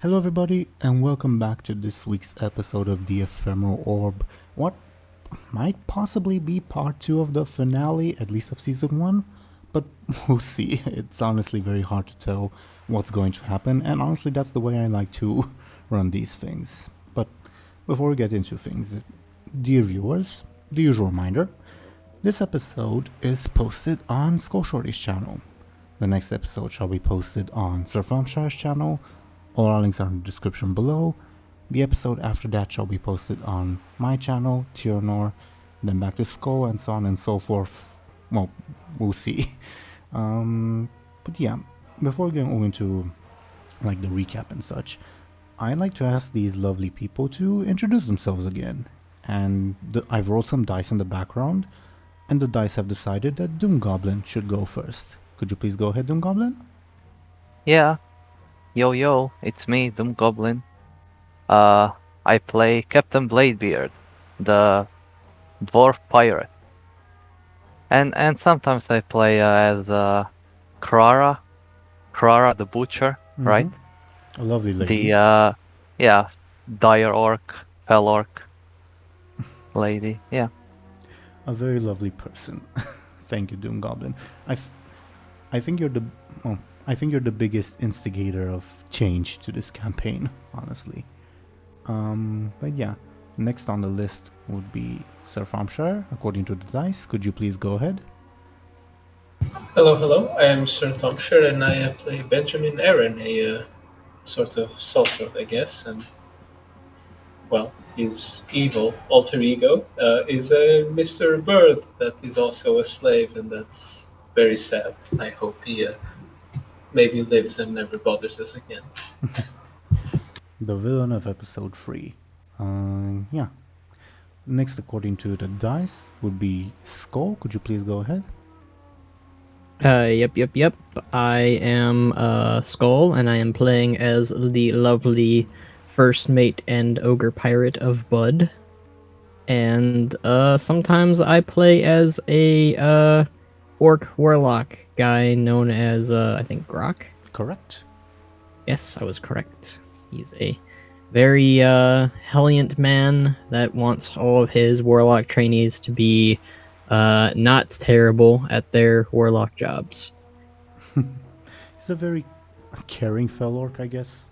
Hello, everybody, and welcome back to this week's episode of the Ephemeral Orb. What might possibly be part 2 of the finale, at least of season 1, but we'll see. It's honestly very hard to tell what's going to happen, and honestly, that's the way I like to run these things. But before we get into things, dear viewers, the usual reminder this episode is posted on Skoll Shorties' channel. The next episode shall be posted on Sir Thompshire's channel. All our links are in the description below. The episode after that shall be posted on my channel, Teeironor, then back to Skoll, and so on and so forth. Well, we'll see. But yeah, before going into like the recap and such, I'd like to ask these lovely people to introduce themselves again. And I've rolled some dice in the background, and the dice have decided that DoomGoblin should go first. Could you please go ahead, DoomGoblin? Yeah, yo, it's me, DoomGoblin. I play Captain Bladebeard, the dwarf pirate. And sometimes I play as Krara the butcher, right? A lovely lady. The dire orc, Felork lady, yeah. A very lovely person. Thank you, DoomGoblin. I think you're the biggest instigator of change to this campaign, honestly. But yeah, next on the list would be Sir Thompshire, according to the dice. Could you please go ahead? Hello. I am Sir Thompshire, and I play Benjamin Aaran, a sort of sorcerer, I guess. And well, his evil alter ego is a Mr. Buhd that is also a slave, and that's very sad. I hope he maybe lives and never bothers us again. The villain of episode 3. Yeah. Next, according to the dice, would be Skoll. Could you please go ahead? Yep. I am Skoll, and I am playing as the lovely first mate and ogre pirate of Buhd. And sometimes I play as a orc warlock guy known as I think Grok. Correct. Yes, I was correct. He's a very helliant man that wants all of his warlock trainees to be not terrible at their warlock jobs. He's a very caring Felork, I guess.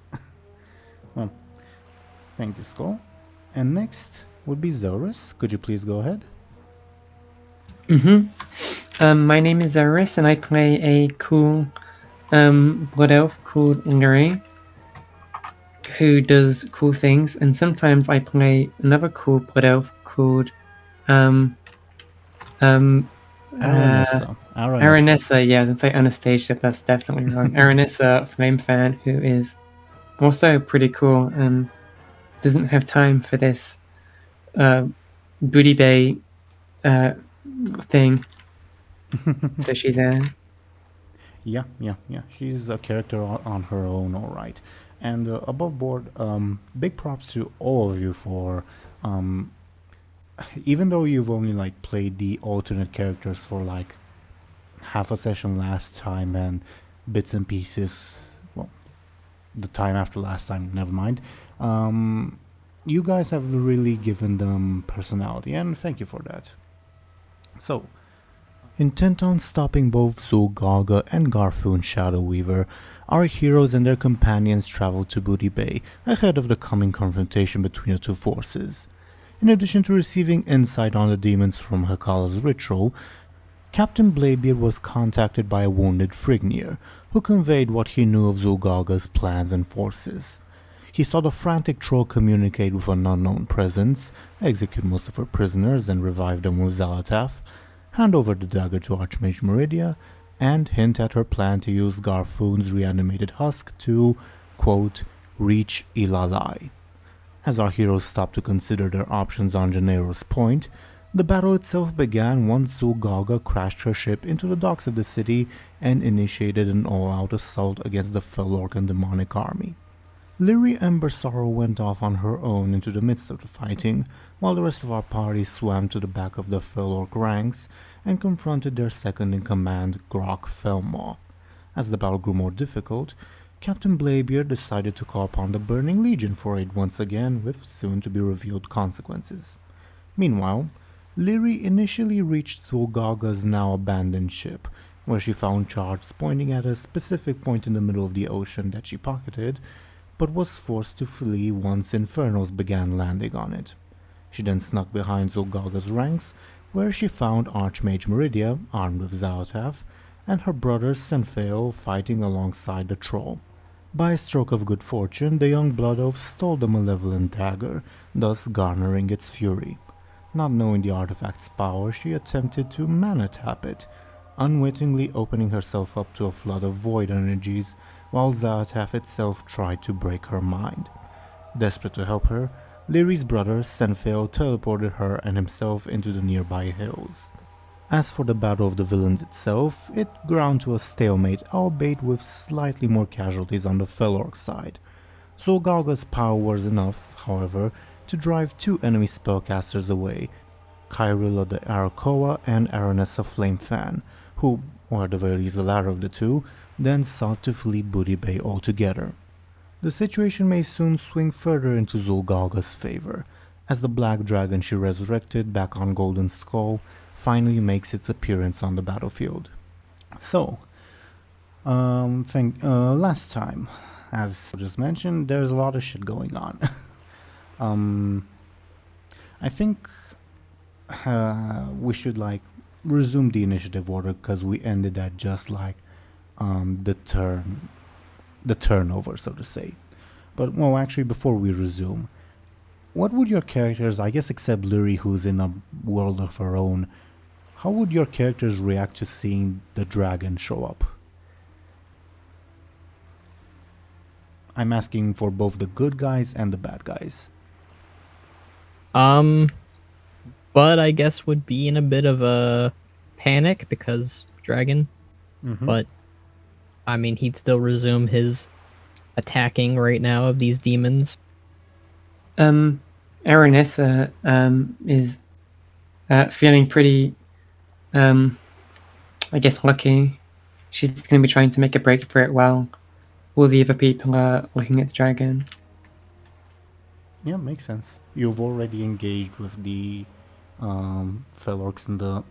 Well, thank you, Skoll. And next would be Zorus. Could you please go ahead? My name is Zelris, and I play a cool blood elf called Lyri, who does cool things, and sometimes I play another cool blood elf called Aranessa. Aranessa. Yeah, I was gonna say Anastasia, but that's definitely wrong. Aranessa, Flame Fan, who is also pretty cool and doesn't have time for this booty bay thing. So she's Yeah. She's a character on her own, all right. And above board, big props to all of you for, even though you've only like played the alternate characters for like half a session last time and bits and pieces, well, the time after last time, never mind. You guys have really given them personality, and thank you for that. So, intent on stopping both Zolgargas and Garfoon Shadow Weaver, our heroes and their companions traveled to Buhd Bay ahead of the coming confrontation between the two forces. In addition to receiving insight on the demons from Hekala's ritual, Captain Bladebeard was contacted by a wounded Frignir, who conveyed what he knew of Zolgargas' plans and forces. He saw the frantic troll communicate with an unknown presence, execute most of her prisoners and revive them with Zalataf, hand over the dagger to Archmage Meridia, and hint at her plan to use Garfoon's reanimated husk to, quote, reach Ilalai. As our heroes stopped to consider their options on Gennaro's Point, the battle itself began once Zolgargas crashed her ship into the docks of the city and initiated an all-out assault against the Felork and demonic army. Lyri and Bersaro went off on her own into the midst of the fighting, while the rest of our party swam to the back of the Felork ranks and confronted their second-in-command, Grok Felmaw. As the battle grew more difficult, Captain Bladebeard decided to call upon the Burning Legion for aid once again, with soon-to-be-revealed consequences. Meanwhile, Lyri initially reached Zolgargas' now-abandoned ship, where she found charts pointing at a specific point in the middle of the ocean that she pocketed, but was forced to flee once Infernals began landing on it. She then snuck behind Zolgargas' ranks, where she found Archmage Meridia, armed with Zalatath, and her brother Senfeo fighting alongside the troll. By a stroke of good fortune, the young Blood Elf stole the malevolent dagger, thus garnering its fury. Not knowing the artifact's power, she attempted to mana tap it, unwittingly opening herself up to a flood of void energies, while Zalatath itself tried to break her mind. Desperate to help her, Lyri's brother Senfeo teleported her and himself into the nearby hills. As for the Battle of the Villains itself, it ground to a stalemate, albeit with slightly more casualties on the Felork side. Zolgargas' power was enough, however, to drive two enemy spellcasters away, Kairila the Arakoa and Aranessa Flamefan, who, or at the very least the latter of the two, then sought to flee Buhd Bay altogether. The situation may soon swing further into Zolgargas' favor, as the black dragon she resurrected back on Golden Skoll finally makes its appearance on the battlefield. So, last time, as just mentioned, there's a lot of shit going on. I think we should resume the initiative order, because we ended at just the turnover, so to say. But well, actually, before we resume, what would your characters, I guess except Lyri, who's in a world of her own, how would your characters react to seeing the dragon show up? I'm asking for both the good guys and the bad guys. Bud, I guess, would be in a bit of a panic because dragon. Mm-hmm. But I mean, he'd still resume his attacking right now of these demons. Aranessa is feeling pretty, I guess, lucky. She's going to be trying to make a break for it while all the other people are looking at the dragon. Yeah, makes sense. You've already engaged with the Felorks in the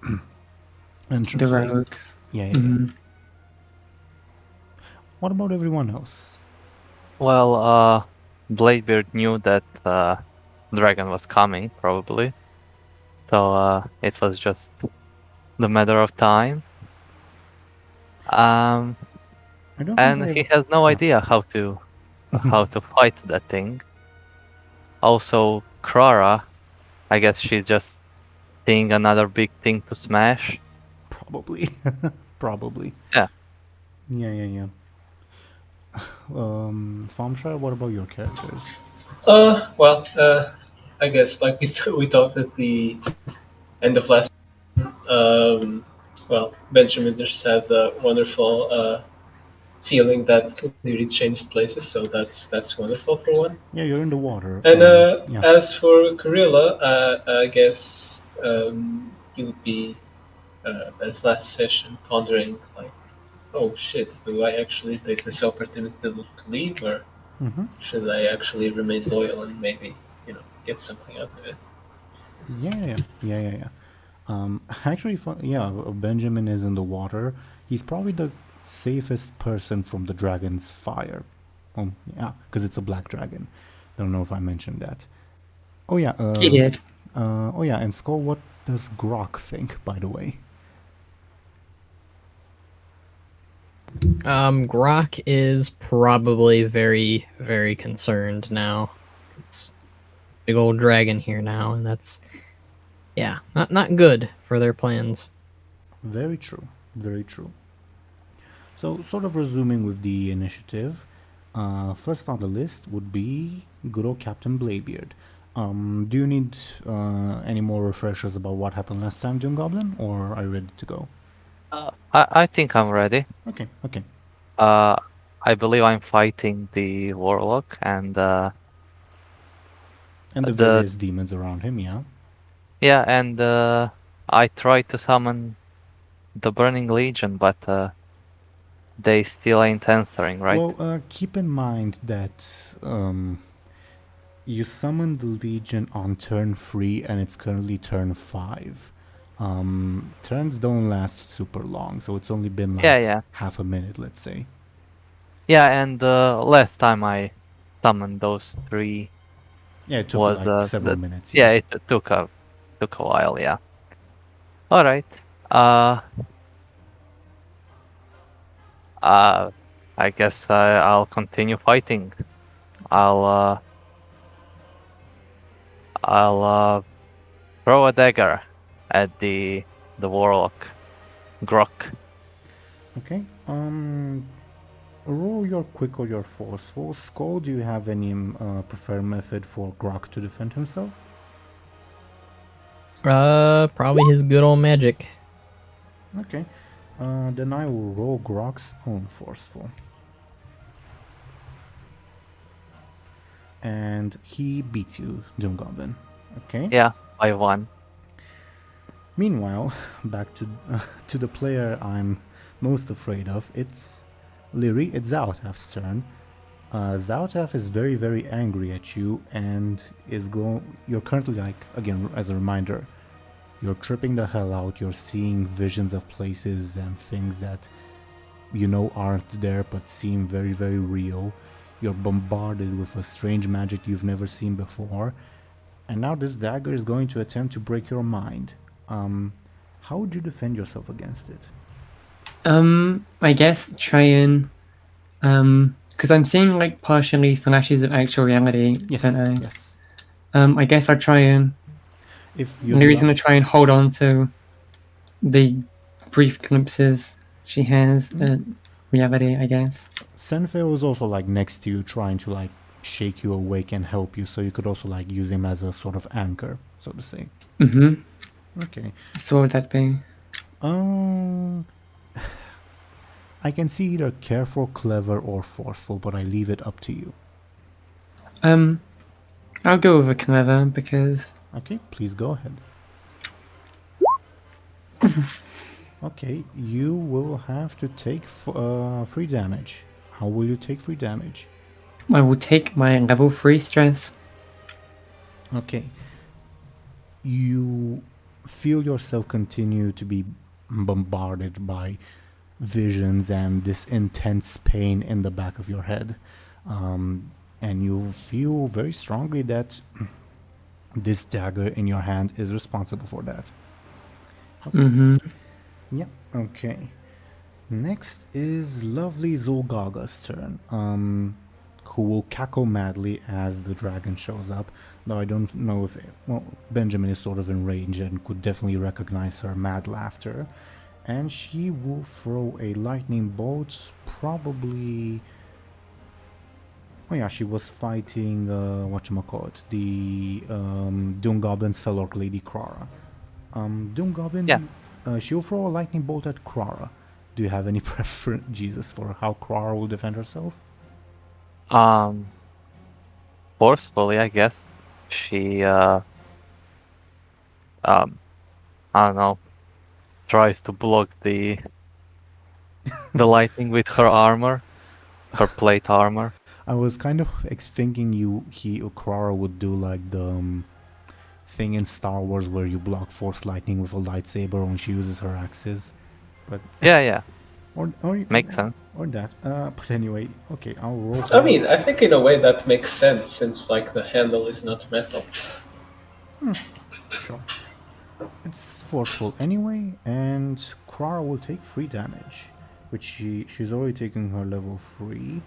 entrance. The rogues. Yeah. Mhm. What about everyone else? Well, Bladebeard knew that dragon was coming, probably. So it was just the matter of time. I don't And think he has no idea how to fight that thing. Also, Krara, I guess she's just seeing another big thing to smash. Probably. Probably. Yeah. Yeah. Thompshire, what about your characters? I guess like we talked at the end of last. Benjamin just had the wonderful feeling that Lyri changed places, so that's wonderful for one. Yeah, you're in the water. And yeah. as for Kairila, I guess he would be, as last session, pondering like, oh shit, do I actually take this opportunity to leave, or should I actually remain loyal and maybe, get something out of it? Yeah. Actually, Benjamin is in the water. He's probably the safest person from the dragon's fire. Yeah, because it's a black dragon. Don't know if I mentioned that. Oh yeah. He did. And Skoll, what does Grok think, by the way? Grok is probably very, very concerned now. It's big old dragon here now, and that's, yeah, not good for their plans. Very true. So, sort of resuming with the initiative, first on the list would be good old Captain Bladebeard. Do you need any more refreshers about what happened last time, DoomGoblin, or are you ready to go? I think I'm ready. Okay. I believe I'm fighting the Warlock and the various demons around him, yeah? Yeah, and I tried to summon the Burning Legion, but they still ain't answering, right? Well, keep in mind that you summoned the Legion on turn 3 and it's currently turn 5. Turns don't last super long, so it's only been like Yeah. half a minute, let's say. Yeah, and last time I summoned those 3 Yeah, it took was like several minutes. yeah, it took a while. Yeah. All right. I guess I'll continue fighting. I'll throw a dagger at the warlock, Grok. Okay. Roll your quick or your forceful. Skoll, do you have any preferred method for Grok to defend himself? Probably his good old magic. Okay. Then I will roll Grok's own forceful. And he beats you, DoomGoblin. Okay. Yeah, I won. Meanwhile, back to the player I'm most afraid of. It's Lyri. It's Zaltaf's turn. Zaltaf is very, very angry at you and is you're currently, like, again, as a reminder, you're tripping the hell out. You're seeing visions of places and things that you know aren't there but seem very, very real. You're bombarded with a strange magic you've never seen before. And now this dagger is going to attempt to break your mind. How would you defend yourself against it? I guess try and because I'm seeing like partially flashes of actual reality. Yes, don't I? yes. I guess I'll try and. If The reason to try and hold on to the brief glimpses she has at reality, I guess. Senfei was also like next to you, trying to like shake you awake and help you, so you could also like use him as a sort of anchor, so to say. Mm-hmm. Okay. So what would that be? I can see either careful, clever, or forceful, but I leave it up to you. I'll go with a clever because. Okay, please go ahead. Okay, you will have to take 3 damage. How will you take 3 damage? I will take my level 3 stress. Okay. You feel yourself continue to be bombarded by visions and this intense pain in the back of your head. And you feel very strongly that this dagger in your hand is responsible for that. Okay. Mm-hmm. Yeah, okay. Next is lovely Zolgargas' turn, who will cackle madly as the dragon shows up, though I don't know if... Well, Benjamin is sort of enraged and could definitely recognize her mad laughter. And she will throw a lightning bolt, probably... Oh yeah, she was fighting, whatchamacallit, the DoomGoblin's Felork Lady Krara. DoomGoblin, Yeah. She'll throw a lightning bolt at Krara. Do you have any preference, Jesus, for how Krara will defend herself? Forcefully, I guess. She, I don't know, tries to block the lightning with her armor, her plate armor. I was kind of thinking Krara would do like the thing in Star Wars where you block force lightning with a lightsaber when she uses her axes, but Yeah. or Makes sense. or that. But anyway, okay, I'll roll. I mean, I think in a way that makes sense since like the handle is not metal. Sure. It's forceful anyway, and Krara will take 3 damage, which she's already taken her level 3,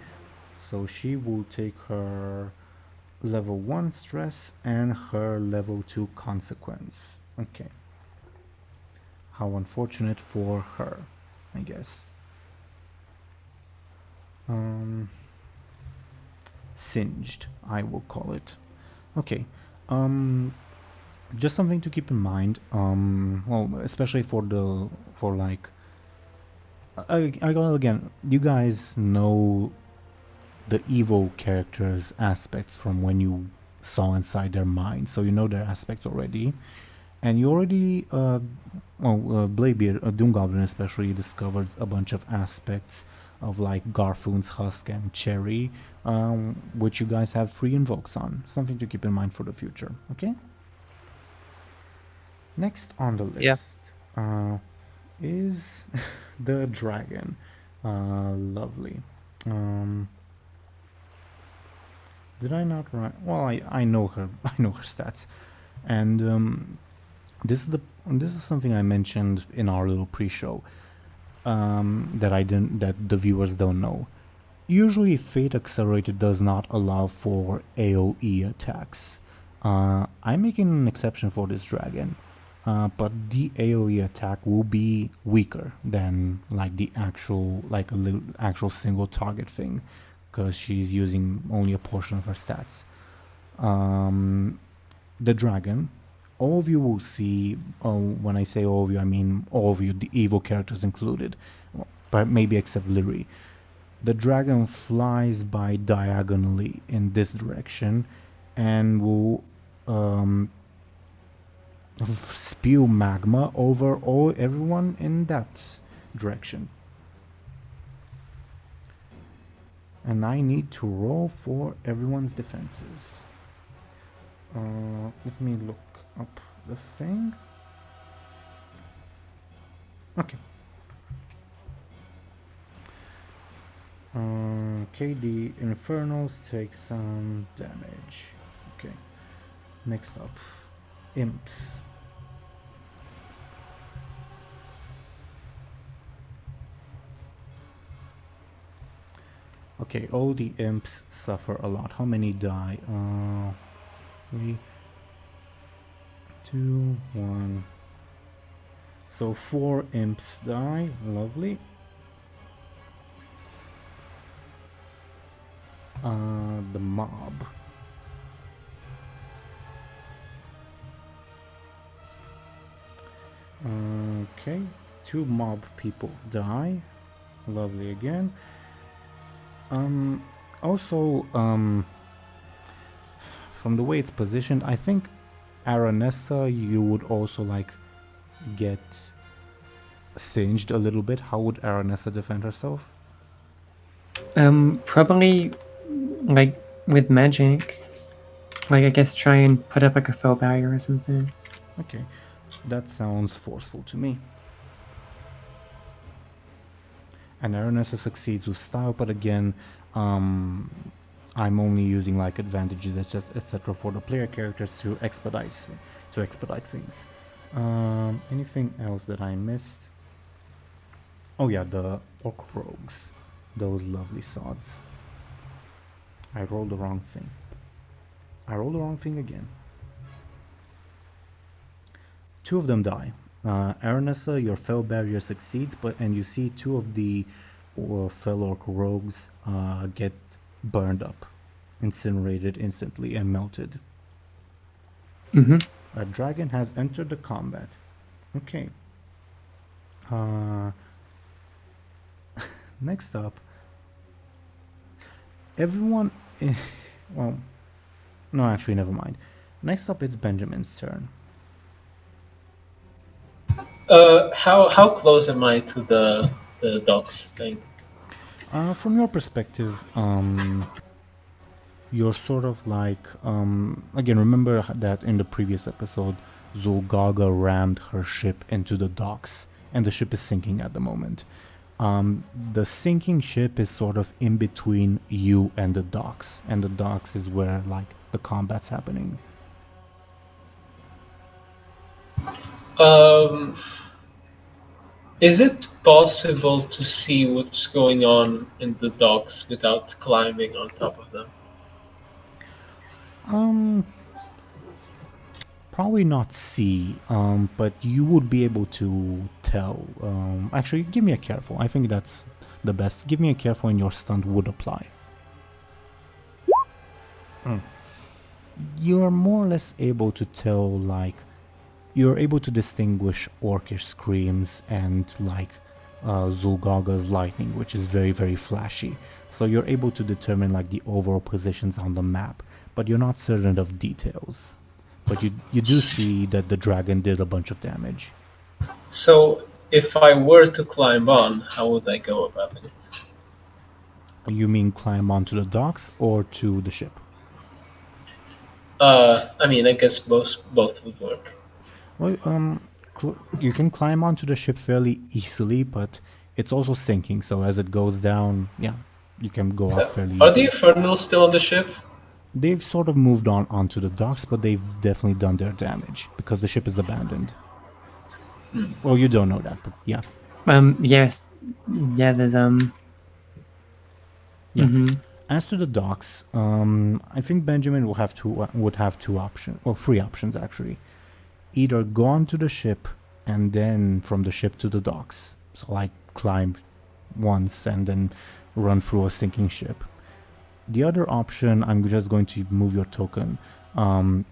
so she will take her level 1 stress and her level 2 consequence. Okay. How unfortunate for her, I guess. Singed, I will call it. Okay. Just something to keep in mind. Well, especially for like. Again, you guys know the evil characters' aspects from when you saw inside their minds, so you know their aspects already, and you already, Bladebeard, DoomGoblin especially, discovered a bunch of aspects of like Garfoon's Husk and Cherry, which you guys have free invokes on. Something to keep in mind for the future, okay? Next on the list is the dragon. Lovely. Did I not write? Well, I know her. I know her stats, and this is something I mentioned in our little pre-show that the viewers don't know. Usually, Fate Accelerated does not allow for AOE attacks. I'm making an exception for this dragon. But the AoE attack will be weaker than like the actual actual single target thing, because she's using only a portion of her stats. The dragon, all of you will see. When I say all of you, I mean all of you, the evil characters included, but maybe except Lyri. The dragon flies by diagonally in this direction, and will spew magma over everyone in that direction. And I need to roll for everyone's defenses. Let me look up the thing. Okay. Okay, the Infernals take some damage. Okay. Next up, Imps. Okay, all the imps suffer a lot. How many die? 3, 2, 1. So 4 imps die. Lovely. The mob. Okay, 2 mob people die. Lovely again. Also, from the way it's positioned, I think Aranessa, you would also like get singed a little bit. How would Aranessa defend herself? Probably like with magic. Like I guess try and put up like a fell barrier or something. Okay, that sounds forceful to me. And Aranessa succeeds with style, but again, I'm only using like advantages, etc. for the player characters to expedite things. Anything else that I missed? Oh yeah, the Orc Rogues, those lovely sods. I rolled the wrong thing. I rolled the wrong thing again. 2 of them die. Aranessa, your fell barrier succeeds, and you see 2 of the Felork Rogues get burned up, incinerated instantly, and melted. A dragon has entered the combat. Okay. Next up, everyone. Well, no, actually, never mind. Next up, it's Benjamin's turn. How close am I to the docks thing? From your perspective, you're sort of like again. Remember that in the previous episode, Zolgarga rammed her ship into the docks, and the ship is sinking at the moment. The sinking ship is sort of in between you and the docks is where like the combat's happening. Is it possible to see what's going on in the docks without climbing on top of them? Probably not see, but you would be able to tell. Actually, give me a careful. I think that's the best. Give me a careful and your stunt would apply. You're more or less able to tell, like, you're able to distinguish orcish screams and like Zolgarga's lightning, which is very, very flashy. So you're able to determine like the overall positions on the map, but you're not certain of details. But you do see that the dragon did a bunch of damage. So if I were to climb on, how would I go about it? You mean climb onto the docks or to the ship? I mean, I guess both would work. Well, you can climb onto the ship fairly easily, but it's also sinking. So as it goes down, yeah, you can go up fairly Are the easily. Infernals still on the ship? They've sort of moved on onto the docks, but they've definitely done their damage because the ship is abandoned. Well, you don't know that, but yeah. Yes. Yeah, there's Yeah. mhm. As to the docks, I think Benjamin would have two options, or three options actually. Either go onto the ship and then from the ship to the docks. So like climb once and then run through a sinking ship. The other option, I'm just going to move your token,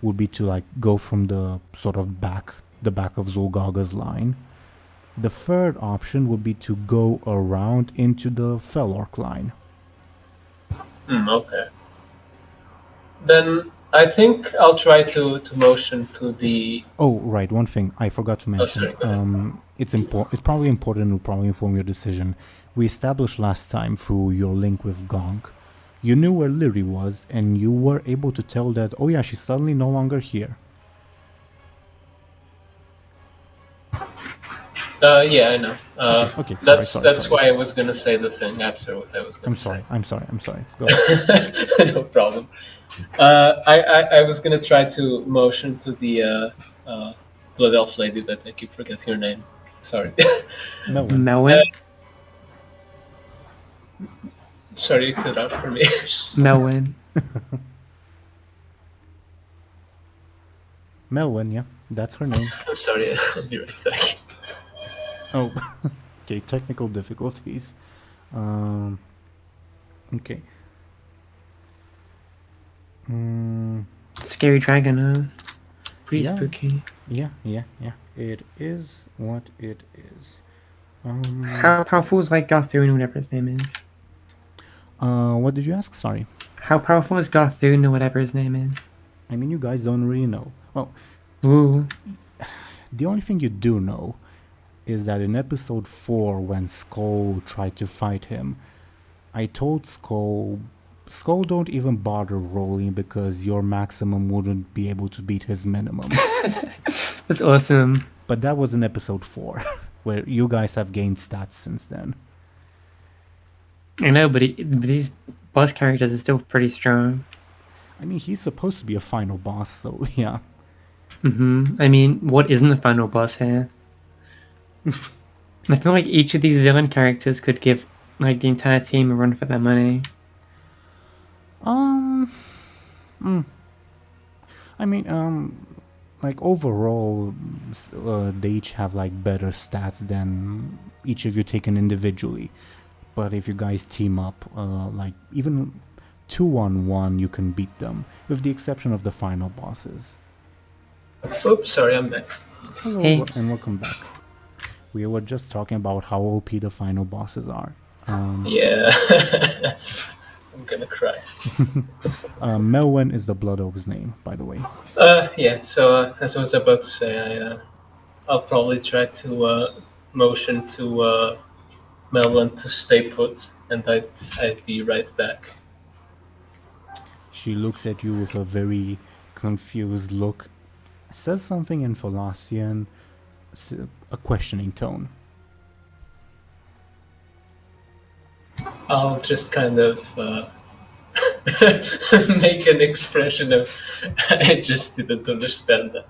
would be to like go from the sort of back of Zolgargas line. The third option would be to go around into the Felork line. Okay. Then I think I'll try to motion to the... Oh, right. One thing I forgot to mention. sorry, go ahead. It's probably important. It'll probably inform your decision. We established last time through your link with Gonk. You knew where Lyri was, and you were able to tell that. Oh yeah, she's suddenly no longer here. Yeah, I know. Okay. That's sorry. why I was gonna say the thing after what I was gonna say. I'm sorry. Go ahead. No problem. I was gonna try to motion to the Blood Elf lady that I keep forgetting her name. Sorry. Melvin. Melwin. Sorry, you cut out for me. Melwin. Melvin, yeah, that's her name. I'm sorry, I'll be right back. Oh, okay. Technical difficulties. Okay. Scary dragon, huh? Pretty Yeah. spooky. Yeah. It is what it is. How powerful is like Garthune, whatever his name is? What did you ask? Sorry. How powerful is Garthune or whatever his name is? I mean, you guys don't really know. Well, Ooh. the only thing you do know is that in episode 4, when Skoll tried to fight him, I told Skoll, don't even bother rolling because your maximum wouldn't be able to beat his minimum. That's awesome. But that was in episode 4, where you guys have gained stats since then. I know, but these boss characters are still pretty strong. I mean, he's supposed to be a final boss, so yeah. I mean, what isn't the final boss here? I feel like each of these villain characters could give like the entire team a run for their money. I mean, like overall, they each have like better stats than each of you taken individually. But if you guys team up, like even 2-on-1, you can beat them, with the exception of the final bosses. Oops, sorry, I'm back. Hello, Hey. and welcome back. We were just talking about how OP the final bosses are. Yeah. I'm gonna cry. Melwin is the Blood Elf's name, by the way. Yeah, so as I was about to say, I'll probably try to motion to Melvin to stay put, and I'd be right back. She looks at you with a very confused look, says something in Thalassian, a questioning tone. I'll just kind of make an expression of I just didn't understand that.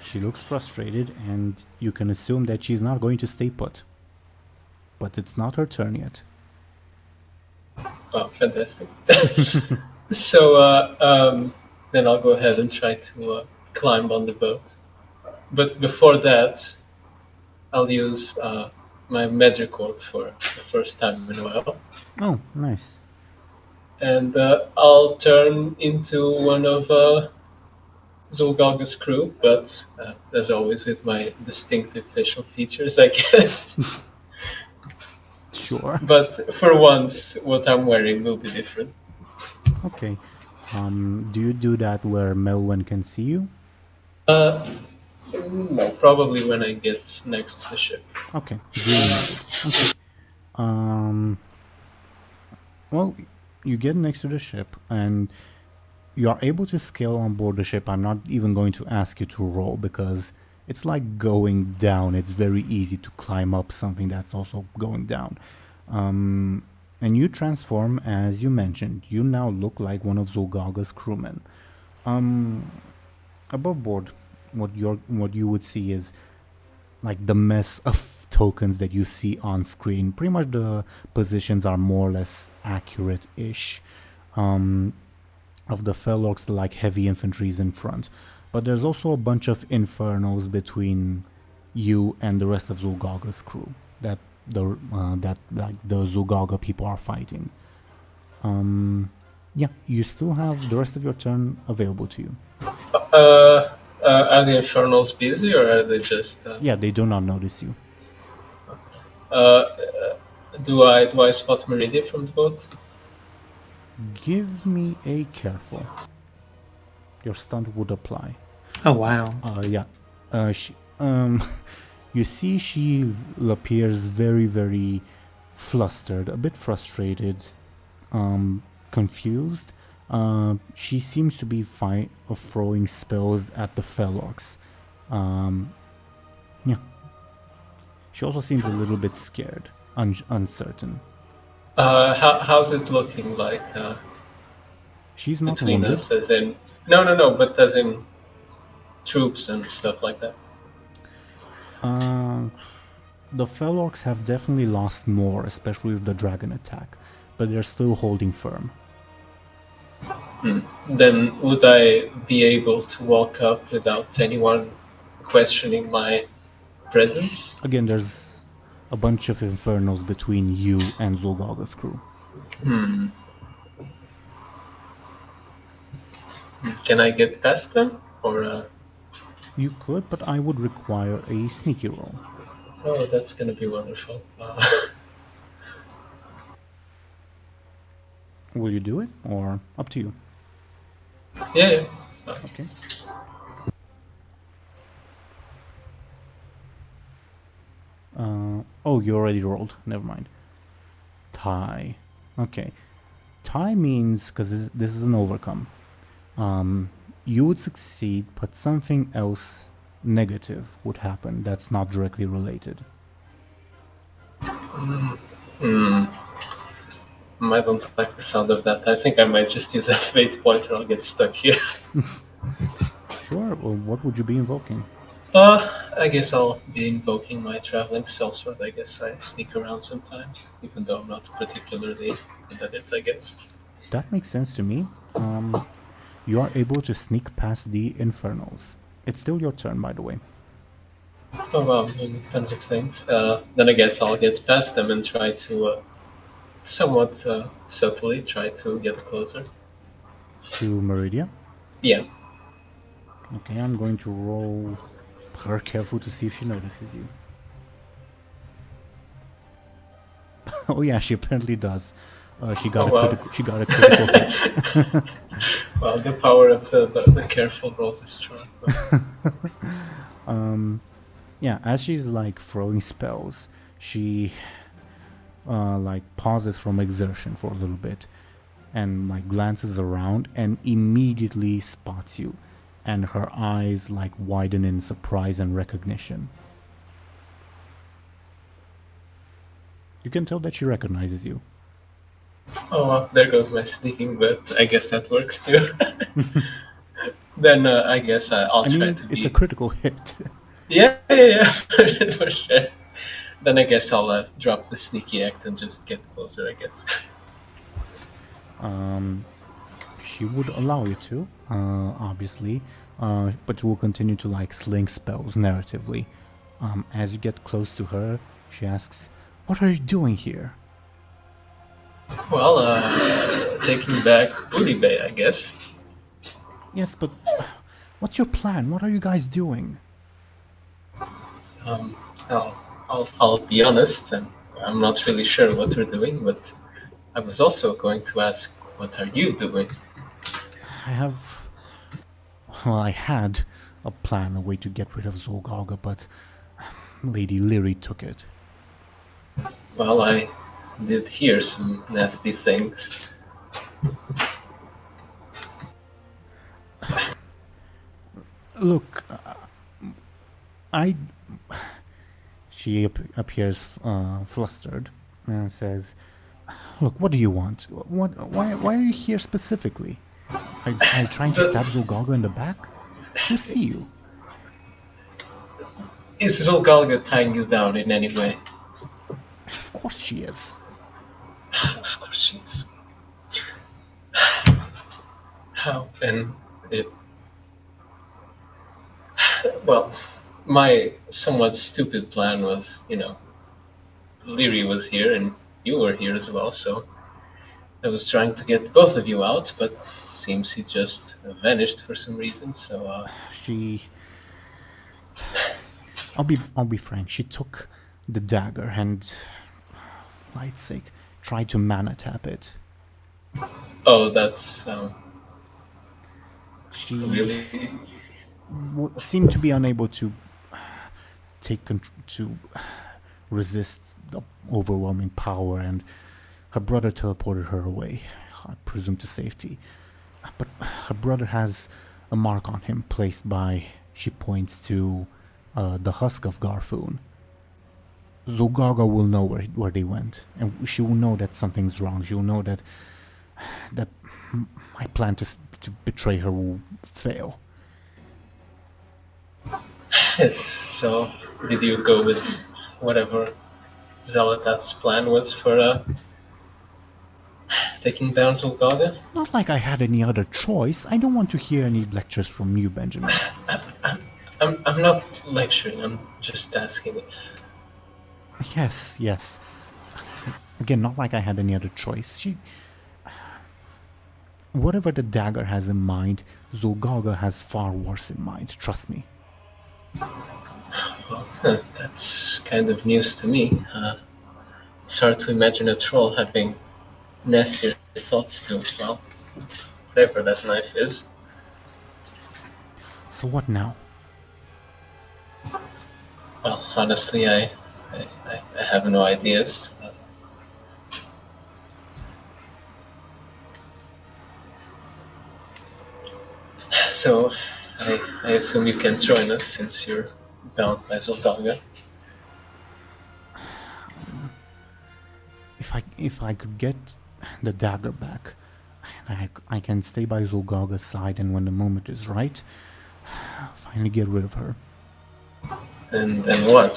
She looks frustrated, and you can assume that she's not going to stay put. But it's not her turn yet. Oh, fantastic. So then I'll go ahead and try to climb on the boat. But before that, I'll use my Magic Orb for the first time in a while. Oh, nice. And I'll turn into one of Zolgargas crew, but as always with my distinctive facial features, I guess. Sure. But for once, what I'm wearing will be different. Okay. Do you do that where Melwin can see you? No, probably when I get next to the ship. Okay. Duly noted. Okay. Well, you get next to the ship and you are able to scale on board the ship. I'm not even going to ask you to roll because it's like going down. It's very easy to climb up something that's also going down. And you transform, as you mentioned. You now look like one of Zolgargas Crewmen. Above board, what you would see is like the mess of tokens that you see on screen. Pretty much the positions are more or less accurate-ish. Of the Felorks, the like heavy infantry is in front, but there's also a bunch of Infernals between you and the rest of Zolgarga's crew that the Zogaga people are fighting. Yeah, you still have the rest of your turn available to you. Are the Infernals busy or are they just? Yeah, they do not notice you. Do I spot Meridia from the boat? Give me a careful. Your stunt would apply. Oh wow. Yeah. You see she appears very, very flustered, a bit frustrated, confused. She seems to be throwing spells at the Felorks. Yeah. She also seems a little bit scared, uncertain. How's it looking like? She's not between wounded. us, as in no, but as in troops and stuff like that. The Felorks have definitely lost more, especially with the dragon attack, but they're still holding firm. Then would I be able to walk up without anyone questioning my presence? Again, there's a bunch of Infernals between you and Zolgarga's crew. Can I get past them? Or You could, but I would require a sneaky roll. oh, that's gonna be wonderful. Will you do it, or up to you? Yeah. Okay. Oh, you already rolled. Never mind. Tie. Okay. Tie means, because this is an overcome, you would succeed, but something else negative would happen that's not directly related. I don't like the sound of that. I think I might just use a fate point or I'll get stuck here. Sure, well, what would you be invoking? I guess I'll be invoking my traveling sellsword. I guess I sneak around sometimes, even though I'm not particularly good at it, I guess. That makes sense to me. You are able to sneak past the Infernals. It's still your turn, by the way. Oh wow, I'm doing tons of things. Then I guess I'll get past them and try to, somewhat subtly, try to get closer. To Meridia? Yeah. Okay, I'm going to roll her careful to see if she notices you. Oh yeah, she apparently does. She got a critical hit. Well, the power of the careful rolls is strong. Yeah, as she's like throwing spells, she like pauses from exertion for a little bit and like glances around and immediately spots you, and her eyes like widen in surprise and recognition. You can tell that she recognizes you. Oh, well, there goes my sneaking, but I guess that works too. Then I guess I'll try to be... it's a critical hit. Yeah, for sure. Then I guess I'll drop the sneaky act and just get closer, I guess. She would allow you to, obviously, but will continue to like sling spells narratively. As you get close to her, she asks, "What are you doing here?" Well, taking back Booty Bay, I guess. Yes, but what's your plan? What are you guys doing? I'll be honest, and I'm not really sure what we're doing, but I was also going to ask, what are you doing? I had a plan, a way to get rid of Zolgarga, but Lady Lyri took it. Well, I did hear some nasty things. Look, She appears flustered and says, "Look, what do you want? Why are you here specifically? Are you trying to stab Zolgarga in the back? Who see you?" Is Zolgarga tying you down in any way? Of course she is. Of course she is. How? And it... Well, my somewhat stupid plan was, Lyri was here and you were here as well, so I was trying to get both of you out, but it seems he just vanished for some reason, so... I'll be frank, she took the dagger and, for light's sake, tried to mana tap it. Oh, that's... She really... seemed to be unable to resist the overwhelming power, and her brother teleported her away, I presume to safety. But her brother has a mark on him placed by, she points to the husk of Garfoon. Zolgarga will know where they went, and she will know that something's wrong. She will know that my plan to betray her will fail. So, did you go with whatever Zelatat's plan was for taking down Zolgarga? Not like I had any other choice. I don't want to hear any lectures from you, Benjamin. I'm not lecturing, I'm just asking. Yes. Again, not like I had any other choice. Whatever the dagger has in mind, Zolgarga has far worse in mind, trust me. Well, that's kind of news to me. It's hard to imagine a troll having nastier thoughts to, well, whatever that knife is. So what now? Well, honestly, I have no ideas. So, I assume you can join us since you're bound by Zolgarga. If I could get the dagger back, I can stay by Zolgarga's side, and when the moment is right, finally get rid of her. And then what?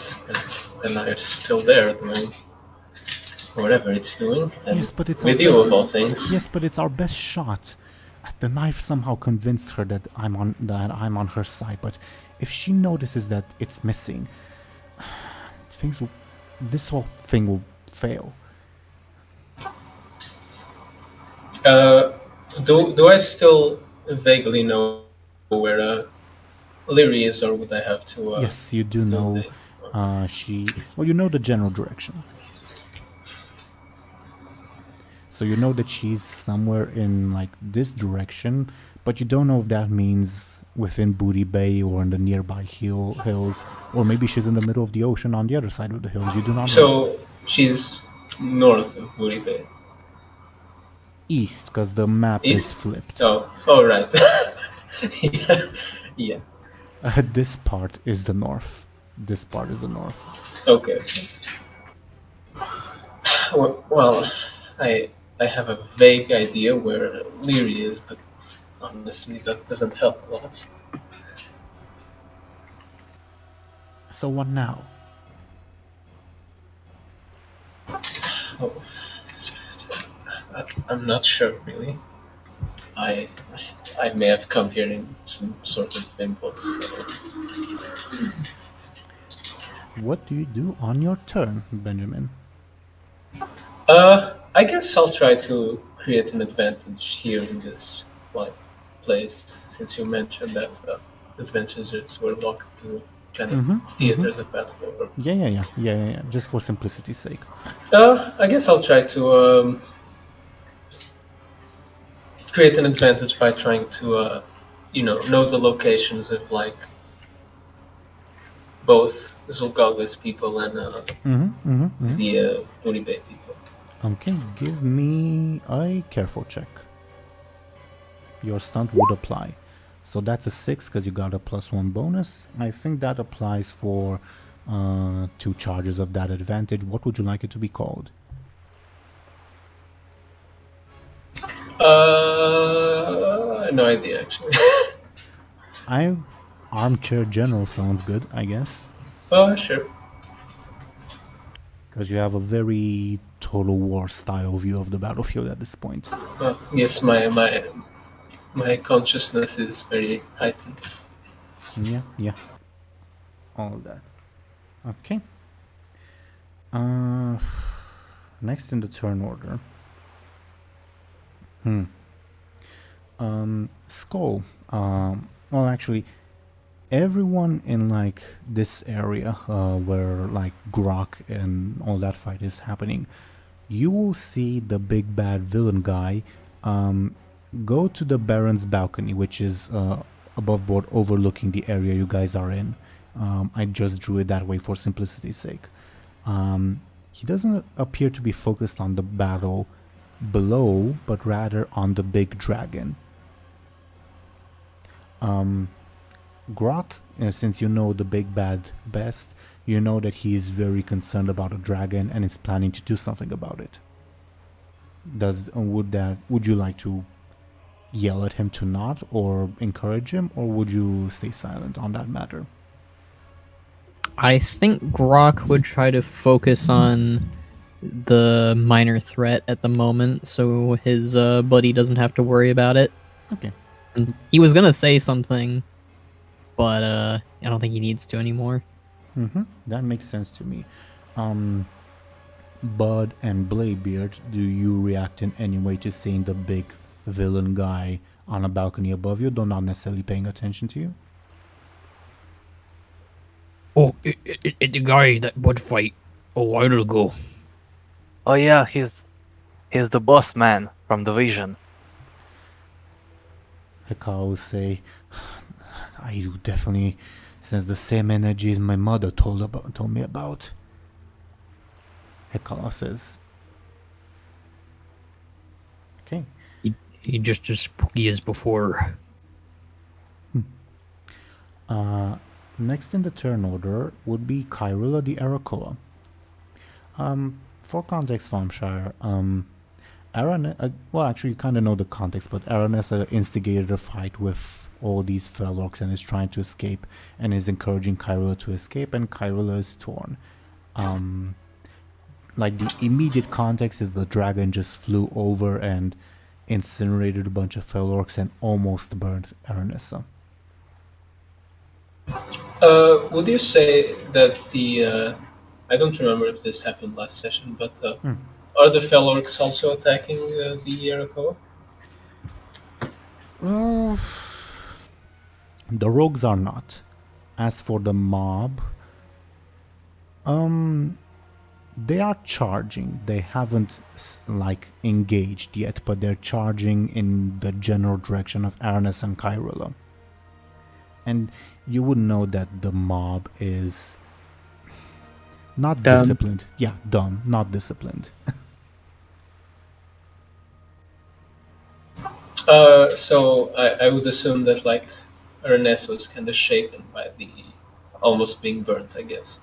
The knife's still there doing whatever it's doing. And yes, but it's with you of all things. Yes, but it's our best shot. The knife somehow convinced her that I'm on her side, but if she notices that it's missing, this whole thing will fail. Do I still vaguely know where Lyri is, or would I have to? Yes, you do know. You know the general direction. So you know that she's somewhere in like this direction, but you don't know if that means within Buhd Bay or in the nearby hills, or maybe she's in the middle of the ocean on the other side of the hills. You do not know. So she's north of Buhd Bay. East, because the map is flipped. Oh, right. Yeah. This part is the north. This part is the north. Okay. Well, I have a vague idea where Lyri is, but honestly, that doesn't help a lot. So what now? Oh, I'm not sure, really. I may have come here in some sort of impulse. So. What do you do on your turn, Benjamin? I guess I'll try to create an advantage here in this place, since you mentioned that advantages were locked to kind of theaters of battle. Or... Yeah. Just for simplicity's sake. I guess I'll try to create an advantage by trying to, know the locations of both Zolgarga's people and the Buhd Bay people. Okay, give me a careful check. Your stunt would apply. So that's a 6 because you got a +1 bonus. I think that applies for 2 charges of that advantage. What would you like it to be called? No idea actually. Armchair General sounds good, I guess. Oh, sure. Because you have a very Total War style view of the battlefield at this point. Yes, my consciousness is very heightened. Yeah. All of that. Okay. Next in the turn order. Skoll. Well, actually, everyone in like this area where like Grok and all that fight is happening, you will see the big bad villain guy go to the Baron's balcony, which is above board overlooking the area you guys are in. I just drew it that way for simplicity's sake. He doesn't appear to be focused on the battle below, but rather on the big dragon. Grok, since you know the big bad best, you know that he is very concerned about a dragon and is planning to do something about it. Would you like to yell at him to not, or encourage him, or would you stay silent on that matter? I think Grok would try to focus on the minor threat at the moment, so his buddy doesn't have to worry about it. Okay. And he was gonna say something, but I don't think he needs to anymore. That makes sense to me. Buhd and Bladebeard, do you react in any way to seeing the big villain guy on a balcony above you, though not necessarily paying attention to you? Oh, it the guy that would fight a while ago. Oh yeah, he's the boss man from the vision. Hekala will say, I do definitely sense the same energies my mother told me about. Hekala says. Okay. He just as spooky as before. Next in the turn order would be Kairila the Arakoa. For context, Thompshire, Aaran, well, actually, you kind of know the context, but Aranessa instigated a fight with all these Felorks and is trying to escape and is encouraging Kairila to escape, and Kairila is torn. Like, the immediate context is the dragon just flew over and incinerated a bunch of Felorks and almost burned Aranessa. Would you say that the I don't remember if this happened last session, but are the Felorks also attacking the Arakoa? The rogues are not. As for the mob, they are charging. They haven't like engaged yet, but they're charging in the general direction of Aranessa and Kairila. And you would know that the mob is not Dumb. disciplined. Yeah, dumb, not disciplined. So I would assume that like Aranessa was kind of shaken by the almost being burnt, I guess.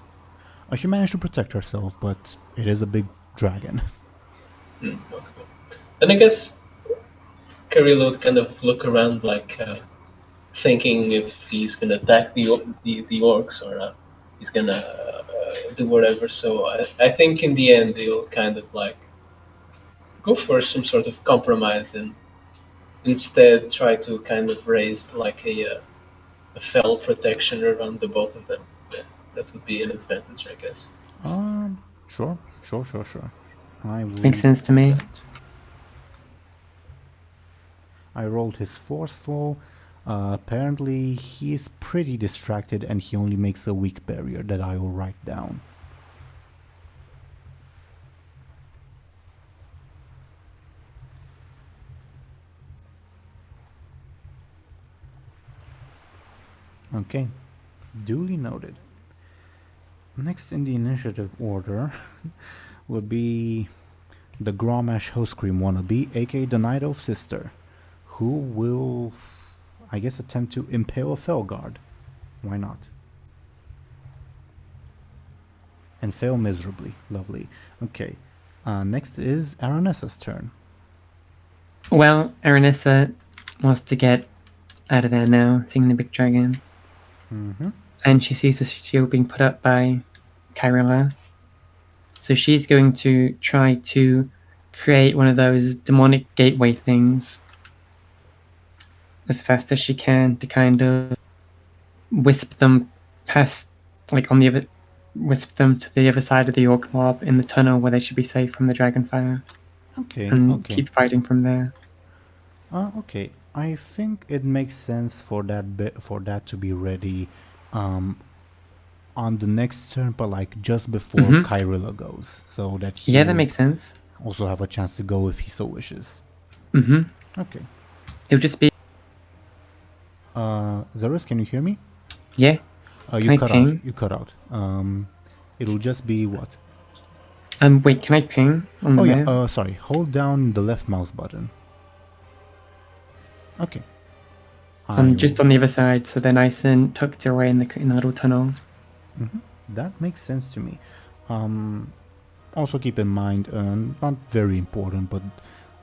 She managed to protect herself, but it is a big dragon. Okay. Then I guess Kairila would kind of look around like thinking if he's gonna attack the orcs or he's gonna do whatever. So I think in the end he'll kind of like go for some sort of compromise and instead try to kind of raise like a fell protection around the both of them. Yeah, that would be an advantage, I guess. Sure. I will Makes sense to me. that. I rolled his forceful. Apparently he is pretty distracted and he only makes a weak barrier that I will write down. Okay, duly noted. Next in the initiative order would be the Gromash Host Cream wannabe, aka the Night Elf Sister, who will, I guess, attempt to impale a Felguard. Why not? And fail miserably. Lovely. Okay. Next is Aranessa's turn. Well, Aranessa wants to get out of there now, seeing the big dragon. Mm-hmm. And she sees the shield being put up by Kairila. So she's going to try to create one of those demonic gateway things as fast as she can to kind of wisp them past, like on the other, wisp them to the other side of the Orc Mob in the tunnel where they should be safe from the Dragonfire. Okay. And Okay. keep fighting from there. Okay. I think it makes sense for that to be ready on the next turn, but like just before Kairila goes, so that he Yeah, that will makes sense. also have a chance to go if he so wishes. Mm-hmm. Okay. It'll just be... Zorus, can you hear me? Yeah. You Can I cut ping? out. You cut out. It'll just be what? Wait, can I ping on the Oh map? yeah. Sorry. Hold down the left mouse button. Okay. I'm just on the other side, so they're nice and tucked away in the little tunnel. That makes sense to me. Also keep in mind, not very important, but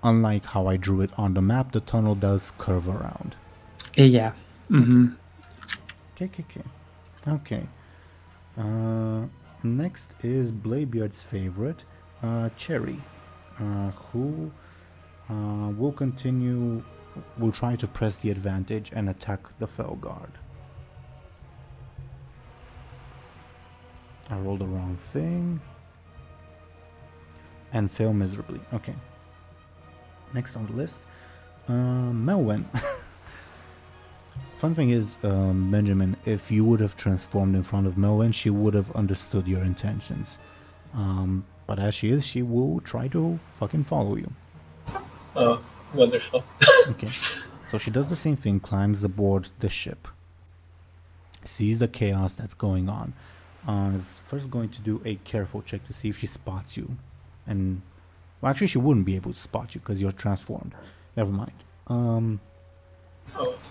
unlike how I drew it on the map, the tunnel does curve around. Yeah. Mm-hmm. Okay. Next is Bladebeard's favorite, Cherry, who will try to press the advantage and attack the Felguard. I rolled the wrong thing and fail miserably. Okay. Next on the list, Melwen. Fun thing is, Benjamin, if you would have transformed in front of Melwen, she would have understood your intentions. But as she is, she will try to fucking follow you. Oh, wonderful. Okay. So she does the same thing, climbs aboard the ship, sees the chaos that's going on. Is first going to do a careful check to see if she spots you. And, well, actually she wouldn't be able to spot you because you're transformed. Never mind. Oh,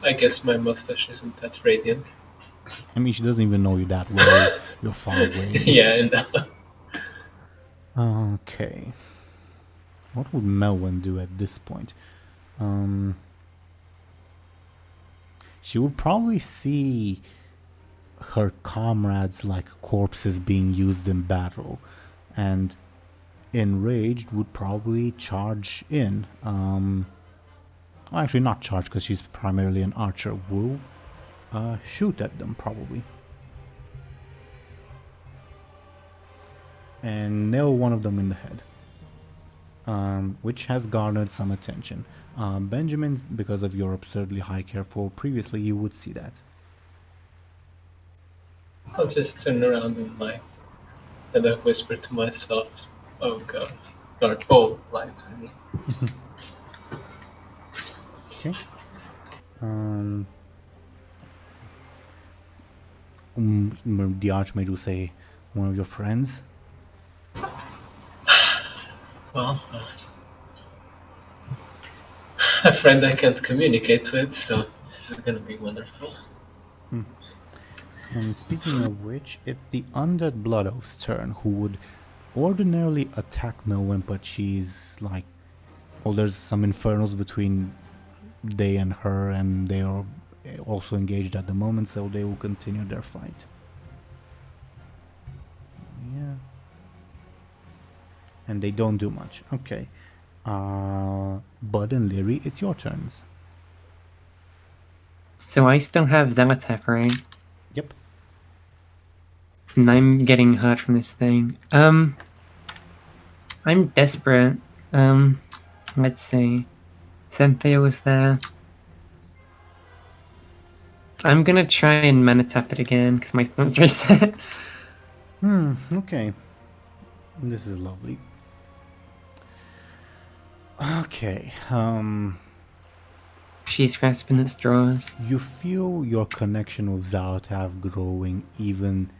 I guess my mustache isn't that radiant. I mean, she doesn't even know you that well. You're far away. Yeah, I know. Okay. What would Melwen do at this point? She would probably see her comrades like corpses being used in battle, and enraged would probably charge in. Well, actually not charge because she's primarily an archer. Will shoot at them probably and nail one of them in the head, which has garnered some attention. Benjamin, because of your absurdly high careful previously, you would see that. I'll just turn around and I whisper to myself, "Oh God, dark light." I mean, Okay. The Archmage will say, one of your friends. well, a friend I can't communicate with, so this is gonna be wonderful. And speaking of which, it's the Undead Blood Oath's turn, who would ordinarily attack Melwen, but she's like, well, there's some Infernals between they and her, and they are also engaged at the moment, so they will continue their fight. Yeah. And they don't do much. Okay. Buhd and Lyri, it's your turns. So I still have Zealotep, right? Yep. And I'm getting hurt from this thing. I'm desperate. Let's see. Cynthia was there. I'm gonna try and mana tap it again because my stun's reset. Okay. This is lovely. Okay. She's grasping at straws. You feel your connection with Zalatav growing even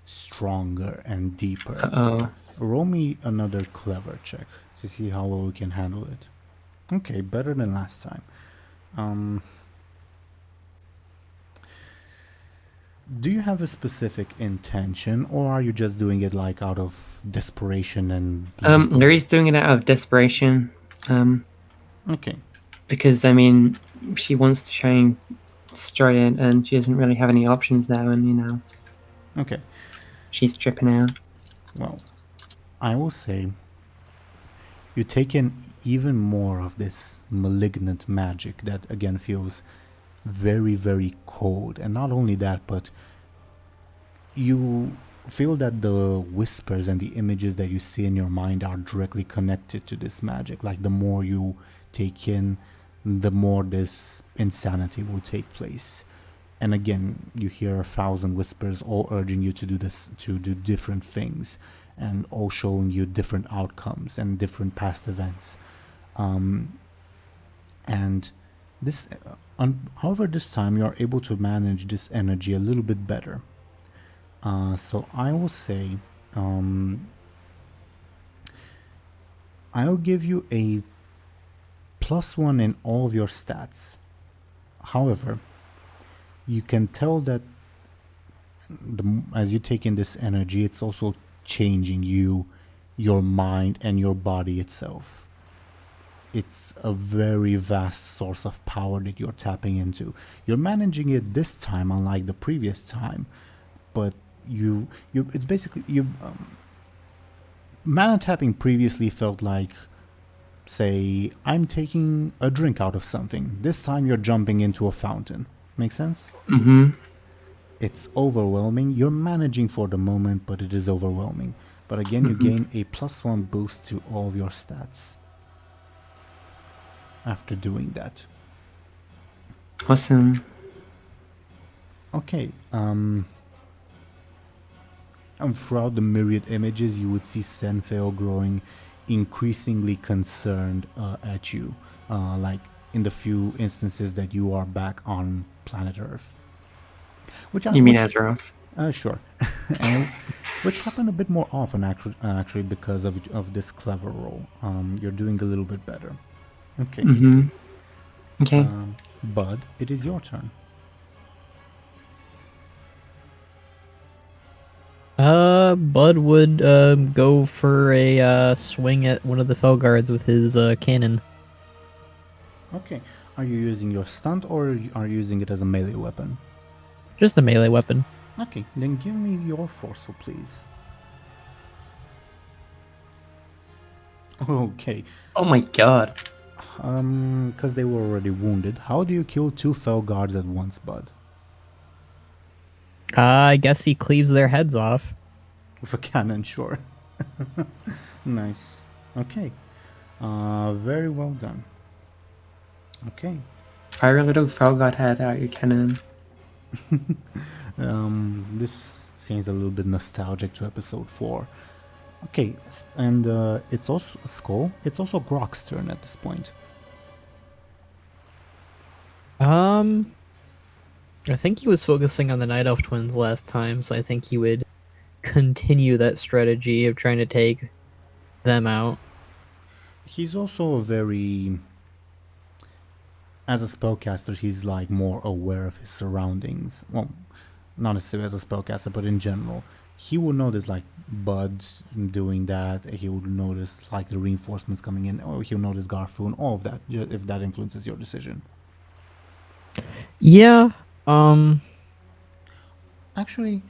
stronger and deeper. Uh-oh. Roll me another clever check to see how well we can handle it. Okay, better than last time. Do you have a specific intention, or are you just doing it like out of desperation and? Lyri's doing it out of desperation. Okay. Because I mean, she wants to try and destroy it, and she doesn't really have any options now, and you know. Okay. She's tripping out. Well, I will say you take in even more of this malignant magic that again feels very, very cold. And not only that, but you feel that the whispers and the images that you see in your mind are directly connected to this magic. Like the more you take in, the more this insanity will take place. And again, you hear 1,000 whispers all urging you to do this, to do different things, and all showing you different outcomes and different past events. And this, however, this time you are able to manage this energy a little bit better. So I will say, I will give you a +1 in all of your stats. However, you can tell that as you take in this energy, it's also changing you, your mind, and your body itself. It's a very vast source of power that you're tapping into. You're managing it this time, unlike the previous time, but it's basically mana tapping previously felt like, say, I'm taking a drink out of something. This time you're jumping into a fountain. Make sense? Mm-hmm. It's overwhelming. You're managing for the moment, but it is overwhelming. But again, you gain a +1 boost to all of your stats after doing that. Awesome. Okay. And throughout the myriad images, you would see Senfeil growing increasingly concerned at you, like in the few instances that you are back on planet Earth. You mean Azeroth? Sure. And which happened a bit more often, actually, because of this clever roll. You're doing a little bit better. Okay. Mm-hmm. Okay. Buhd, it is your turn. Buhd would go for a swing at one of the Felguards with his cannon. Okay. Are you using your stunt, or are you using it as a melee weapon? Just a melee weapon. Okay, then give me your forceful, please. Okay. Oh my god. Because they were already wounded. How do you kill 2 Felguards at once, Buhd? I guess he cleaves their heads off. With a cannon, sure. Nice. Okay. Very well done. Okay. Fire a little Felguard head out your cannon. This seems a little bit nostalgic to episode 4. Okay, and it's also Skoll. It's also Grok's turn at this point. I think he was focusing on the Night Elf twins last time, so I think he would continue that strategy of trying to take them out. He's also very... As a spellcaster, he's like more aware of his surroundings. Well, not necessarily as a spellcaster, but in general. He would notice like Buhd doing that. He would notice like the reinforcements coming in. Or he'll notice Garfoon. All of that, if that influences your decision. Yeah. Actually,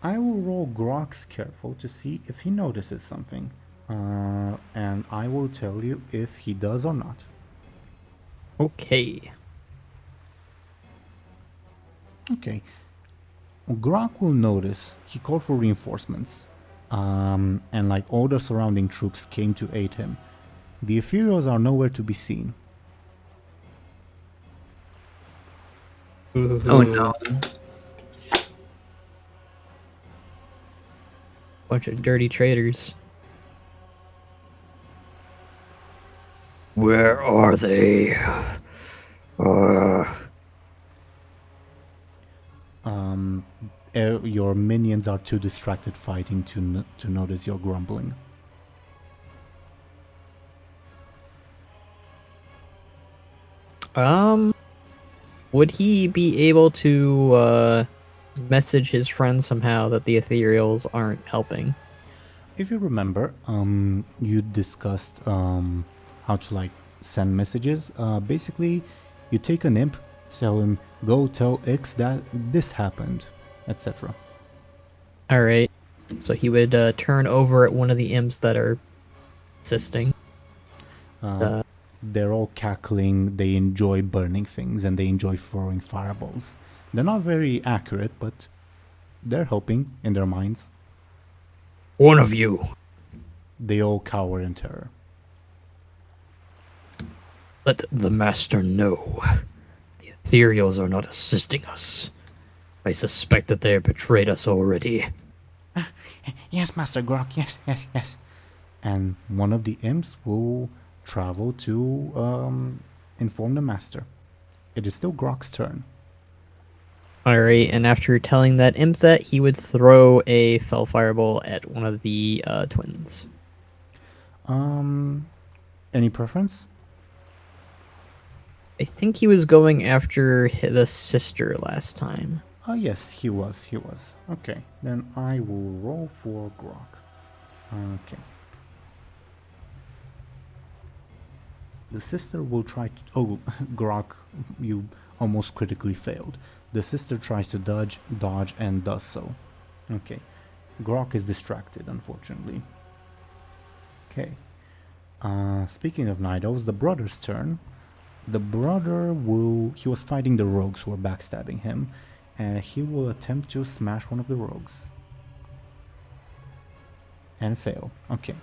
I will roll Grok's careful to see if he notices something. And I will tell you if he does or not. Okay. Okay. Grok will notice he called for reinforcements. And like all the surrounding troops came to aid him. The Infernals are nowhere to be seen. Oh no. Bunch of dirty traitors. Where are they? your minions are too distracted fighting to notice your grumbling. Would he be able to message his friends somehow that the ethereals aren't helping? If you remember, you discussed how to like send messages. Basically, you take an imp, tell him, go tell X that this happened, etc. All right. So he would turn over at one of the imps that are assisting. They're all cackling, they enjoy burning things, and they enjoy throwing fireballs. They're not very accurate, but they're hoping in their minds. One of you. They all cower in terror. Let the master know. The ethereals are not assisting us. I suspect that they have betrayed us already. Yes, Master Grok, yes. And one of the imps will travel to inform the master. It is still Grok's turn. All right, and after telling that imp that, he would throw a fell fireball at one of the twins. Any preference? I think he was going after the sister last time. Yes, he was. Okay, then I will roll for Grok. Okay. The sister will try to... Oh, Grok, you almost critically failed. The sister tries to dodge, and does so. Okay. Grok is distracted, unfortunately. Okay. Speaking of Night Elves, the brother's turn. The brother will... He was fighting the rogues who were backstabbing him. And he will attempt to smash one of the rogues. And fail. Okay.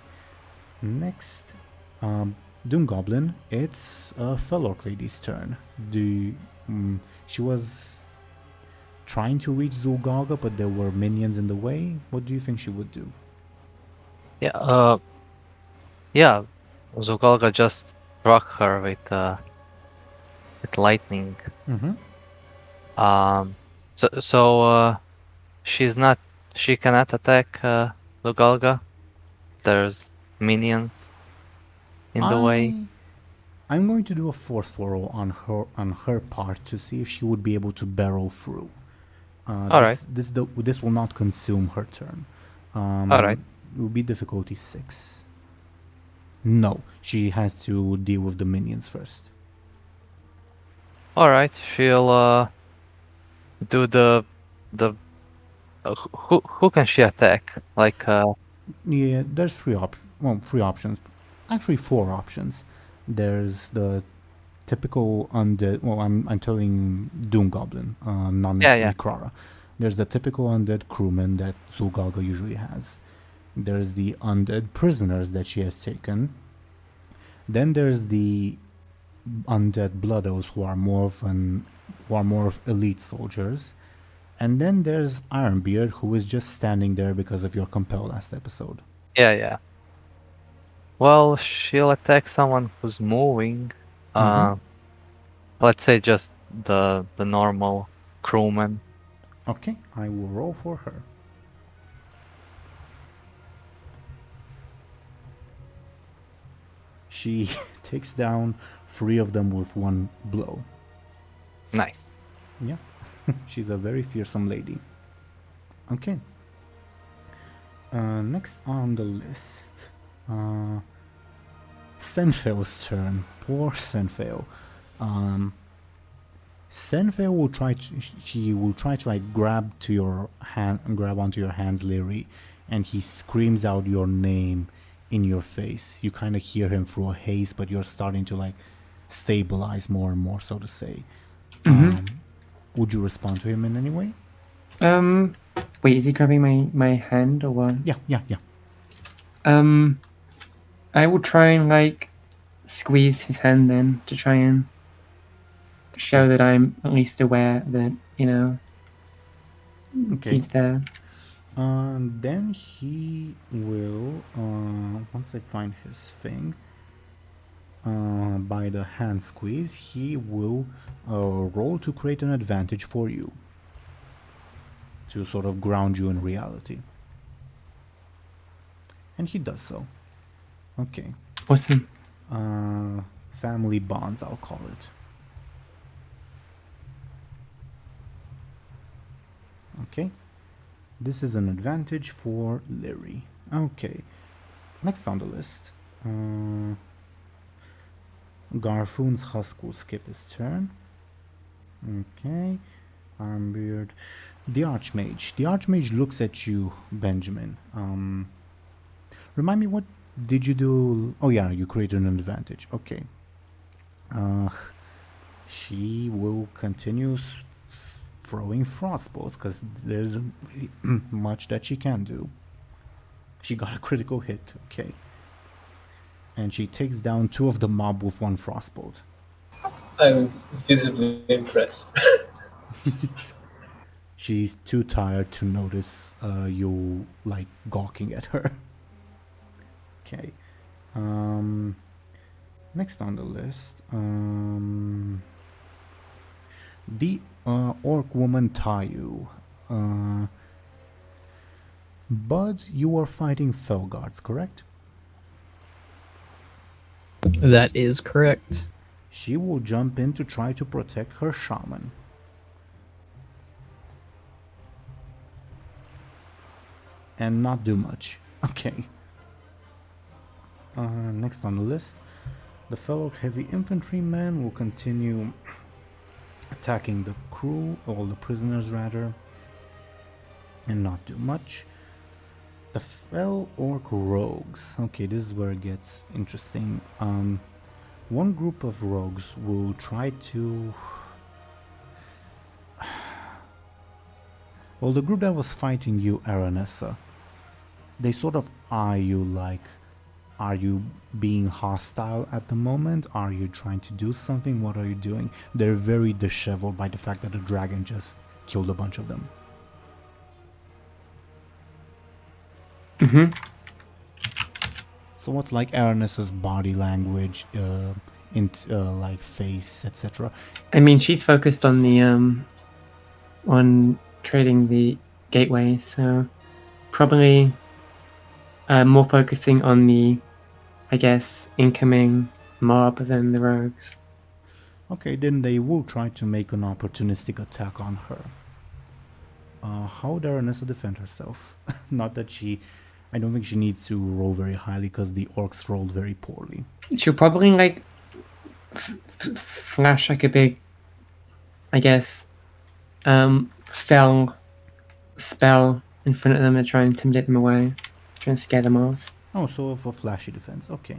Next... DoomGoblin, it's Felork lady's turn. She was trying to reach Zolgarga, but there were minions in the way. What do you think she would do? Yeah, Zogalga just struck her with lightning. Mm-hmm. So she cannot attack Zogalga. There's minions in the way. I'm going to do a force roll on her part to see if she would be able to barrel through. Alright. This will not consume her turn. Alright. It will be difficulty 6. No, she has to deal with the minions first. Alright, she'll do the who can she attack? Like Yeah, there's three options. Actually, 4 options. There's the typical undead. Well, I'm telling DoomGoblin, not necessarily Krara. There's the typical undead crewman that Zolgarga usually has. There's the undead prisoners that she has taken. Then there's the undead blood elves who are more of elite soldiers. And then there's Ironbeard, who is just standing there because of your compel last episode. Yeah. Well, she'll attack someone who's moving. Let's say just the normal crewman. Okay, I will roll for her. She takes down 3 of them with 1 blow. Nice. Yeah, she's a very fearsome lady. Okay. Next on the list, Senfail's turn. Poor Senfail. Senfail will try to like grab onto your hands, Lyri, and he screams out your name in your face. You kind of hear him through a haze, but you're starting to like stabilize more and more, so to say. Would you respond to him in any way? Wait, is he grabbing my hand or what? Yeah. I will try and like squeeze his hand then to try and show that I'm at least aware that, Okay. he's there. Then he will, once I find his thing, by the hand squeeze, he will roll to create an advantage for you. to sort of ground you in reality. And he does so. Okay. Awesome. Family bonds, I'll call it. Okay. This is an advantage for Lyri. Okay. Next on the list. Garfoon's Husk will skip his turn. Okay. Armbeard. The Archmage. The Archmage looks at you, Benjamin. Remind me, what did you do? Oh yeah, you created an advantage. Okay. She will continue throwing frostbolts because there isn't really much that she can do. She got a critical hit. Okay. And she takes down 2 of the mob with 1 frostbolt. I'm visibly impressed. She's too tired to notice you like gawking at her. Okay. Next on the list, the orc woman Tayu. Buhd, you are fighting Felguards, correct? That is correct. She will jump in to try to protect her shaman. And not do much. Okay. Next on the list, the Felork heavy infantryman will continue attacking the crew, all the prisoners rather, and not do much. The Felork Rogues. Okay, this is where it gets interesting. One group of rogues will try to... Well, the group that was fighting you, Aranessa, they sort of eye you like, are you being hostile at the moment? Are you trying to do something? What are you doing? They're very disheveled by the fact that the dragon just killed a bunch of them. So what's like Aranessa's body language, like face, etc.? I mean, she's focused on the on creating the gateway, so probably more focusing on the, I guess, incoming mob than the rogues. Okay, then they will try to make an opportunistic attack on her. How would Aranessa defend herself? Not that I don't think she needs to roll very highly because the orcs rolled very poorly. She'll probably like flash like a big, I guess, fell spell in front of them and try and intimidate them away, try and scare them off. Oh, so for flashy defense, okay.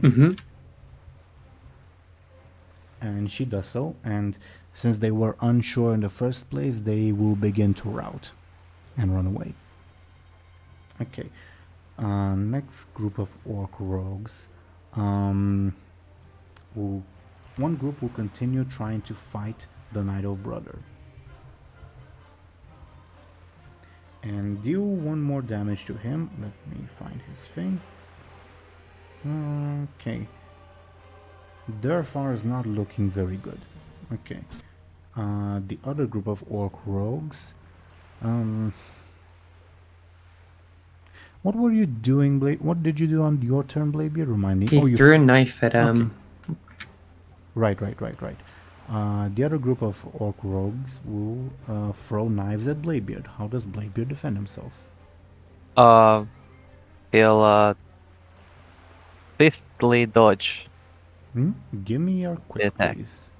And she does so, and since they were unsure in the first place, they will begin to rout and run away. Okay. Next group of orc rogues. One group will continue trying to fight the Knight of Brother. And deal 1 more damage to him. Let me find his thing. Okay. Therefore is not looking very good. Okay. The other group of orc rogues. What were you doing, Blade? What did you do on your turn, Bladebeard? Remind me. He threw a knife at Okay. Right. The other group of orc rogues will throw knives at Bladebeard. How does Bladebeard defend himself? He'll swiftly dodge. Give me your quick, Attack. please.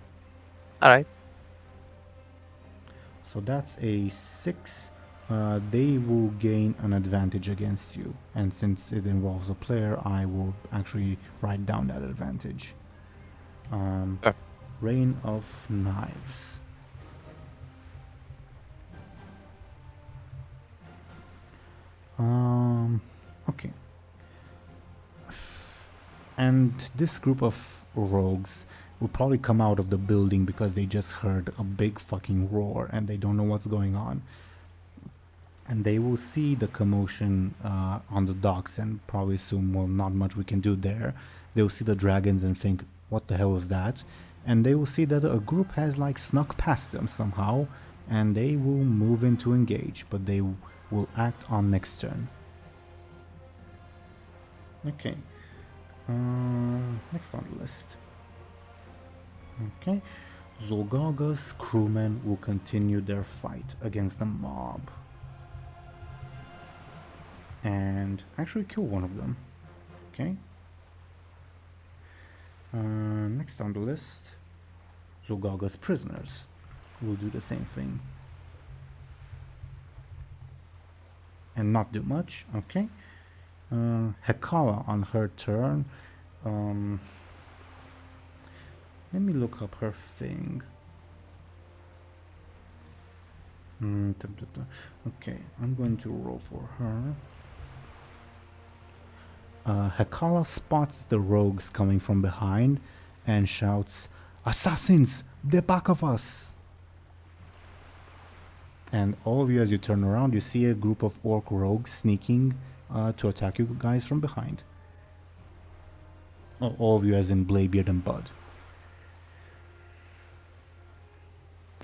Alright. So that's a 6. They will gain an advantage against you, and since it involves a player, I will actually write down that advantage. Rain of Knives. Okay. And this group of rogues will probably come out of the building because they just heard a big fucking roar and they don't know what's going on. And they will see the commotion on the docks and probably assume, well, not much we can do there. They will see the dragons and think, what the hell is that? And they will see that a group has like snuck past them somehow and they will move in to engage, but they will act on next turn. Okay. Next on the list. Okay. Zolgargas Crewmen will continue their fight against the mob. And actually kill one of them. Okay. Next on the list, Zolgargas Prisoners will do the same thing. And not do much. Okay. Hekala on her turn. Let me look up her thing. Okay, I'm going to roll for her. Hekala spots the rogues coming from behind and shouts, "Assassins! They're back of us!" And all of you, as you turn around, you see a group of Orc Rogues sneaking to attack you guys from behind. All of you as in Bladebeard and Buhd.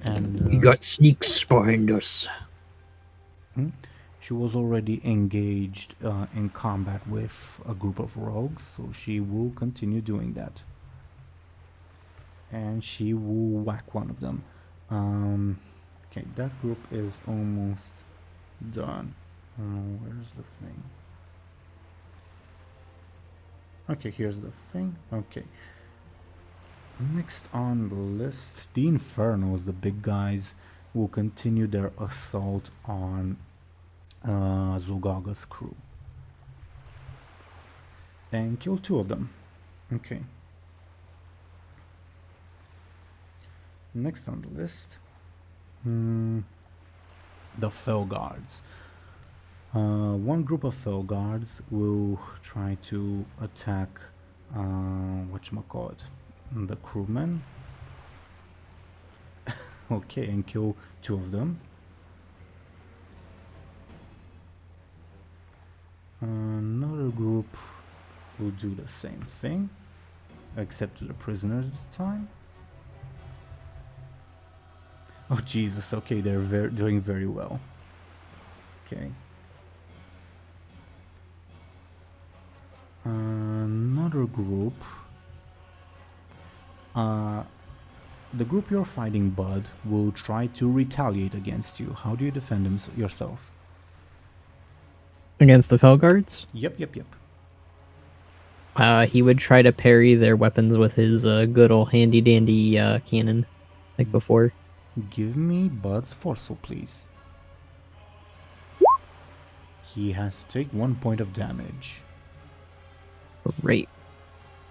And We got sneaks behind us. she was already engaged in combat with a group of rogues, so she will continue doing that. And she will whack one of them. Okay, that group is almost done. Where's the thing? Okay, here's the thing. Okay. Next on the list, the Infernals, the big guys, will continue their assault on Zolgargas' crew. And kill two of them. Okay. Next on the list, the Felguards. One group of Felguards will try to attack whatchamacallit, the crewmen. Okay, and kill two of them. Another group will do the same thing, except to the prisoners this time. Oh Jesus, okay, they're doing very well. Okay. Another group. The group you're fighting, Buhd, will try to retaliate against you. How do you defend yourself? Against the Felguards? Yep. He would try to parry their weapons with his good old handy dandy cannon, like before. Give me Buhd's Forceful, please. He has to take 1 point of damage. Great.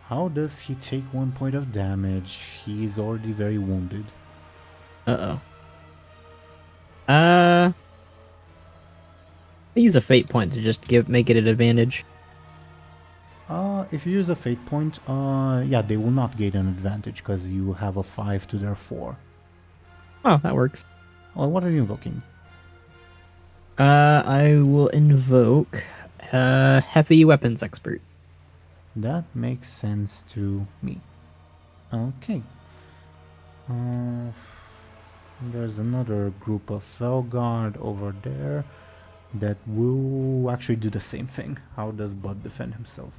How does he take 1 point of damage? He is already very wounded. I use a fate point to just make it an advantage. If you use a fate point, yeah, they will not gain an advantage because you have a 5 to their 4. Oh, that works. Well, what are you invoking? I will invoke Heavy Weapons Expert. That makes sense to me. Okay. There's another group of Felguard over there that will actually do the same thing. How does Buhd defend himself?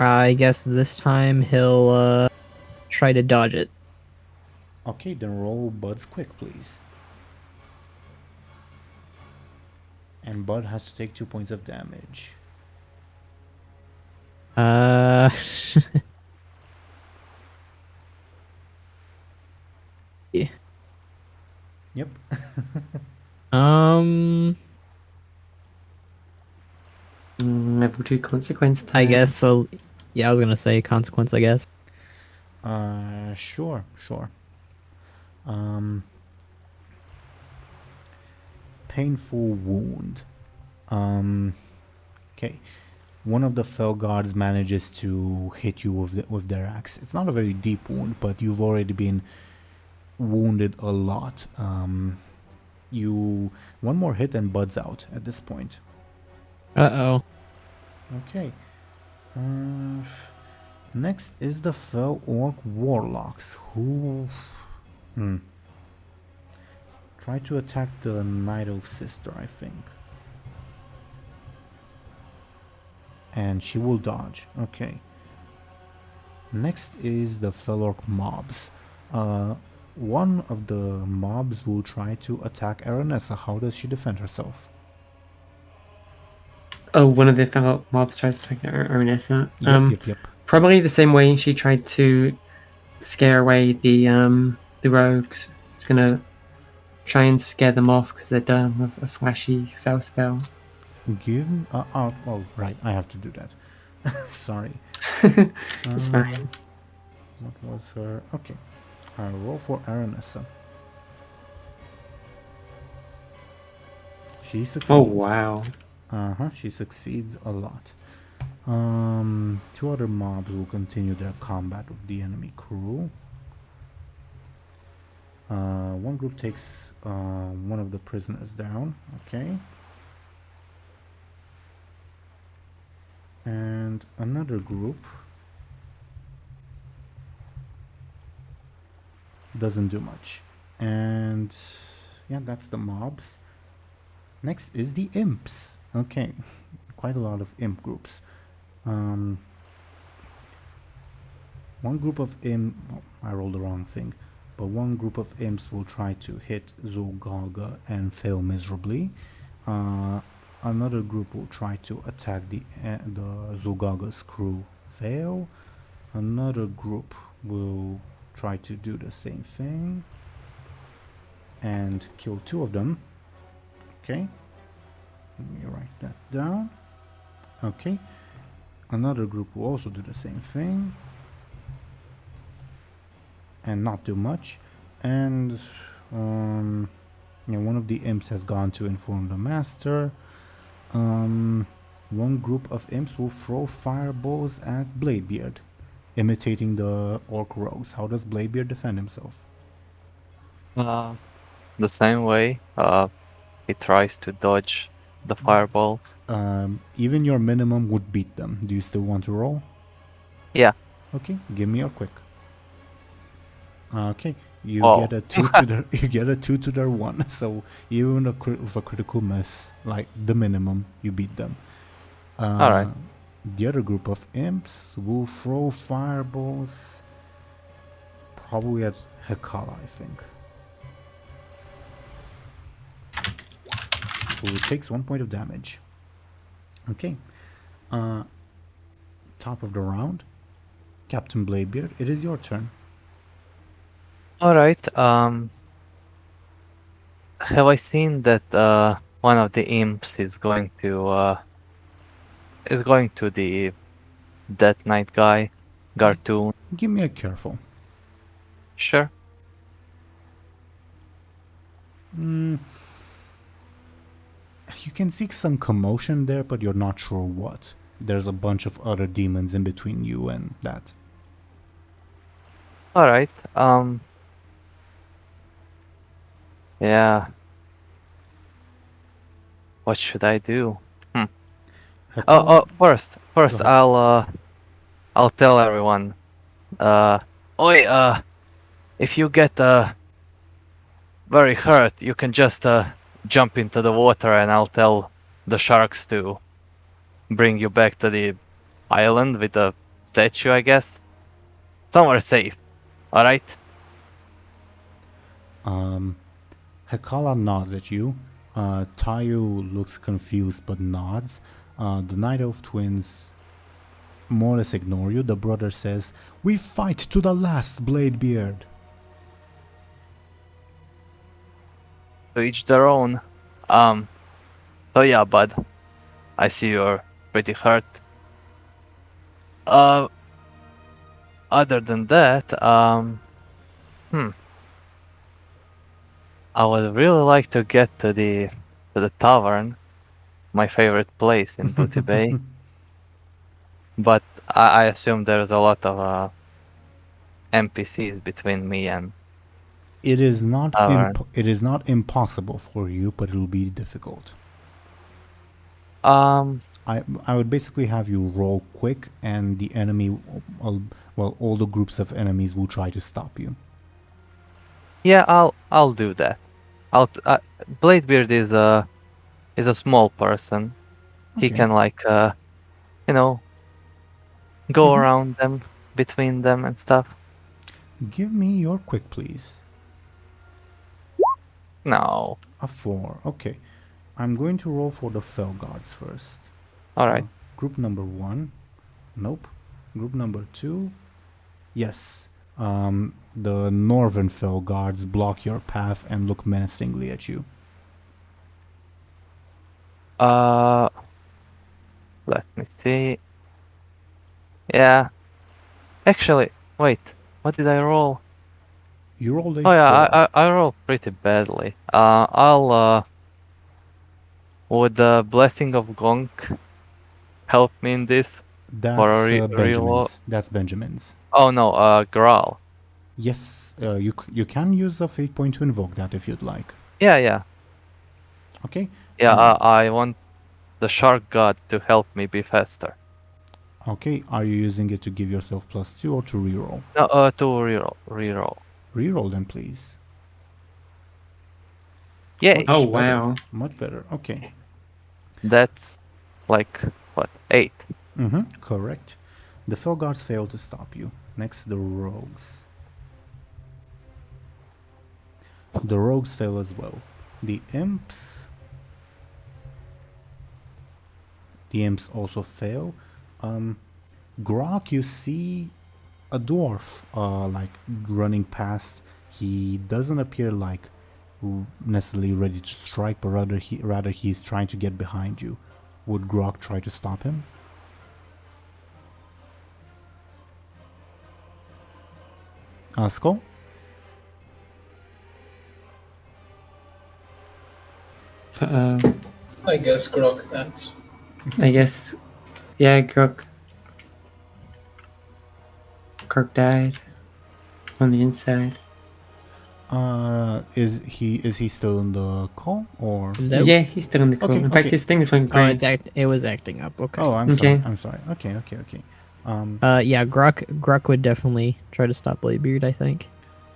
I guess this time he'll try to dodge it. Okay, then roll Buhd's quick, please. And Buhd has to take 2 points of damage. Yeah. Yep. Level 2 consequence. I guess so. Yeah, I was gonna say consequence, I guess. Sure. Painful wound. Okay. One of the Felguards manages to hit you with their axe. It's not a very deep wound, but you've already been wounded a lot. One more hit and Buhd's out at this point. Uh-oh. Okay. Next is the Felork Warlocks, who try to attack the Night Elf sister, I think. And she will dodge. Okay. Next is the Felork Mobs. One of the mobs will try to attack Aranessa. How does she defend herself? Oh, one of the fellow mobs tries to attack Aranessa. Yep. Probably the same way she tried to scare away the rogues. It's gonna try and scare them off because they're done with a flashy fell spell. Give me... oh, right. I have to do that. Sorry. It's fine. What was her... Okay. I'll roll for Aranessa. She succeeds. Oh, wow. She succeeds a lot. Two other mobs will continue their combat with the enemy crew. One group takes one of the prisoners down. Okay. And another group doesn't do much. And yeah, that's the mobs. Next is the imps. Okay, quite a lot of imp groups. One group of I rolled the wrong thing, but one group of imps will try to hit Zolgarga and fail miserably. Another group will try to attack the Zolgargas crew, fail. Another group will try to do the same thing and kill two of them. Okay, let me write that down. Okay, another group will also do the same thing and not do much. And one of the imps has gone to inform the master. One group of imps will throw fireballs at Bladebeard, imitating the Orc Rogues. How does Bladebeard defend himself? The same way. He tries to dodge the fireball. Even your minimum would beat them. Do you still want to roll? Yeah. Okay, give me your quick. Okay, you Oh. get a 2 to their you get a 2 to their 1. So even with a critical miss, like the minimum, you beat them. All right. The other group of imps will throw fireballs, probably at Hekala, I think. Who takes 1 point of damage. Okay. Top of the round, Captain Bladebeard, it is your turn. All right. Have I seen that one of the imps is going to the Death Knight guy, Gartoon? Give me a careful. Sure. You can see some commotion there, but you're not sure what. There's a bunch of other demons in between you and that. All right. Yeah. What should I do? First, ahead. I'll tell everyone. If you get very hurt, you can just jump into the water, and I'll tell the sharks to bring you back to the island with a statue, I guess. Somewhere safe. All right. Hekala nods at you. Tayu looks confused but nods. The Night Elf twins more or less ignore you. The brother says, "We fight to the last, Bladebeard." To each their own. So yeah, bud. I see you're pretty hurt. Other than that, I would really like to get to the tavern, my favorite place in Buhd Bay. But I assume there's a lot of NPCs between me and. It is not Aaran. it is not impossible for you, but it will be difficult. I would basically have you roll quick, and the enemy, all the groups of enemies will try to stop you. Yeah, I'll do that. Bladebeard is a small person. He Okay. can go Mhm. around them, between them and stuff. Give me your quick, please. No. A 4. Okay. I'm going to roll for the Fell Gods first. All right. Group number 1. Nope. Group number 2. Yes. The Northern Fell Guards block your path and look menacingly at you. Let me see. Yeah. Actually, wait. What did I roll? You rolled a Oh yeah, 4. I rolled pretty badly. I'll would the Blessing of Gonk help me in this? That's reroll? Benjamin's. That's Benjamin's. Oh no, Growl. Yes, you can use a fate point to invoke that if you'd like. Yeah. Okay. Yeah, I want the Shark God to help me be faster. Okay. Are you using it to give yourself +2 or to reroll? No, to reroll. Reroll then, please. Yay! Oh, Much better. wow. Much better. Okay. That's like what 8. Correct. The Fell Guards fail to stop you. Next, the Rogues. The Rogues fail as well. The Imps also fail. Grok, you see a dwarf like running past. He doesn't appear like necessarily ready to strike, but rather he's trying to get behind you. Would Grok try to stop him? Skoll? I guess Grok that. I guess, yeah, Grok died on the inside. Is he still in the call or? Yeah, he's still in the call. Okay, In fact, okay. his things went Oh, great. it was acting up. Okay. Oh, I'm Okay. sorry. I'm sorry. Okay. Yeah, Grok would definitely try to stop Bladebeard, I think.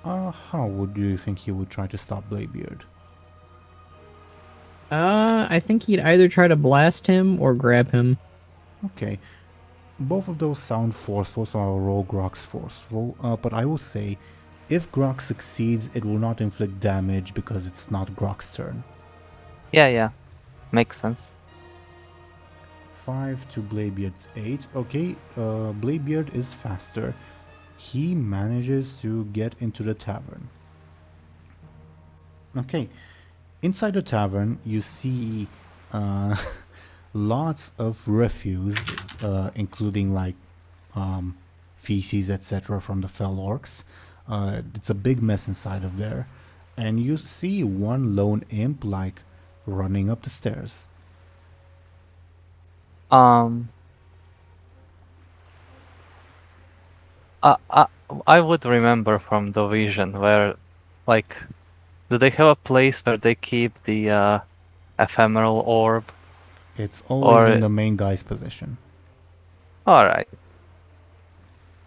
How would you think he would try to stop Bladebeard? I think he'd either try to blast him or grab him. Okay. Both of those sound forceful, so I'll roll Grok's forceful. But I will say, if Grok succeeds, it will not inflict damage because it's not Grok's turn. Yeah. Makes sense. 5 to Bladebeard's 8. Okay, Bladebeard is faster. He manages to get into the tavern. Okay, inside the tavern, you see lots of refuse, including like feces, etc., from the fell orcs. It's a big mess inside of there, and you see one lone imp like running up the stairs. I would remember from the vision where, like, do they have a place where they keep the ephemeral orb? It's always Or- in the main guy's possession. Alright.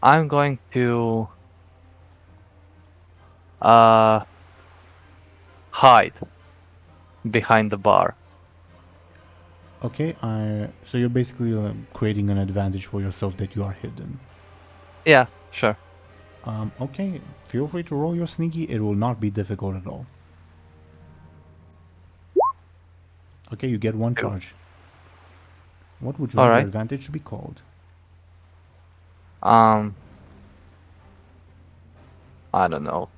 I'm going to hide behind the bar. Okay, so you're basically creating an advantage for yourself that you are hidden. Yeah, sure. Okay, feel free to roll your sneaky. It will not be difficult at all. Okay, you get one charge. What would your Alright. advantage be called? I don't know.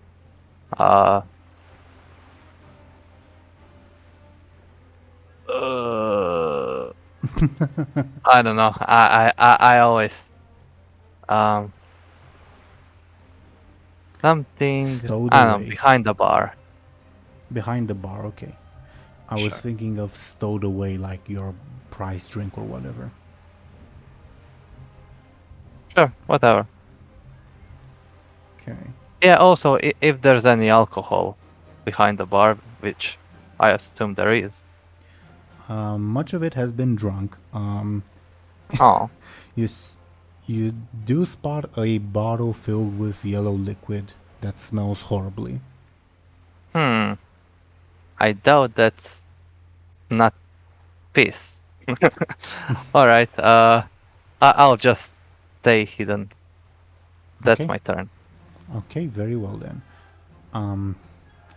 I don't know. I always something Stowed I don't away. know, behind the bar. Behind the bar, okay. I was Sure. thinking of stowed away like your prize drink or whatever. Sure, whatever. Okay. Yeah, also if there's any alcohol behind the bar, which I assume there is. Much of it has been drunk. Oh, You do spot a bottle filled with yellow liquid that smells horribly. I doubt that's not piss. Alright, I'll just stay hidden. That's Okay. my turn. Okay, very well then.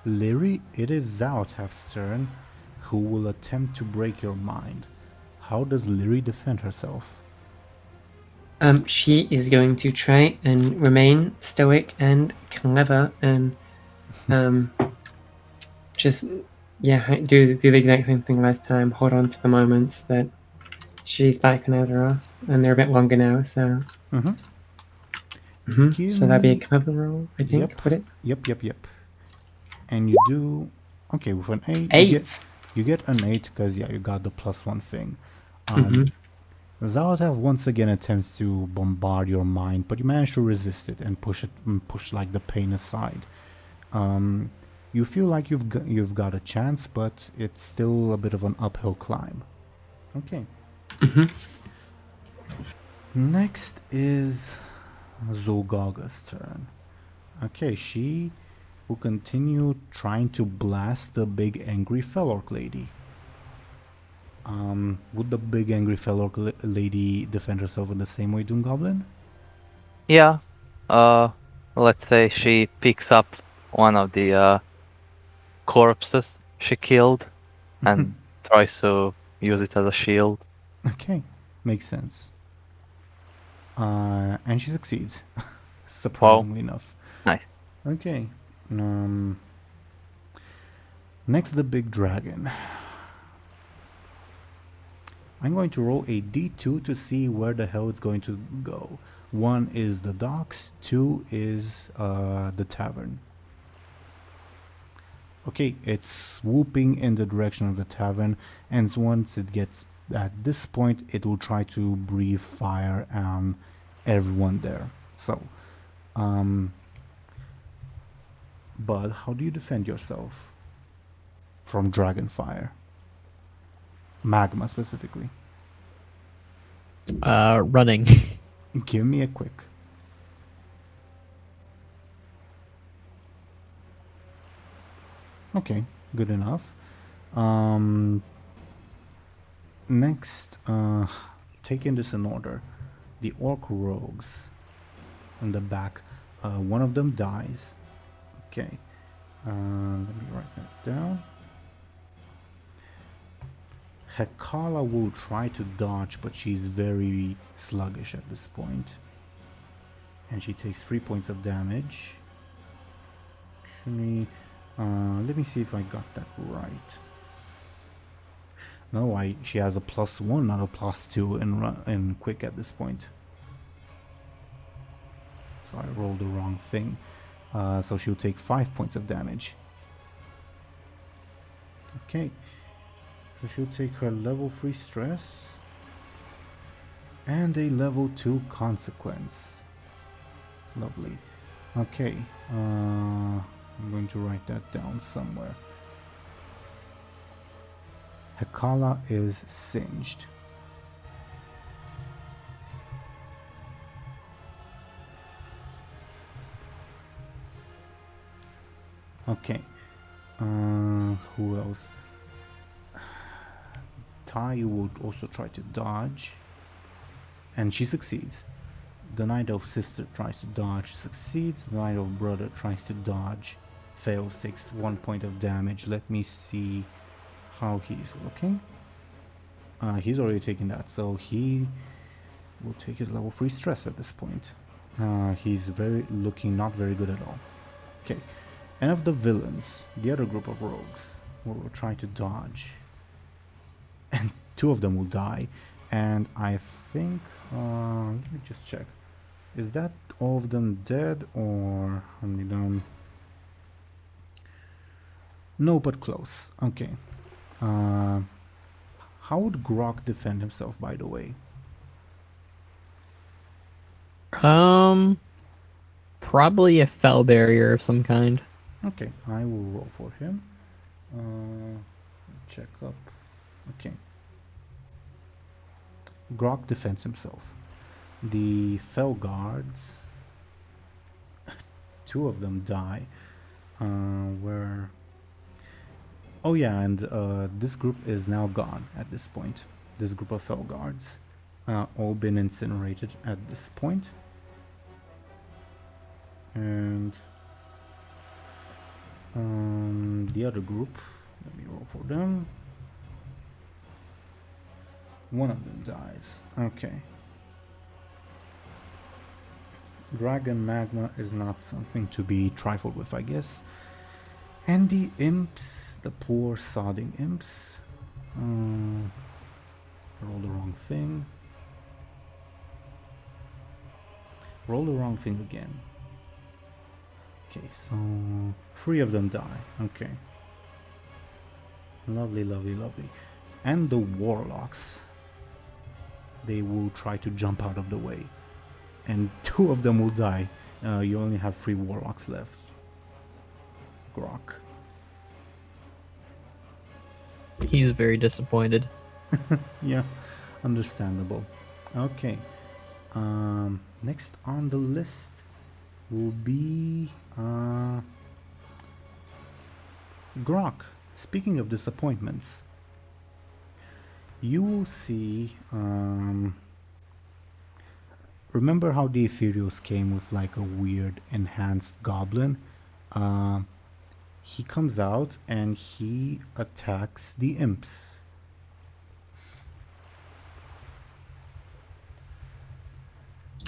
Lyri, it is Zaltaf's turn, who will attempt to break your mind. How does Lyri defend herself? She is going to try and remain stoic and clever and just do the exact same thing last time. Hold on to the moments that she's back in Azeroth, and they're a bit longer now. So, Give so that'd be a me- clever roll, I think. Yep. Would it? Yep. And you do okay with an 8. 8. You get an 8 because you got the +1 thing. Zalatav once again attempts to bombard your mind, but you manage to resist it and push like the pain aside. You feel like you've got a chance, but it's still a bit of an uphill climb. Okay. Next is Zolgargas' turn. Okay, she will continue trying to blast the big angry Felork lady. Would the big angry Felork lady defend herself in the same way DoomGoblin? Yeah. Let's say she picks up one of the corpses she killed and tries to use it as a shield. Okay, makes sense. And she succeeds, surprisingly enough. Nice. Okay. Next, the big dragon. I'm going to roll a d2 to see where the hell it's going to go. 1 is the docks, 2 is the tavern. Okay, it's swooping in the direction of the tavern, and once it gets at this point, it will try to breathe fire on everyone there. So, Buhd, how do you defend yourself from dragon fire? Magma specifically. Running. Give me a quick. Okay, good enough. Next, taking this in order, the Orc Rogues in the back. One of them dies. Okay, let me write that down. Hekala will try to dodge, but she's very sluggish at this point. And she takes 3 points of damage. Actually, let me see if I got that right. No, she has a +1, not a +2 in quick at this point. So I rolled the wrong thing. So she'll take 5 points of damage. Okay. So she'll take her level 3 stress and a level 2 consequence. Lovely. Okay. I'm going to write that down somewhere. Hekala is singed. Okay. Who else? Tai will also try to dodge, and she succeeds. The Night Elf sister tries to dodge, succeeds. The Night Elf brother tries to dodge, fails, takes 1 point of damage. Let me see how he's looking. He's already taken that, so he will take his level 3 stress at this point. He's looking not very good at all. Okay, and of the villains, the other group of rogues will try to dodge, and 2 of them will die. And I think, let me just check. Is that all of them dead, or how many down? No, but close. Okay. How would Grok defend himself, by the way? Probably a fell barrier of some kind. Okay, I will roll for him. Check up. Okay. Grok defends himself. The Fel guards, two of them die. Where? Oh yeah, and this group is now gone at this point. This group of Fel guards, all been incinerated at this point. And the other group, let me roll for them. One of them dies. Okay. Dragon magma is not something to be trifled with, I guess. And the imps, the poor sodding imps. Roll the wrong thing. Roll the wrong thing again. Okay, so 3 of them die. Okay. Lovely, lovely, lovely. And the warlocks. They will try to jump out of the way. And 2 of them will die. You only have 3 warlocks left. Grok. He's very disappointed. Yeah, understandable. Okay. Next on the list will be Grok. Speaking of disappointments, you will see. Remember how the Infernals came with like a weird enhanced goblin? He comes out and he attacks the imps.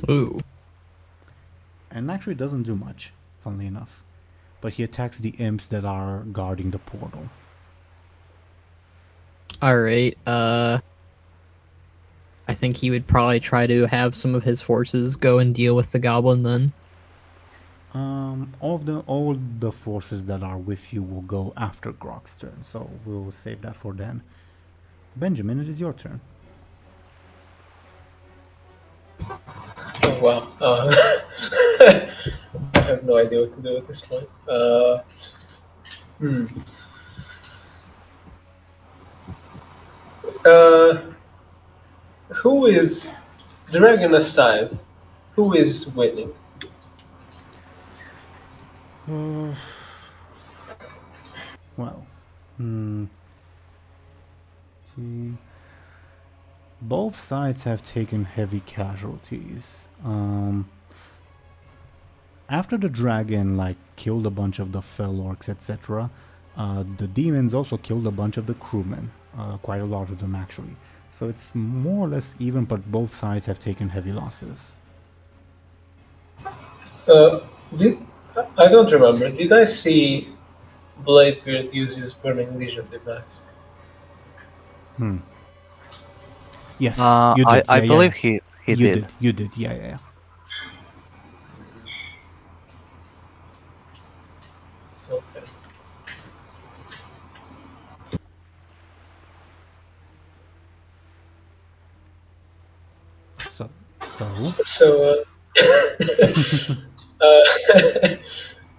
Ooh. And actually doesn't do much, funnily enough. But he attacks the imps that are guarding the portal. Alright, I think he would probably try to have some of his forces go and deal with the goblin then. All the forces that are with you will go after Grok's turn, so we'll save that for then. Benjamin, it is your turn. Oh, wow. I have no idea what to do at this point. Who is, dragon aside, who is winning? Well, both sides have taken heavy casualties. After the dragon killed a bunch of the Felorks, etc., the demons also killed a bunch of the crewmen, quite a lot of them actually. So it's more or less even, but both sides have taken heavy losses. I don't remember. Did I see Bladebeard use his Burning Legion device? Yes, you did. I believe he did. You did. Yeah. Okay. So,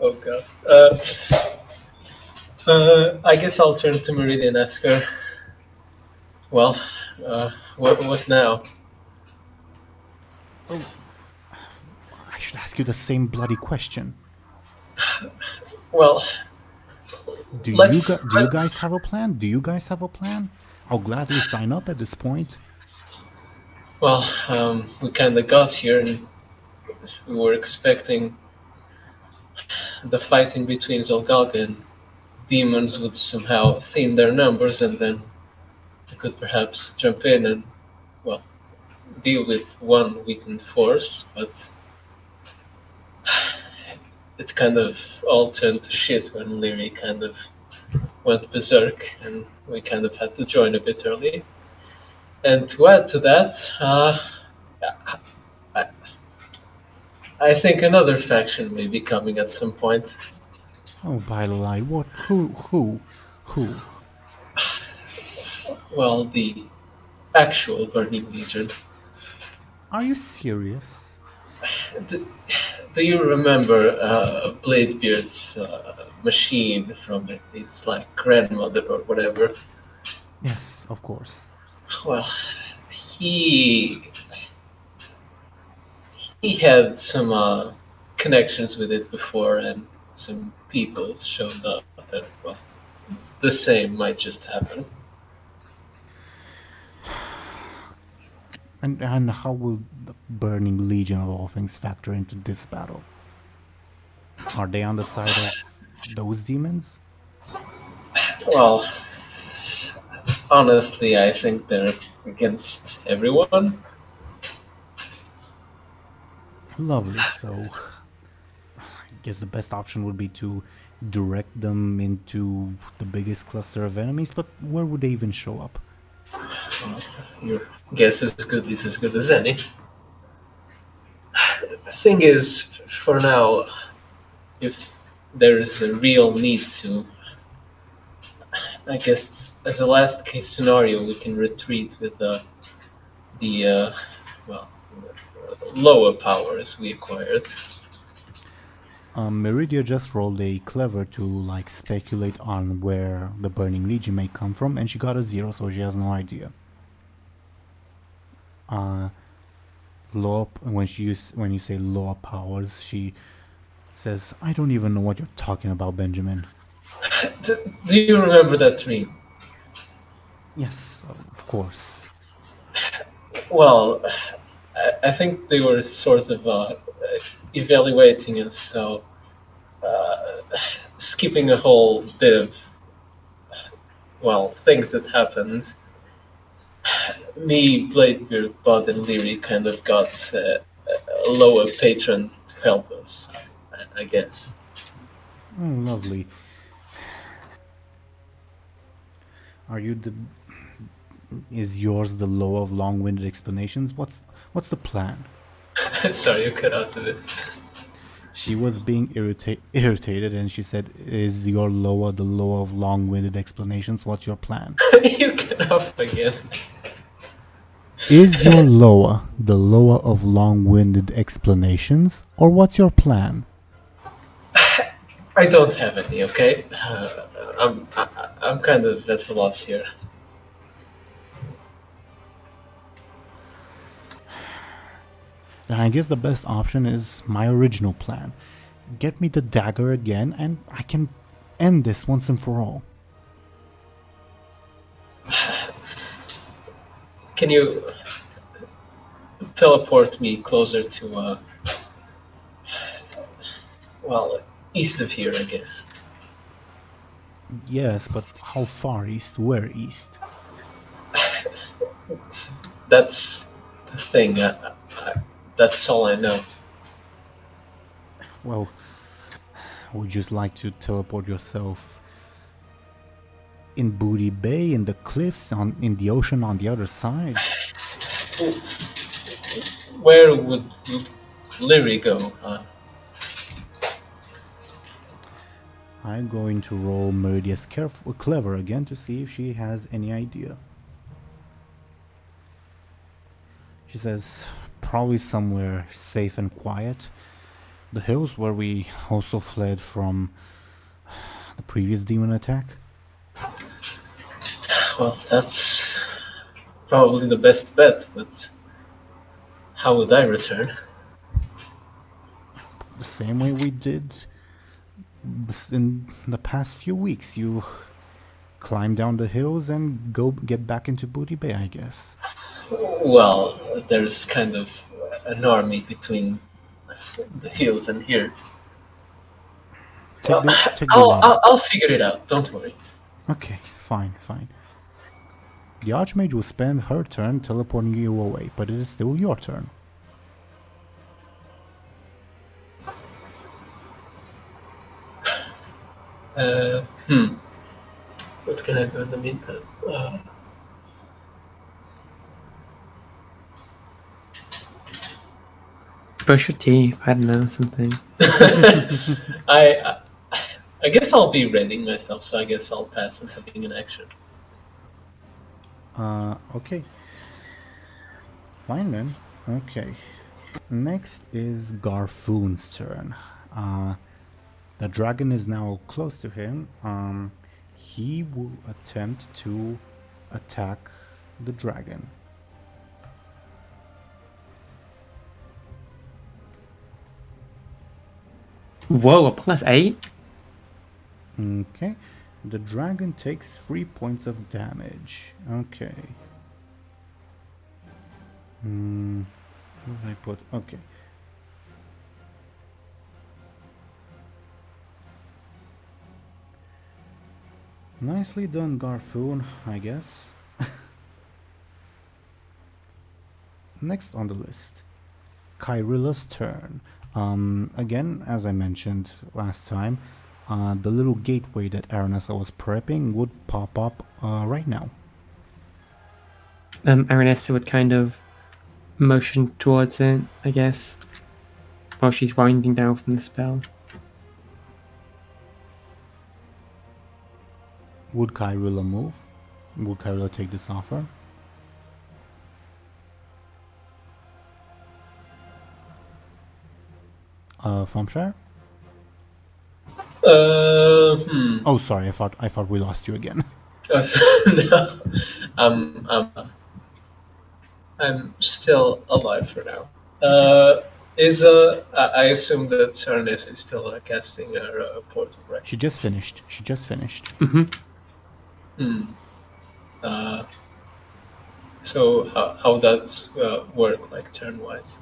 oh god. I guess I'll turn to Meridian and ask her. Well, what now? Oh, I should ask you the same bloody question. Well, do you guys have a plan? Do you guys have a plan? I'll gladly sign up at this point. Well, we kind of got here and we were expecting the fighting between Zolgargas and demons would somehow thin their numbers, and then we could perhaps jump in and, well, deal with one weakened force, but it kind of all turned to shit when Lyri kind of went berserk, and we kind of had to join a bit early. And to add to that, I think another faction may be coming at some point. Oh, by the lie, what? Who? Well, the actual Burning Legion. Are you serious? Do you remember Bladebeard's machine from his grandmother or whatever? Yes, of course. Well, he had some connections with it before, and some people showed up, and well, the same might just happen. And how will the Burning Legion of all things factor into this battle? Are they on the side of those demons? Well, honestly, I think they're against everyone. Lovely. So, I guess the best option would be to direct them into the biggest cluster of enemies, but where would they even show up? Your guess is as good as any. The thing is, for now, if there's a real need to, I guess as a last case scenario, we can retreat with the lower powers we acquired. Meridia just rolled a clever to like speculate on where the Burning Legion may come from, and she got a 0, so she has no idea. When you say lower powers, she says, "I don't even know what you're talking about, Benjamin." Do you remember that dream? Yes, of course. Well, I think they were sort of evaluating us, so skipping a whole bit of, things that happened. Me, Bladebeard, Buhd, and Lyri kind of got a lower patron to help us, I guess. Oh, lovely. Is yours the low of long-winded explanations? What's the plan? Sorry, you cut out of it. She was being irritated, and she said, "Is your lower the low of long-winded explanations? What's your plan?" You cut off again. Is your lower the lower of long-winded explanations, or what's your plan? I don't have any, okay? I'm kind of at a loss here. Then I guess the best option is my original plan. Get me the dagger again, and I can end this once and for all. Can you teleport me closer to, east of here, I guess? Yes, but how far east? Where east? That's the thing. That's all I know. Well, would you just like to teleport yourself in Booty Bay, in the cliffs, in the ocean on the other side? Where would Lyri go? I'm going to roll Meridia's clever again to see if she has any idea. She says, probably somewhere safe and quiet. The hills where we also fled from the previous demon attack. Well, that's probably the best bet, but how would I return? The same way we did in the past few weeks. You climb down the hills and get back into Booty Bay, I guess. Well, there's kind of an army between the hills and here. I'll figure it out, don't worry. Okay, fine. The Archmage will spend her turn teleporting you away, but it is still your turn. What can I do in the meantime? Brush your teeth. I don't know, something. I guess I'll be readying myself, so I guess I'll pass on having an action. Okay. Fine then. Okay. Next is Garfoon's turn. The dragon is now close to him. He will attempt to attack the dragon. Whoa, a +8? Okay. The dragon takes 3 points of damage. Okay. What did I put? Okay. Nicely done, Garfoon, I guess. Next on the list, Kairila's turn. Again, as I mentioned last time, the little gateway that Aranessa was prepping would pop up right now. Aranessa would kind of motion towards it, I guess, while she's winding down from the spell. Would Kairila move? Would Kairila take this offer? Thompshire? Oh, sorry. I thought we lost you again. Oh, so, no, I'm still alive for now. I assume that Aranessa is still casting her portal, right? She just finished. So how that work, like turn-wise?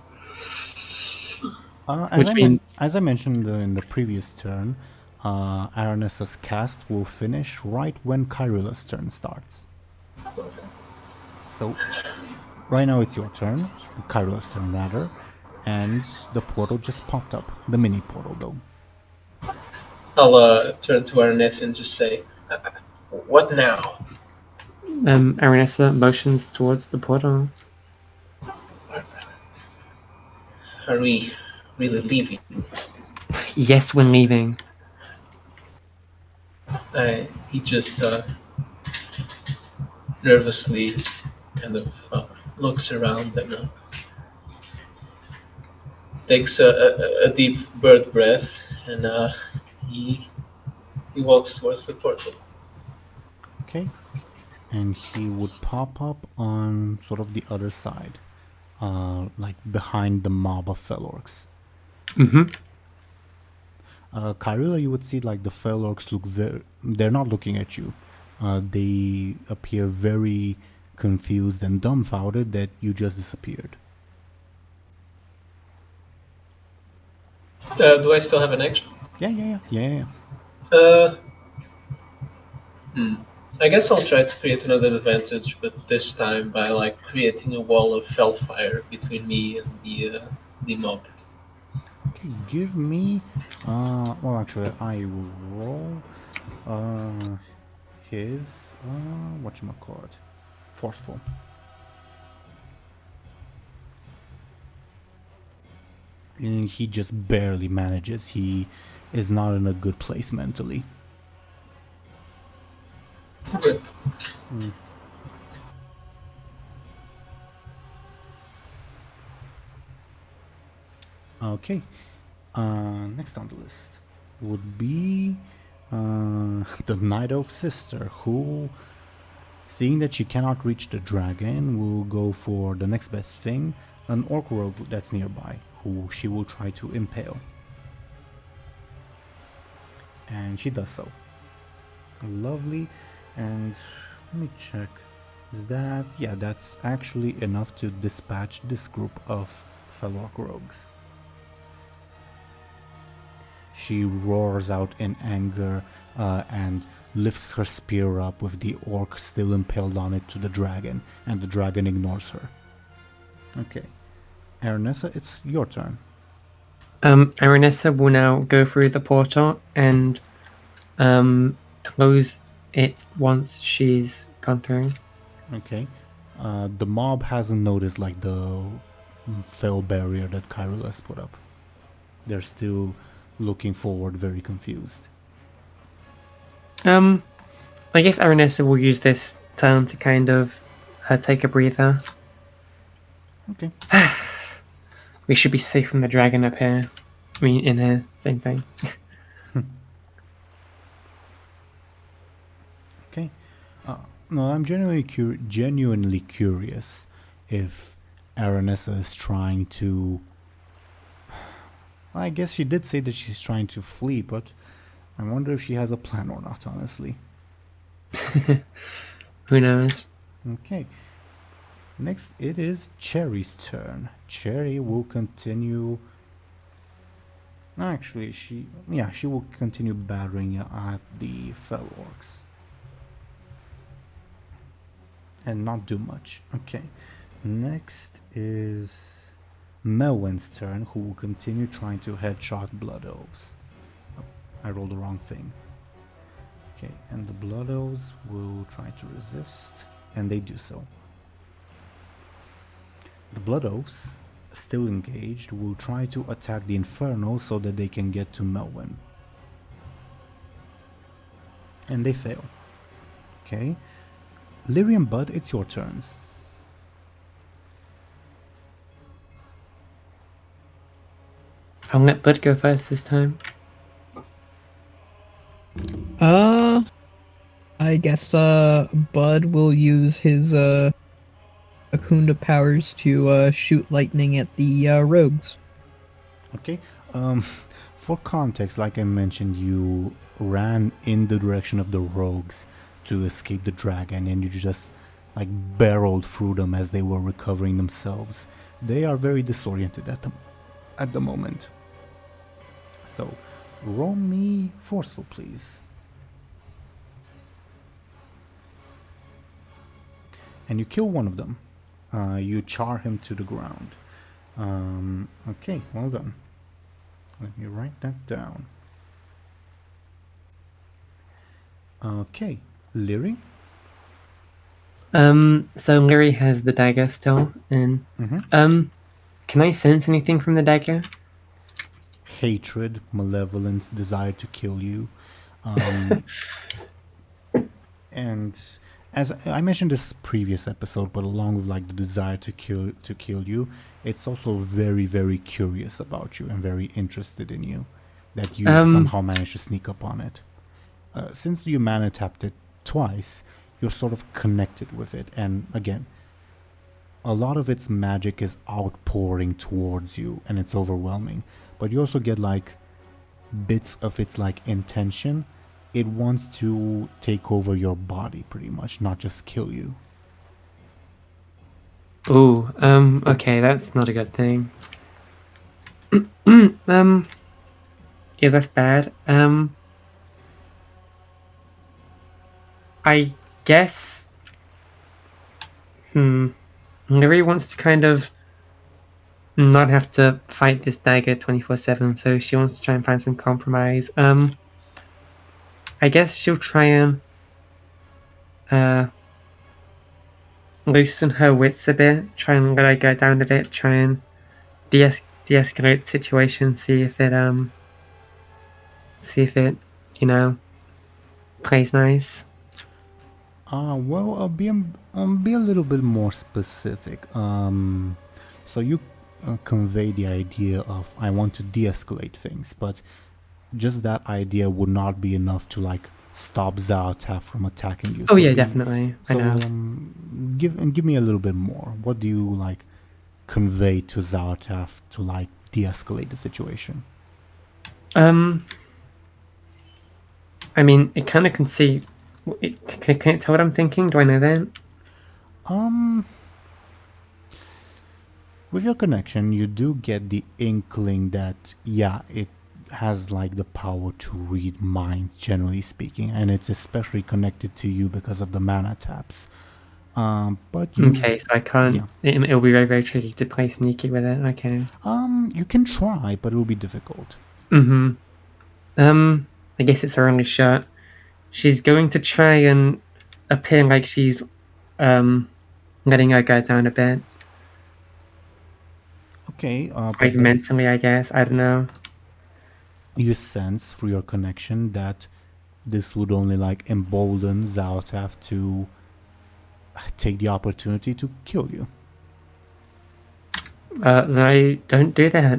As I mentioned in the previous turn, Aranessa's cast will finish right when Kairila's turn starts. Okay. So, right now it's your turn, Kairila's turn rather, and the portal just popped up. The mini portal, though. I'll turn to Aranessa and just say, "What now?" Aranessa motions towards the portal. Are we really leaving? Yes, we're leaving. He just nervously kind of looks around and takes a deep bird breath, and he walks towards the portal. Okay. And he would pop up on sort of the other side, like behind the mob of Felorks. Kairila, you would see like the Felorks look they're not looking at you. They appear very confused and dumbfounded that you just disappeared. Do I still have an action? Yeah. I guess I'll try to create another advantage, but this time by like creating a wall of felfire between me and the mob. Okay, give me. Well, actually, I will roll. His whatchamacallit, forceful. And he just barely manages. He is not in a good place mentally. Good. Okay. Next on the list would be the Night Elf sister, who, seeing that she cannot reach the dragon, will go for the next best thing, an Orc Rogue that's nearby, who she will try to impale. And she does so. Lovely. And let me check. Is that... yeah, that's actually enough to dispatch this group of Felork Rogues. She roars out in anger and lifts her spear up with the orc still impaled on it to the dragon, and the dragon ignores her. Okay. Aranessa, it's your turn. Aranessa will now go through the portal and close it once she's gone through. Okay. The mob hasn't noticed like the fell barrier that Kairila has put up. They're still looking forward, very confused. I guess Aranessa will use this turn to kind of take a breather. Okay. We should be safe from the dragon up here. I mean, in here, same thing. Okay. No, I'm genuinely curious if Aranessa is trying to... I guess she did say that she's trying to flee, but I wonder if she has a plan or not, honestly. Who knows? Okay. Next, it is Cherry's turn. Cherry will continue... Actually, she will continue battering at the Felorks. And not do much. Okay. Next is Melwyn's turn, who will continue trying to headshot Blood Elves. Oh, I rolled the wrong thing. Okay, and the Blood Elves will try to resist, and they do so. The Blood Elves, still engaged, will try to attack the Infernals so that they can get to Melwyn. And they fail. Okay. Lyri and Buhd, it's your turns. I'll let Buhd go first this time. I guess Buhd will use his Akunda powers to shoot lightning at the rogues. Okay. For context, like I mentioned, you ran in the direction of the rogues to escape the dragon, and you just like barreled through them as they were recovering themselves. They are very disoriented at the moment. So, roll me forceful, please. And you kill one of them. You char him to the ground. Okay, well done. Let me write that down. Okay, Lyri? So Lyri has the dagger still, and can I sense anything from the dagger? Hatred, malevolence, desire to kill you. And as I mentioned this previous episode, but along with like the desire to kill you, it's also very, very curious about you and very interested in you, that you somehow managed to sneak up on it. Since you mana tapped it twice, you're sort of connected with it, and again, a lot of its magic is outpouring towards you, and it's overwhelming. But you also get like bits of its like intention. It wants to take over your body pretty much, not just kill you. Ooh, okay, that's not a good thing. Yeah, that's bad. I guess... Lyri wants to kind of not have to fight this dagger 24/7, so she wants to try and find some compromise. I guess she'll try and loosen her wits a bit, try and let her go down a bit, try and de-escalate the situation, see if it, plays nice. Well, I'll be a little bit more specific. So you convey the idea of I want to de-escalate things, but just that idea would not be enough to like stop Zaltaf from attacking you. Oh yeah, definitely. So I know. give me a little bit more. What do you like convey to Zaltaf to like de-escalate the situation? I mean, it kind of can see. Can it tell what I'm thinking? Do I know that? With your connection, you do get the inkling that it has like the power to read minds, generally speaking, and it's especially connected to you because of the mana taps. But okay, so I can't. Yeah. It'll be very, very tricky to play sneaky with it. Okay. You can try, but it will be difficult. I guess it's her only shot. She's going to try and appear like she's letting her guard down a bit. Okay. Like mentally, I guess. I don't know. You sense through your connection that this would only like embolden Zaltaf to take the opportunity to kill you. Then I don't do that.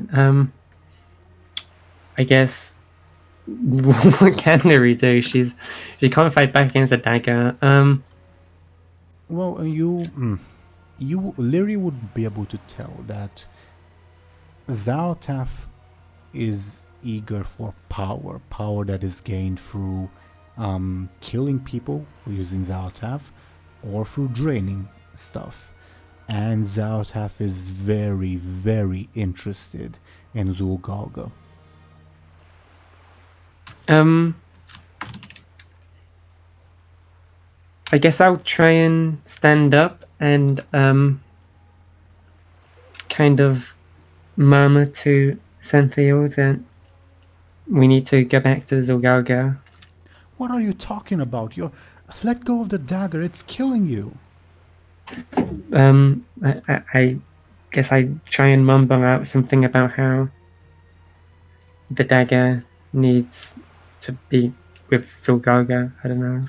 I guess what can Lyri do? She can't fight back against a dagger. Well, Lyri would be able to tell that Zaltaf is eager for power that is gained through killing people using Zaltaf or through draining stuff. And Zaltaf is very, very interested in Zolgargas. I guess I'll try and stand up and kind of murmur to Cynthia that we need to go back to Zolgargas. What are you talking about? Let go of the dagger, it's killing you. I guess I try and mumble out something about how the dagger needs to be with Zolgargas. I don't know.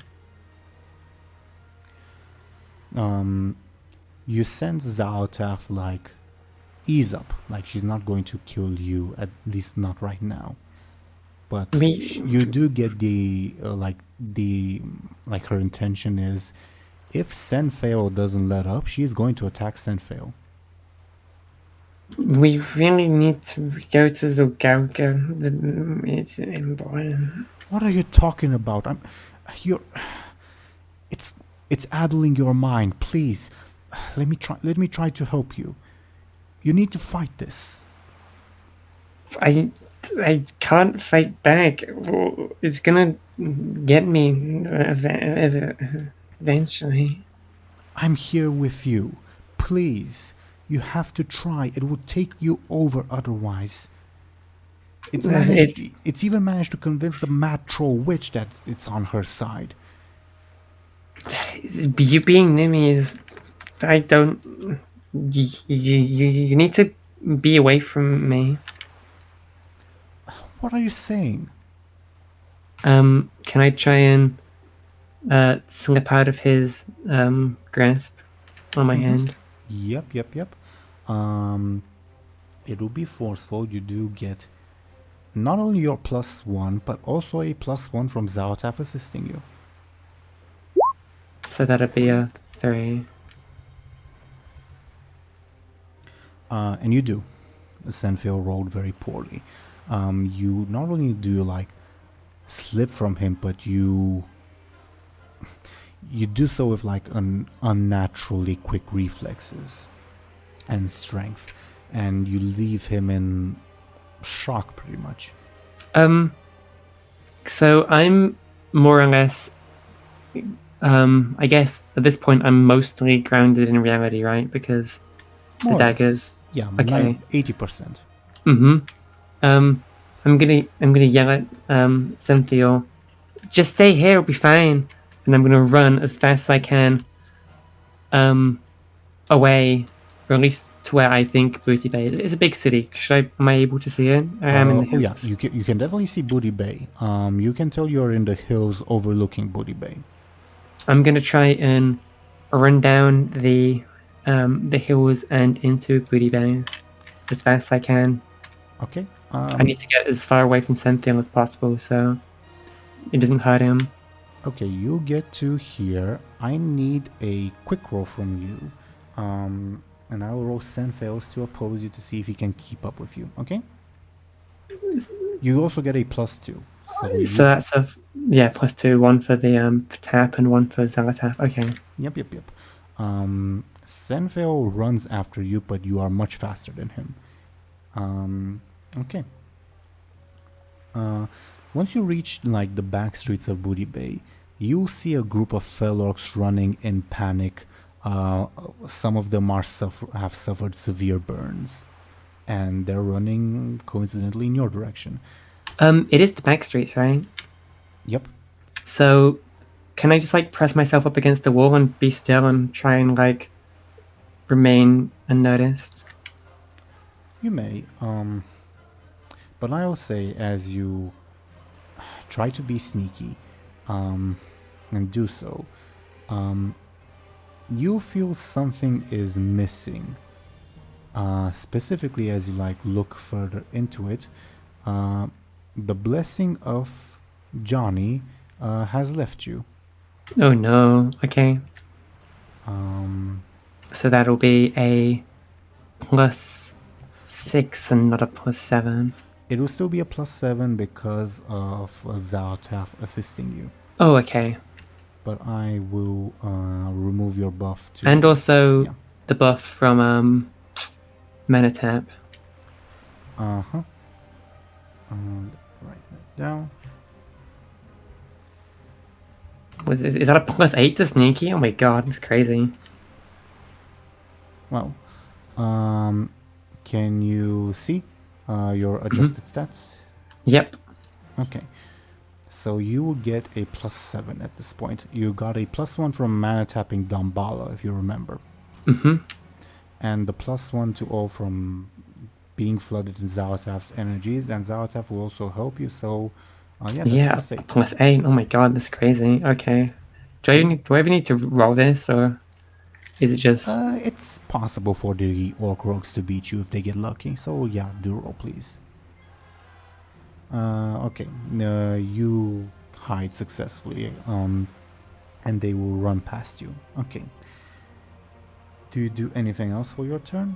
You sense Zaltaf like ease up, like she's not going to kill you, at least not right now. But you do get the her intention is, if Senfeo doesn't let up, she's going to attack Senfeo. We really need to go to Zolgargas. It's important. What are you talking about? It's addling your mind. Please, let me try to help you. You need to fight this. I can't fight back. It's gonna get me eventually. I'm here with you. Please, you have to try. It will take you over otherwise. It's even managed to convince the mad troll witch that it's on her side. You being Nimi is... I don't... You need to be away from me. What are you saying? Can I try and slip out of his grasp on my hand? Yep. It'll be forceful. You do get not only your +1, but also a +1 from Zaltaf assisting you. So that'd be a 3. And you do. Senfeo rolled very poorly. You not only do like slip from him, but you do so with like an unnaturally quick reflexes and strength, and you leave him in shock pretty much. So I'm more or less, I guess at this point I'm mostly grounded in reality, right? Because the daggers. Yeah, okay. 80%. I'm gonna yell at Cynthia, just stay here, it'll be fine. And I'm gonna run as fast as I can away, or at least to where I think Booty Bay is. It's a big city. Am I able to see it? I am in the hills. Yeah, you can definitely see Booty Bay. You can tell you're in the hills overlooking Booty Bay. I'm gonna try and run down the hills and into Booty Bay as fast as I can. Okay. I need to get as far away from Cynthia as possible so it doesn't hurt him. Okay, you get to here. I need a quick roll from you. And I will roll Senfails to oppose you to see if he can keep up with you, okay? You also get a +2. So that's a +2, 1 for the tap and 1 for Zalatap. Okay. Yep. Senfail runs after you, but you are much faster than him. Okay. Once you reach like the back streets of Booty Bay, you'll see a group of Felorks running in panic. Some of them have suffered severe burns, and they're running coincidentally in your direction. It is the back streets, right? Yep. So, can I just like press myself up against the wall and be still and try and like remain unnoticed? You may, but I will say, as you try to be sneaky, and do so, you feel something is missing. Specifically, as you like look further into it, the blessing of Johnny has left you. Oh no. Okay. So that'll be a +6 and not a +7. It will still be a +7 because of Zaltaf assisting you. Oh, okay. But I will remove your buff to... And also yeah. the buff from Menatap. Uh-huh. And write that down. Is that a +8 to sneaky? Oh my god, it's crazy. Well, can you see your adjusted stats? Yep. Okay. So you will get a +7 at this point. You got a +1 from mana tapping Dambala, if you remember. Mm-hmm. And the +1 to all from being flooded in Zaltaf's energies, and Zaltaf will also help you, so yeah, that's Yeah, +8. +8. Oh my god, that's crazy. Okay. Do I ever need to roll this, or is it just... It's possible for the Orc Rogues to beat you if they get lucky, so yeah, do roll, please. Okay, you hide successfully, and they will run past you. Okay. Do you do anything else for your turn?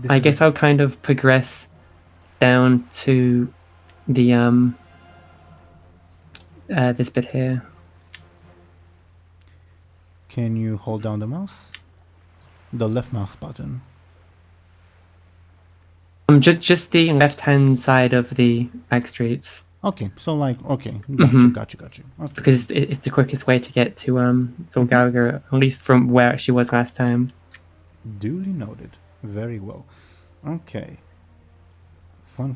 I guess I'll kind of progress down to the this bit here. Can you hold down the mouse? The left mouse button. Just the left-hand side of the back streets. Okay, so like, okay, gotcha. Okay. Because it's the quickest way to get to Zolgargas, at least from where she was last time. Duly noted. Very well. Okay. Fun.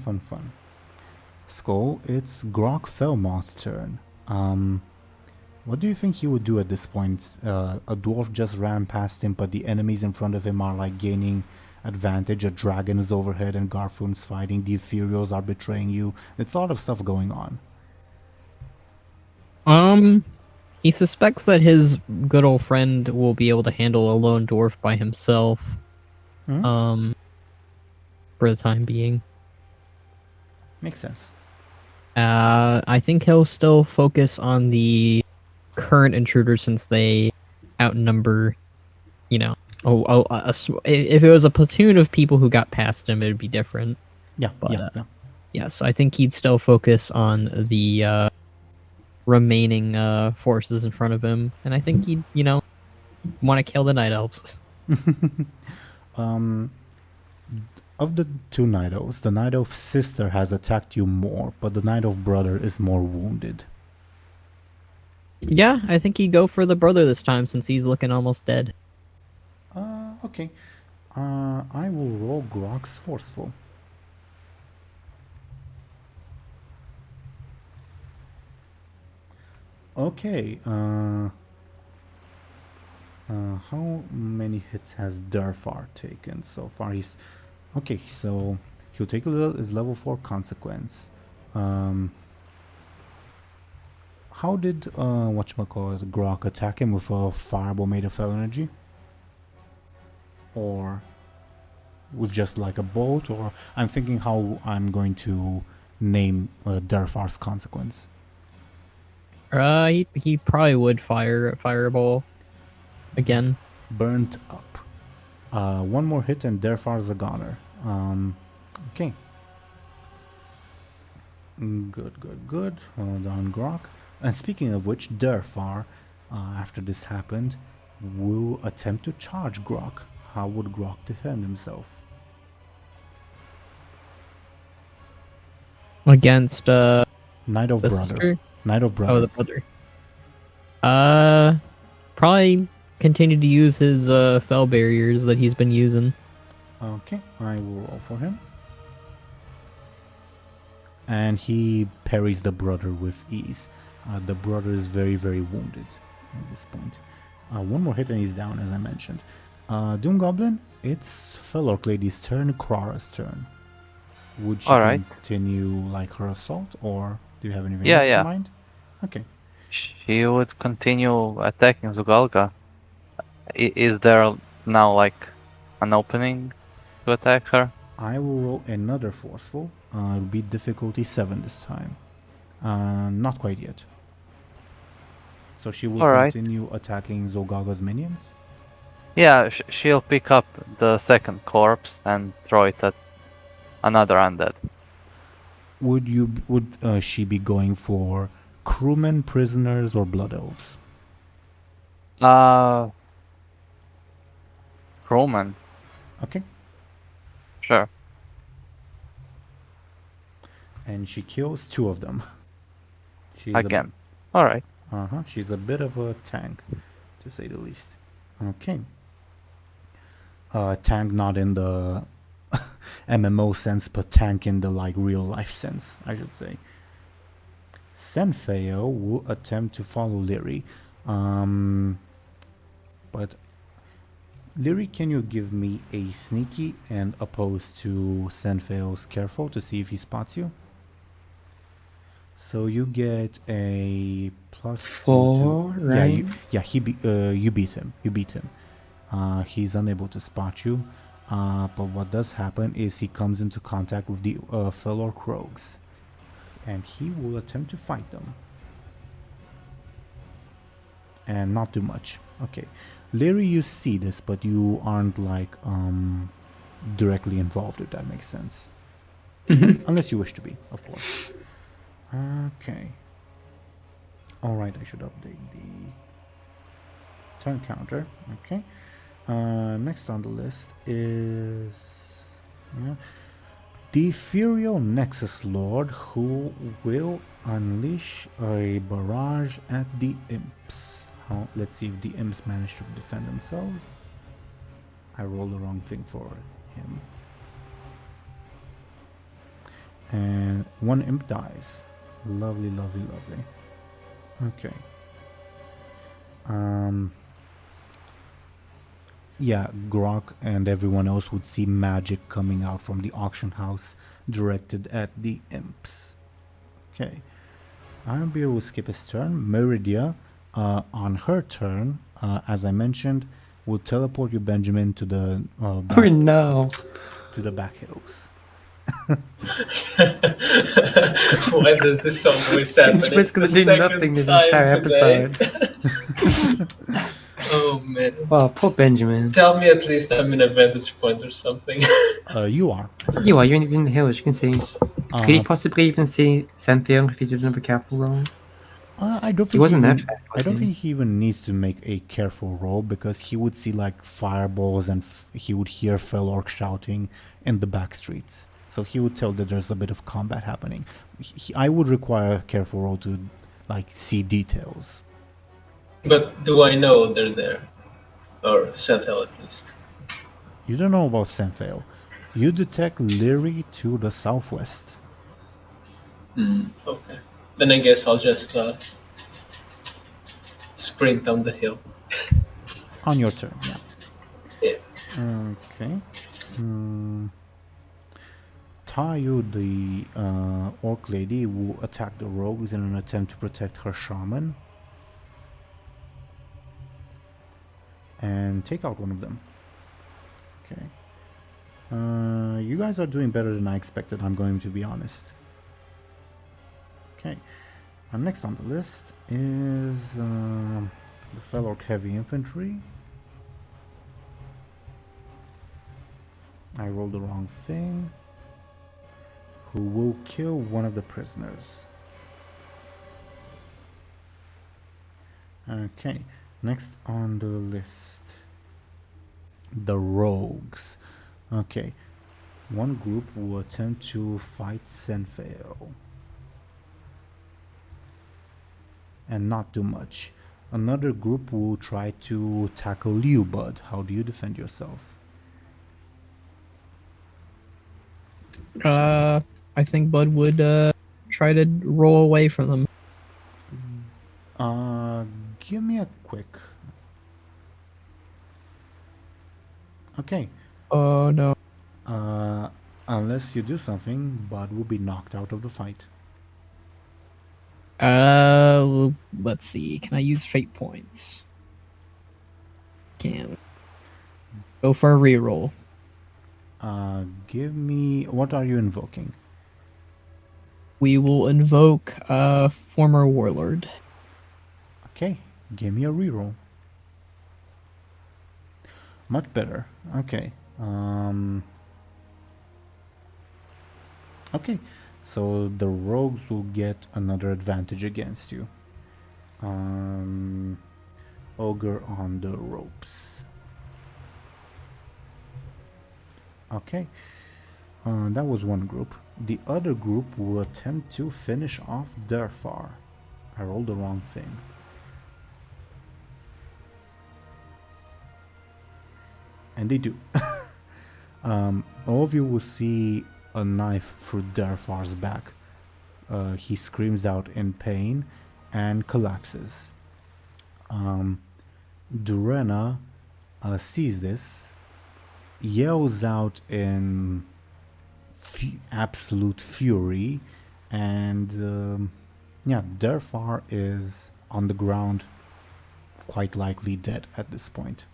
Skoll, it's Grok Felmoth's turn. What do you think he would do at this point? A dwarf just ran past him, but the enemies in front of him are like gaining advantage. A dragon is overhead and Garfun's fighting. The Furios are betraying you. It's a lot of stuff going on. He suspects that his good old friend will be able to handle a lone dwarf by himself. For the time being. Makes sense. I think he'll still focus on the current intruder since they outnumber, you know. If it was a platoon of people who got past him, it would be different. Yeah, But, yeah, so I think he'd still focus on the remaining forces in front of him, and I think he'd, you know, want to kill the Night Elves. Of the two Night Elves, the Night Elf sister has attacked you more, but the Night Elf brother is more wounded. Yeah, I think he'd go for the brother this time since he's looking almost dead. Okay. I will roll Grok's Forceful. Okay, how many hits has Durfar taken so far? He's... Okay, so he'll take his level 4 consequence. How did, whatchamacallit, Grok attack him with a fireball made of fell energy? Or with just like a bolt? Or I'm thinking how I'm going to name Durfar's consequence. He probably would fire a fireball again. Burnt up. One more hit and Durfar's a goner. Okay. Good. Hold on, Grok. And speaking of which, Durfar, after this happened, will attempt to charge Grok. How would Grok defend himself? Against Night of the Brother. sister? Night of Brother. Oh, the brother. Probably continue to use his fell barriers that he's been using. Okay, I will roll for him. And he parries the brother with ease. The brother is very, very wounded at this point. One more hit and he's down, as I mentioned. DoomGoblin, it's Felork Lady's turn, Krara's turn. Would she continue like her assault, or do you have anything else in mind? Okay. She would continue attacking Zolgargas. Is there now like an opening to attack her? I will roll another forceful. It'll be difficulty 7 this time. Not quite yet. So she will Alright. continue attacking Zolgargas minions? Yeah, she'll pick up the second corpse and throw it at another undead. Would she be going for crewmen, prisoners, or blood elves? Crewman, Okay. sure. And she kills 2 of them. She's Again. Alright. She's a bit of a tank, to say the least. Okay. Tank not in the MMO sense, but tank in the like real life sense, I should say. Senfeo will attempt to follow Lyri. But Lyri, can you give me a sneaky and opposed to Senfeo's careful to see if he spots you? So you get a +4, right? You beat him. He's unable to spot you. But what does happen is he comes into contact with the Felork Rogues, and he will attempt to fight them. And not do much. Okay. Lyri, you see this, but you aren't like directly involved, if that makes sense. Unless you wish to be, of course. Okay. Alright, I should update the turn counter. Okay. Next on the list is the Furio Nexus Lord, who will unleash a barrage at the Imps. Let's see if the Imps manage to defend themselves. I rolled the wrong thing for him. And 1 Imp dies. Lovely, lovely, lovely. Okay. Yeah, Grok and everyone else would see magic coming out from the auction house directed at the Imps. Okay. Ironbeard will skip his turn. Meridia, on her turn, as I mentioned, will teleport you, Benjamin, to the back, Oh no! to the back hills. Why does this always happen? Which It's was gonna the do second nothing this time entire today. episode. Oh man. Wow, poor Benjamin. Tell me at least I'm in a vantage point or something. You are. You are, you're in the hill, as you can see. Could he Uh, possibly even see Cynthia if he did another careful roll? I don't think He wasn't even, that fast, I was don't he? think he even needs to make a careful roll, because he would see like fireballs and he would hear Felork shouting in the back streets. So he would tell that there's a bit of combat happening. I would require a careful roll to like see details. But do I know they're there? Or Senthel at least. You don't know about Senfail. You detect Lyri to the southwest. Okay. Then I guess I'll just sprint down the hill. On your turn, yeah. Yeah. Okay. Tayu, the orc lady, will attack the rogues in an attempt to protect her shaman. And take out one of them. Okay. You guys are doing better than I expected, I'm going to be honest. Okay. Next on the list is the Felork Heavy Infantry. I rolled the wrong thing. Who will kill one of the prisoners. Okay. Next on the list, the rogues. Okay, one group will attempt to fight Senfail and not do much. Another group will try to tackle you, Buhd. How do you defend yourself? I think Buhd would try to roll away from them. Give me a quick. Okay. Oh no. Unless you do something, Buhd will be knocked out of the fight. Let's see. Can I use fate points? Can. Go for a reroll. Give me. What are you invoking? We will invoke former warlord. Okay, Give me a reroll. Much better. Okay. Okay. So the rogues will get another advantage against you. Ogre on the ropes. Okay. That was one group. The other group will attempt to finish off Durfar. I rolled the wrong thing. And they do. All of you will see a knife through Durfar's back. He screams out in pain and collapses. Durena sees this, yells out in absolute fury, and yeah, Durfar is on the ground, quite likely dead at this point.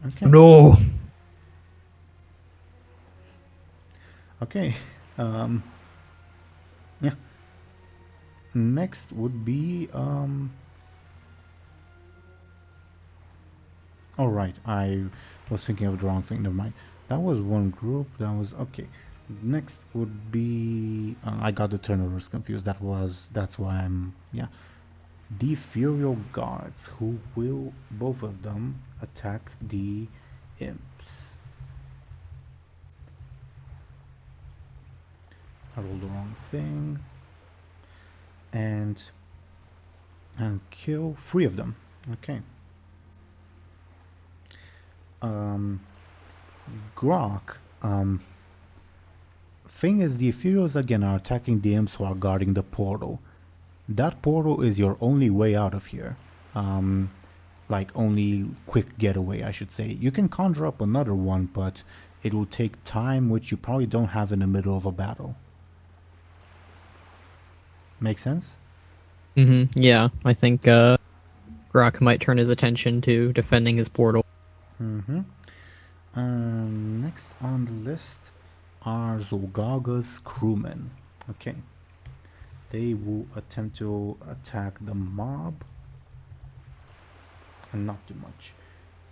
Okay. No! Okay. Yeah. Next would be all right, I was thinking of the wrong thing. Never mind. That was one group. That was okay. Next would be I got the turnovers confused. That's why I'm yeah. The Furio guards, who will both of them attack the imps. I rolled the wrong thing. And kill 3 of them. Okay. Grok. Thing is, the Infernals again are attacking the imps who are guarding the portal. That portal is your only way out of here. Like, only quick getaway, I should say. You can conjure up another one, but it will take time, which you probably don't have in the middle of a battle. Make sense? Mm-hmm. Yeah, I think Grok might turn his attention to defending his portal. Mm-hmm. Next on the list are Zolgargas Crewmen. Okay. They will attempt to attack the mob and not do much.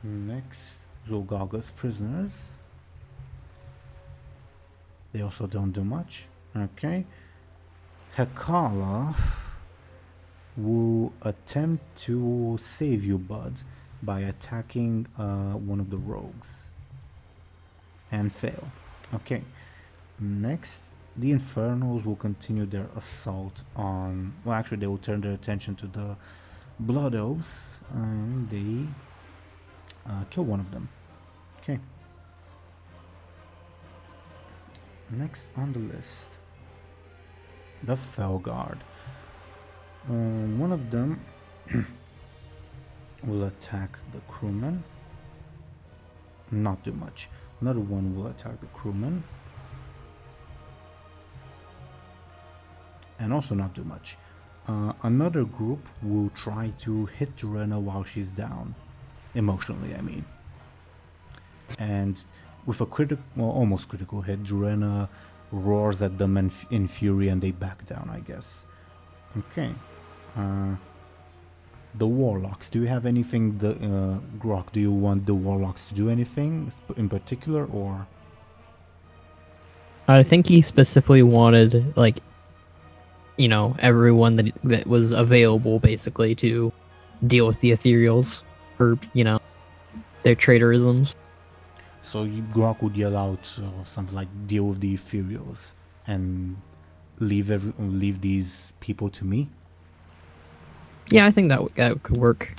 Next, Zolgargas Prisoners. They also don't do much. Okay. Hekala will attempt to save you, Buhd, by attacking one of the rogues and fail. Okay. Next, the Infernals will continue their assault on... Well, actually, they will turn their attention to the Blood Elves, and they kill one of them. Okay. Next on the list, the Felguard. One of them will attack the crewman. Not do much. Another one will attack the crewman. And also not do much. Another group will try to hit Durena while she's down. Emotionally, I mean. And with a critical, well, almost critical hit, Durena roars at them in fury and they back down, I guess. Okay. The Warlocks. Do you have anything, Grok, do you want the Warlocks to do anything in particular, or? I think he specifically wanted, like, you know, everyone that was available, basically, to deal with the Ethereals for, you know, their traitorisms. So Grok would yell out something like, deal with the Furios and leave these people to me? Yeah, I think that could work.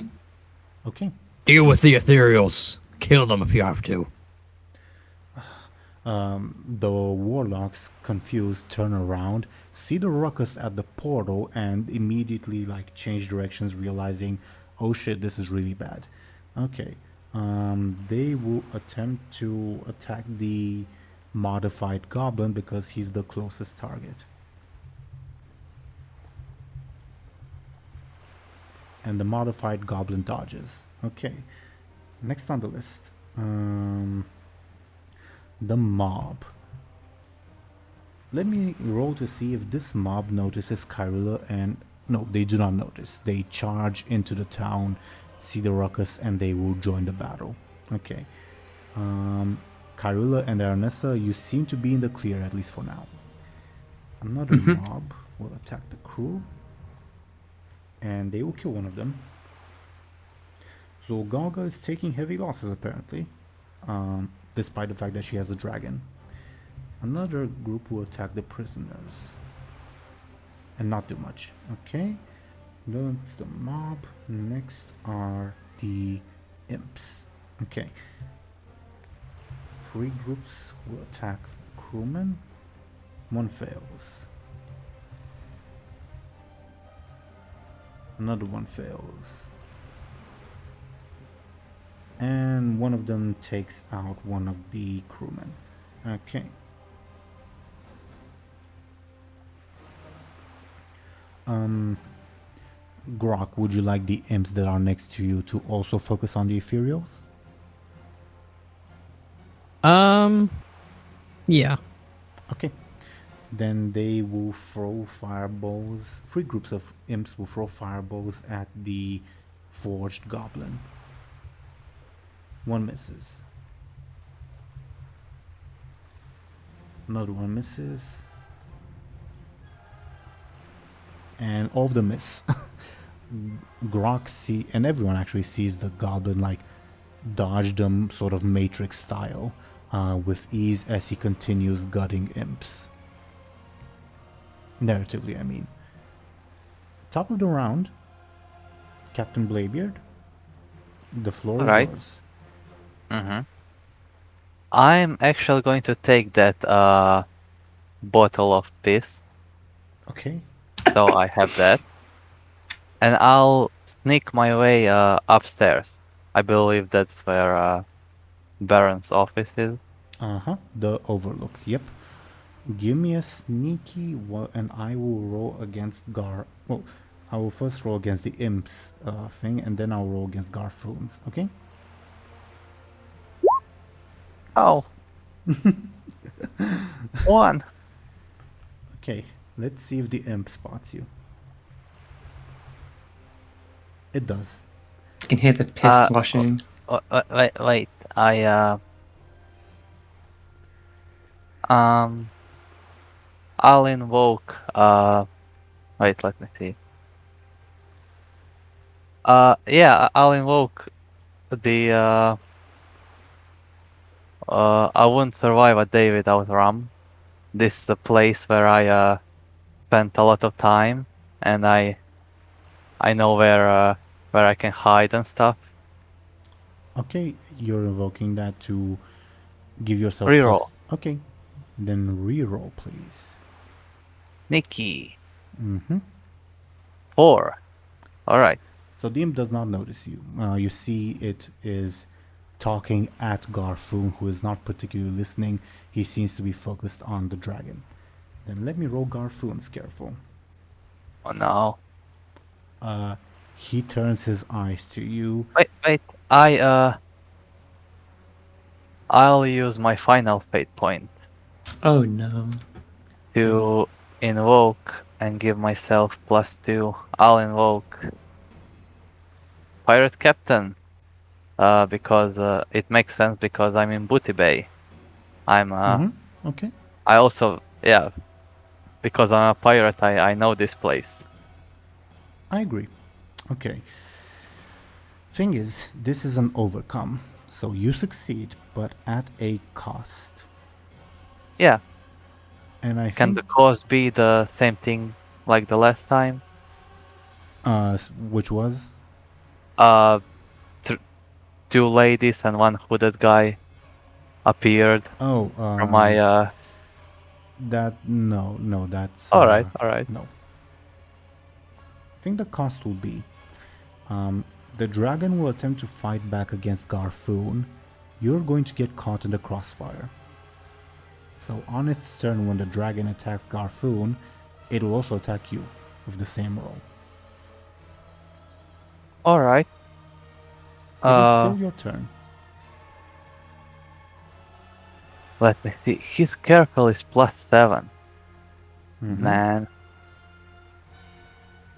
Okay. Deal with the Ethereals. Kill them if you have to. The Warlocks, confused, turn around, see the ruckus at the portal, and immediately like change directions, realizing, oh shit, this is really bad. Okay. They will attempt to attack the modified Goblin because he's the closest target. And the modified Goblin dodges. Okay. Next on the list. The mob. Let me roll to see if this mob notices Kairila and No, they do not notice. They charge into the town, see the ruckus, and they will join the battle. Okay. Kairila and Aranessa, you seem to be in the clear, at least for now. Another mob will attack the crew, and they will kill one of them. Zolgargas is taking heavy losses, apparently, despite the fact that she has a dragon. Another group will attack the prisoners, and not do much. Okay, that's the mob. Next are the imps. Okay. 3 groups will attack crewmen. 1 fails. Another one fails. And one of them takes out one of the crewmen. Okay. Grok, would you like the imps that are next to you to also focus on the ethereals? Yeah. Okay. Then they will throw fireballs. 3 groups of imps will throw fireballs at the forged goblin. 1 misses. Another one misses. And all of them miss. Grok see, and everyone actually sees the goblin like dodge them sort of Matrix style with ease as he continues gutting imps. Narratively, I mean. Top of the round, Captain Bladebeard. The floor is yours. I'm actually going to take that bottle of piss. Okay. So I have that. And I'll sneak my way upstairs. I believe that's where Baron's office is. The overlook, yep. Give me a sneaky and I will roll against well, I will first roll against the imps thing, and then I'll roll against Garfoons, okay? Oh. 1. Okay, let's see if the imp spots you. It does. You can hear the piss sloshing. Wait. I'll invoke. Wait, let me see. Yeah, I'll invoke the. I wouldn't survive a day without rum. This is the place where I spent a lot of time, and I know where I can hide and stuff. Okay, you're invoking that to give yourself Reroll. Okay, then reroll, please. Nikki. 4. All right. So the imp does not notice you. You see it is talking at Garfoon, who is not particularly listening. He seems to be focused on the dragon. Then let me roll Garfoon's careful. Oh no. He turns his eyes to you. Wait. I'll use my final fate point Oh no. to invoke and give myself +2. I'll invoke Pirate Captain. Because it makes sense because I'm in Booty Bay. I'm Okay. I also because I'm a pirate I know this place. I agree. Okay. Thing is, this is an overcome. So you succeed, but at a cost. Yeah. And I Can think the cost be the same thing like the last time? which was? 2 ladies and 1 hooded guy appeared from my that no, that's all right. No. I think the cost will be the dragon will attempt to fight back against Garfoon. You're going to get caught in the crossfire. So on its turn, when the dragon attacks Garfoon, it will also attack you with the same roll. All right. It is still your turn. Let me see. His careful is +7. Man.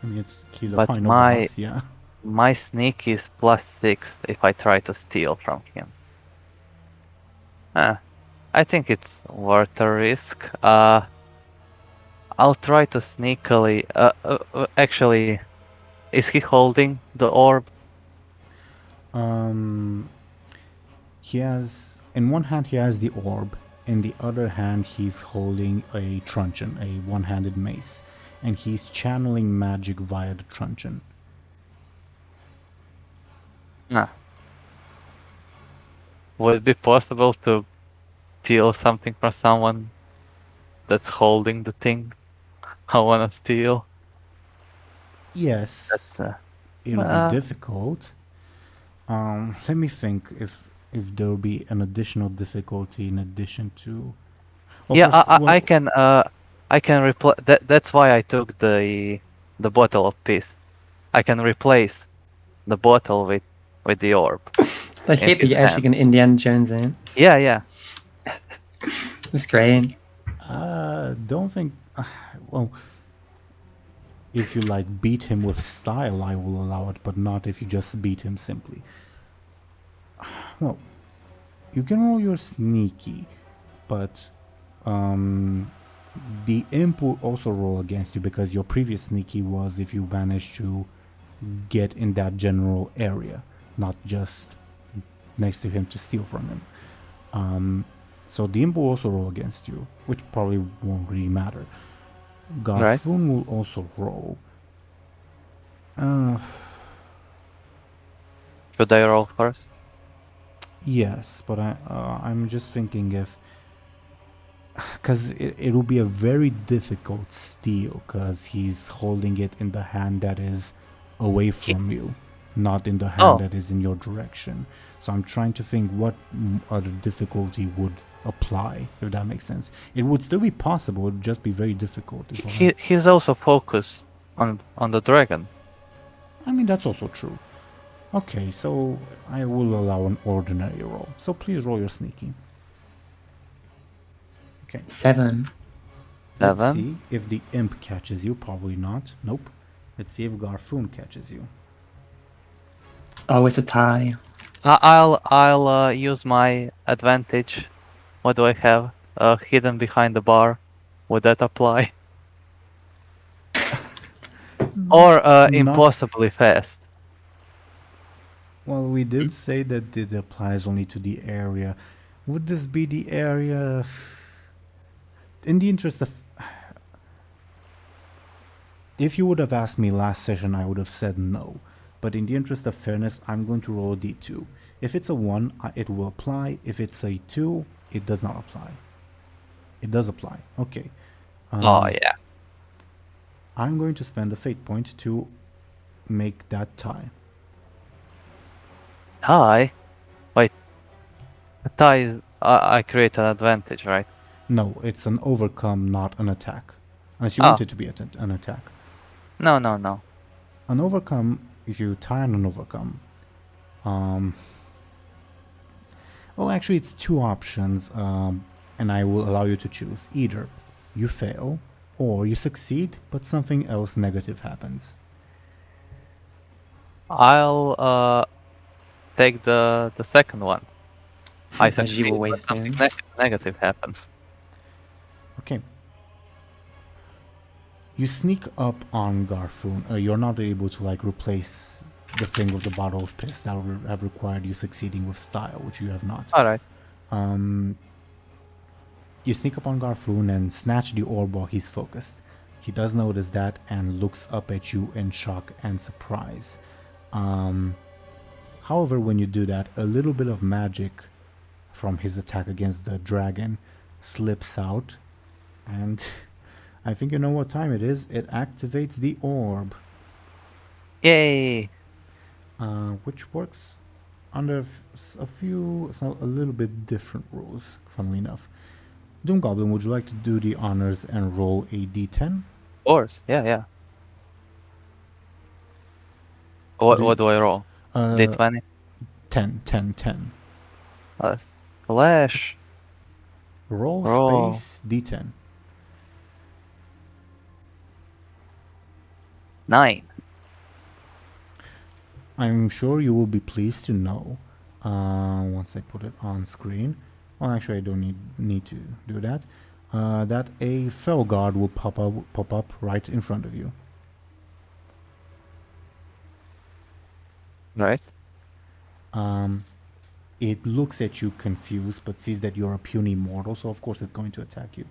mean, he's a But final my- boss, yeah. My sneak is +6 if I try to steal from him. I think it's worth a risk. I'll try to sneakily. Actually, is he holding the orb? He has, in one hand he has the orb, in the other hand he's holding a truncheon, a one-handed mace, and he's channeling magic via the truncheon. Would it be possible to steal something from someone that's holding the thing I wanna steal? Yes, That's, it'll uh, be difficult. Let me think if there'll be an additional difficulty in addition to. Well, yeah, first- well, I can replace. That's why I took the bottle of piss. I can replace the bottle with the orb. I hate that his you're actually hand. going to Indiana Jones in. Yeah. It's great. Don't think. Well, if you like beat him with style, I will allow it, but not if you just beat him simply. Well, you can roll your sneaky, but the imp will also roll against you because your previous sneaky was if you managed to get in that general area, not just next to him to steal from him. So the imp will also roll against you, which probably won't really matter. Garfoon will also roll. Should I roll first? Yes, but I'm just thinking if, because it will be a very difficult steal because he's holding it in the hand that is away from you, not in the hand that is in your direction. So I'm trying to think what other difficulty would apply, if that makes sense. It would still be possible, it would just be very difficult. He's also focused on the dragon. I mean, that's also true. Okay, so I will allow an ordinary roll. So please roll your sneaky. Okay. 7. Let's 7. see if the imp catches you. Probably not. Nope. Let's see if Garfoon catches you. Oh, it's a tie. I'll use my advantage. What do I have? Hidden behind the bar. Would that apply? Or impossibly fast. Well, we did say that it applies only to the area. Would this be the area? In the interest of... If you would have asked me last session, I would have said no. But in the interest of fairness, I'm going to roll a d2. If it's a 1, it will apply. If it's a 2, it does not apply. It does apply. Okay. Oh, yeah. I'm going to spend a fate point to make that tie. Tie? Wait. A tie is... I create an advantage, right? No, it's an overcome, not an attack. Unless you want it to be an attack. No. An overcome, if you tie on an overcome... well, actually, it's 2 options, and I will allow you to choose. Either you fail, or you succeed, but something else negative happens. I'll take the second one. I As you succeed, always but something do. negative happens. Okay. You sneak up on Garfoon. You're not able to replace the thing with the bottle of piss. That would have required you succeeding with style, which you have not. Alright. You sneak up on Garfoon and snatch the orb while he's focused. He does notice that and looks up at you in shock and surprise. However, when you do that, a little bit of magic from his attack against the dragon slips out, and I think you know what time it is. It activates the orb. Yay! Which works under a little bit different rules, funnily enough. DoomGoblin, would you like to do the honors and roll a d10? Of course, yeah. What do I roll? D20? 10. Slash. Roll space d10. 9. I'm sure you will be pleased to know, once I put it on screen. Well, actually, I don't need to do that. That a Felguard will pop up right in front of you. Right? It looks at you confused, but sees that you're a puny mortal, so of course it's going to attack you.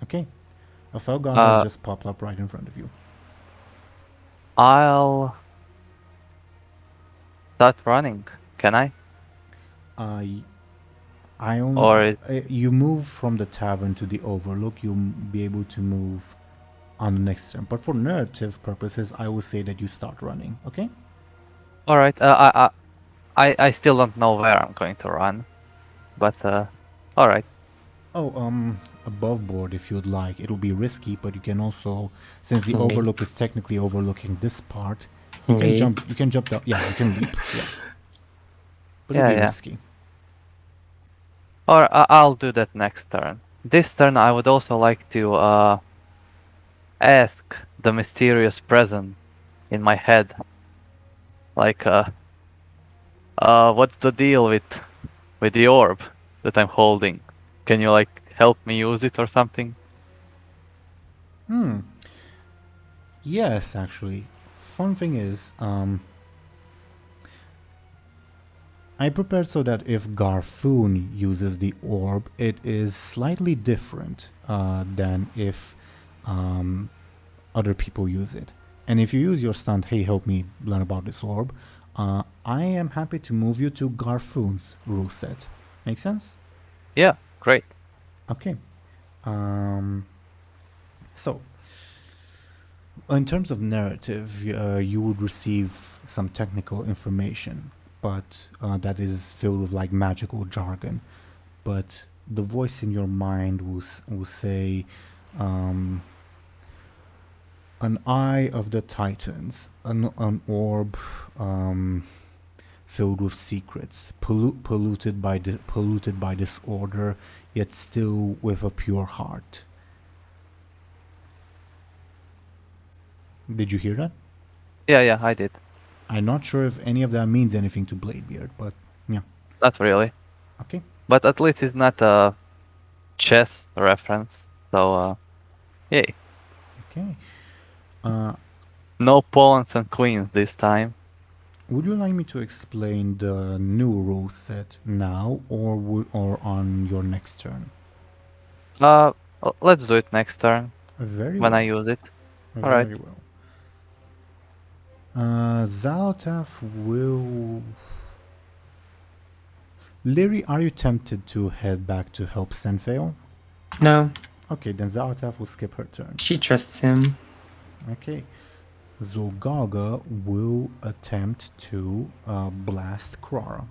Okay. A Felguard has just popped up right in front of you. I'll start running. Can I? I only. Or you move from the tavern to the Overlook. You'll be able to move on the next turn. But for narrative purposes, I will say that you start running. Okay. All right. I still don't know where I'm going to run, but all right. Oh, above board if you'd like. It'll be risky, but you can also, since the Leap. Overlook is technically overlooking this part, you can Leap. jump. You can jump down. Yeah, you can leap. Yeah. But Yeah, it'll be yeah. risky. Or I'll do that next turn. This turn, I would also like to ask the mysterious presence in my head, like, what's the deal with the orb that I'm holding? Can you like help me use it or something? Yes, actually. Fun thing is, I prepared so that if Garfoon uses the orb, it is slightly different than if other people use it. And if you use your stunt, hey, help me learn about this orb, I am happy to move you to Garfoon's rule set. Make sense? Yeah, great. Okay. So, in terms of narrative, you would receive some technical information, but that is filled with like magical jargon. But the voice in your mind will say, an eye of the Titans, an orb filled with secrets, polluted by disorder, yet still with a pure heart. Did you hear that? Yeah, I did. I'm not sure if any of that means anything to Bladebeard, but yeah. Not really. Okay. But at least it's not a chess reference. So, yay. Okay. No pawns and queens this time. Would you like me to explain the new rule set now, or on your next turn? Let's do it next turn Very when well. I use it. Very Alright. well. Zaltaf will... Lyri, are you tempted to head back to help Senfail? No, Okay, then Zaltaf will skip her turn. she trusts him. Okay. Zolgarga will attempt to blast Krara.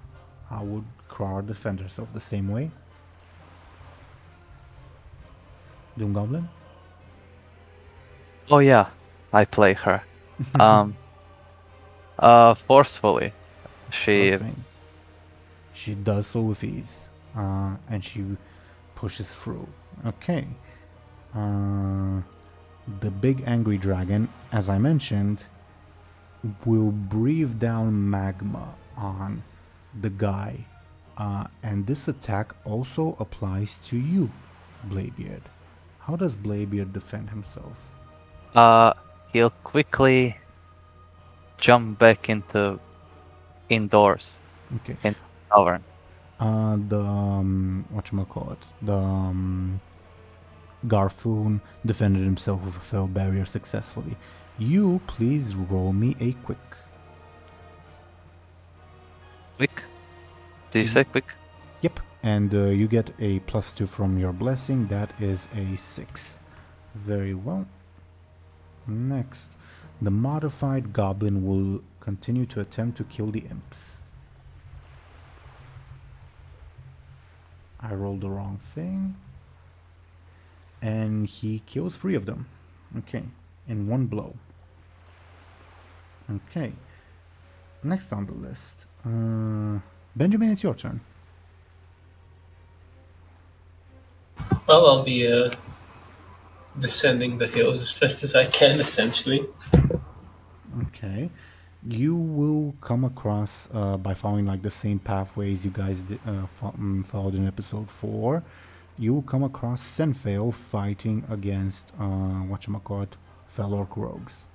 How would Krara defend herself? The same way? DoomGoblin? Oh yeah, I play her. Forcefully. Sure thing. She does so with ease. And she pushes through. Okay. The big angry dragon, as I mentioned, will breathe down magma on the guy. And this attack also applies to you, Bladebeard. How does Bladebeard defend himself? He'll quickly jump back into indoors Okay. in the tavern. Whatchamacallit? Garfoon defended himself with a fell barrier successfully. You please roll me a quick. Quick? Did you say quick? Yep, and you get a +2 from your blessing. That is a 6. Very well. Next, the modified goblin will continue to attempt to kill the imps. I rolled the wrong thing. And he kills 3 of them. Okay, in one blow. Okay. Next on the list. Benjamin, it's your turn. Well, I'll be descending the hills as fast as I can, essentially. Okay. You will come across, by following like the same pathways you guys followed in episode 4, you will come across Senfeo fighting against, whatchamacallit, Felork Rogues.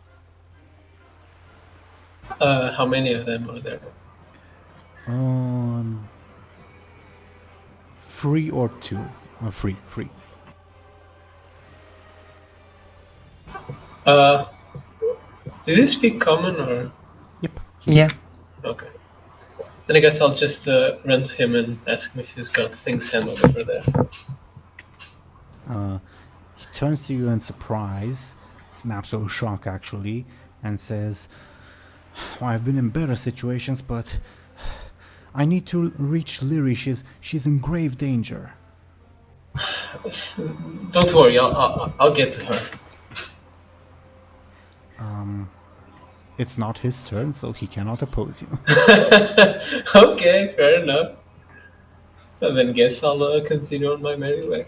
How many of them are there? 3 or 2. Free. Did he speak common or? Yep. Yeah. Okay. Then I guess I'll just run to him and ask him if he's got things handled over there. He turns to you in surprise, in absolute shock actually, and says, well, I've been in better situations, but I need to reach Lyri. She's in grave danger. Don't worry, I'll get to her. It's not his turn, so he cannot oppose you. Okay, fair enough. And then guess I'll continue on my merry way.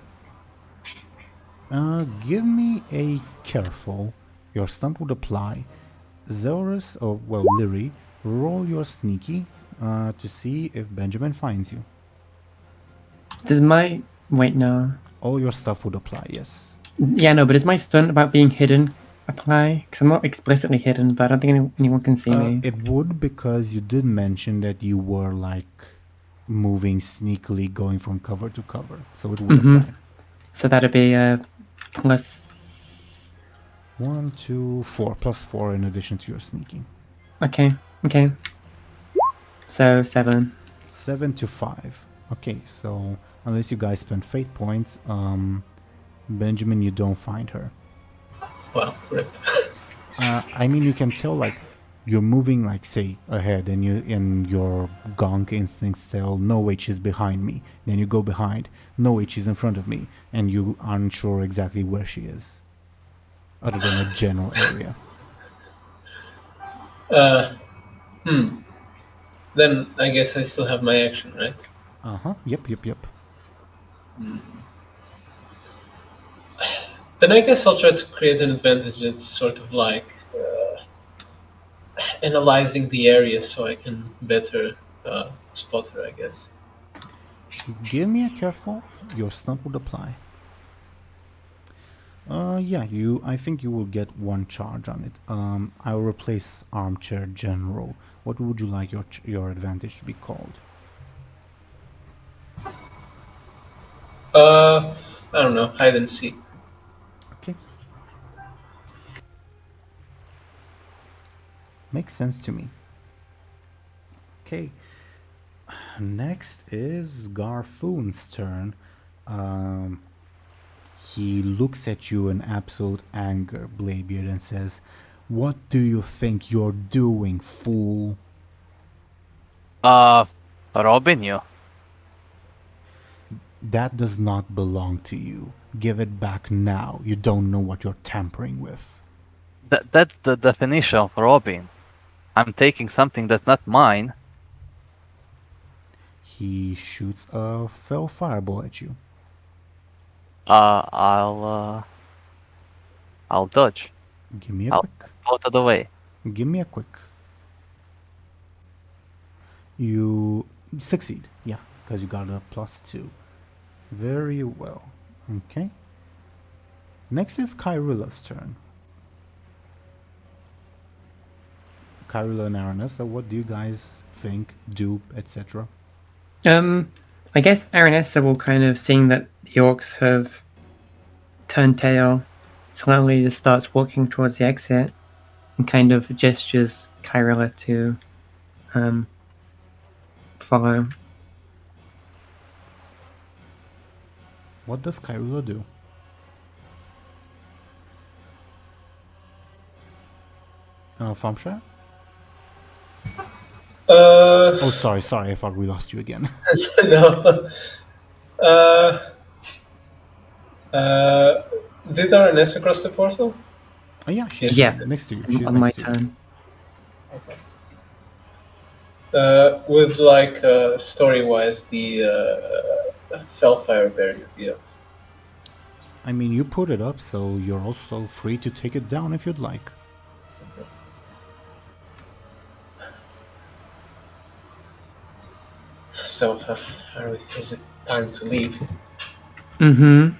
Give me a careful. Your stunt would apply. Zorus, or well, Lyri, roll your sneaky to see if Benjamin finds you. Does my... Wait, no. All your stuff would apply, yes. Yeah, no, but is my stunt about being hidden apply? Because I'm not explicitly hidden, but I don't think anyone can see me. It would, because you did mention that you were like moving sneakily, going from cover to cover, so it would apply. So that'd be plus... 1, 2, 4, plus 4 in addition to your sneaking. Okay. So 7. 7 to 5. Okay, so unless you guys spend fate points, Benjamin, you don't find her. Well, rip. I mean, you can tell like you're moving like say ahead, and your gonk instincts tell no wait, she's behind me. Then you go behind, no wait, she's in front of me, and you aren't sure exactly where she is, other than a general area. Then I guess I still have my action, right? Yep. Then I guess I'll try to create an advantage that's sort of like analyzing the area so I can better spot her, I guess. Give me a careful. Your stunt would apply. Yeah, I think you will get 1 charge on it. I will replace Armchair General. What would you like your advantage to be called? I don't know, hide and seek. Okay. Makes sense to me. Okay. Next is Garfoon's turn. He looks at you in absolute anger, Bladebeard, and says, "What do you think you're doing, fool?" Robbing you. That does not belong to you. Give it back now. You don't know what you're tampering with. That's the definition of robbing. I'm taking something that's not mine. He shoots a fell fireball at you. I'll dodge. Give me a I'll quick. out of the way. Give me a quick. You succeed. Yeah, because you got a +2. Very well. Okay. Next is Kairila's turn. Kairila and Aranessa, what do you guys think, do, etc.? I guess Aranessa will kind of, seeing that the orcs have turned tail, slowly just starts walking towards the exit and kind of gestures Kairila to follow. What does Kairila do? Thompshire? Oh, sorry, I thought we lost you again. No. Did Aranessa cross the portal? Oh yeah, she's Yeah. next to you. She's On my next to you. turn. Okay. With like story-wise, the Fellfire barrier be up? I mean, you put it up, so you're also free to take it down if you'd like. So, is it time to leave? Mm-hmm.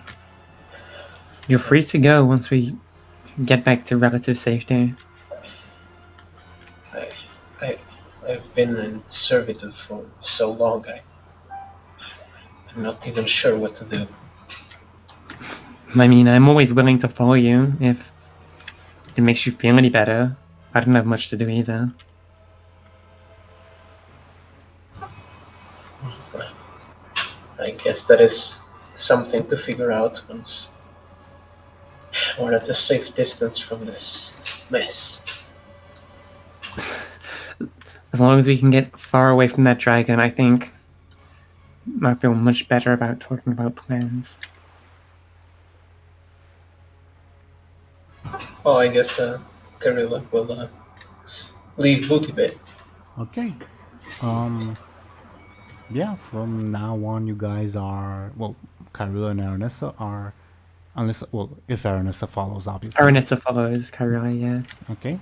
You're free to go once we get back to relative safety. I've been in servitude for so long, I'm not even sure what to do. I mean, I'm always willing to follow you if it makes you feel any better. I don't have much to do either. I guess that is something to figure out once we're at a safe distance from this mess. As long as we can get far away from that dragon, I think I feel much better about talking about plans. Well, I guess Kairila will leave Booty Bay. Okay. Yeah, from now on you guys are, well, Kairila and Aranessa are, unless, well, if Aranessa follows, obviously. Aranessa follows Kairila, yeah. Okay.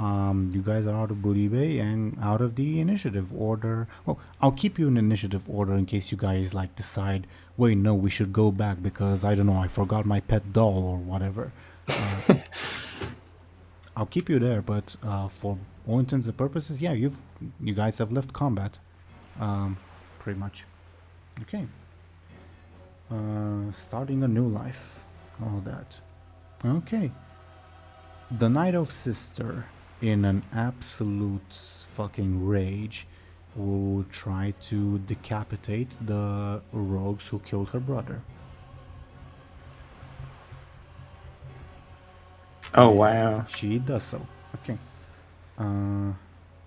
You guys are out of Booty Bay and out of the initiative order. Well, I'll keep you in initiative order in case you guys, like, decide, wait, no, we should go back because, I don't know, I forgot my pet doll or whatever. I'll keep you there, but for all intents and purposes, yeah, you guys have left combat. Pretty much. Okay. Starting a new life. All that. Okay. The Night of Sister, in an absolute fucking rage, will try to decapitate the rogues who killed her brother. Oh, wow. She does so. Okay. Let me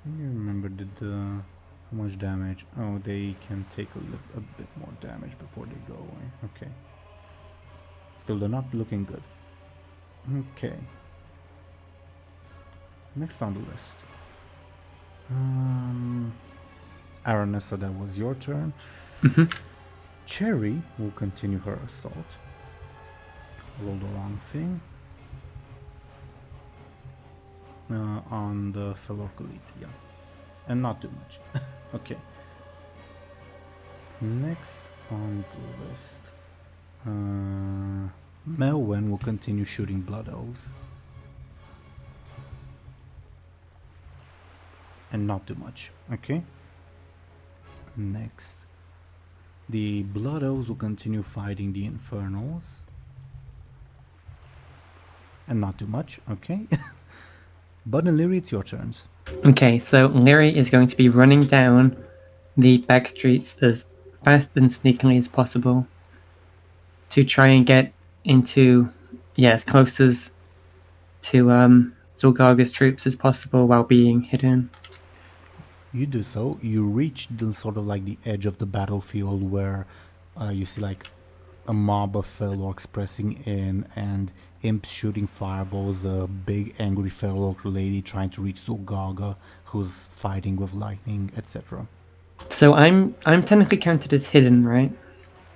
remember, how much damage? Oh, they can take a bit more damage before they go away. Okay. Still, they're not looking good. Okay. Next on the list. Aranessa, that was your turn. Mm-hmm. Cherry will continue her assault. Roll the wrong thing. On the Felork Elite, yeah. And not too much. Okay. Next on the list. Melwen will continue shooting Blood Elves. And not too much. Okay. Next. The Blood Elves will continue fighting the Infernals. And not too much. Okay. Buhd and Lyri, it's your turns. Okay, so Lyri is going to be running down the back streets as fast and sneakily as possible to try and get into, as close as to Zolgargas troops as possible while being hidden. You do so. You reach the sort of like the edge of the battlefield where you see like a mob of Felorks pressing in and Imps shooting fireballs, a big angry Felork lady trying to reach Zolgarga who's fighting with lightning, etc. So I'm technically counted as hidden, right?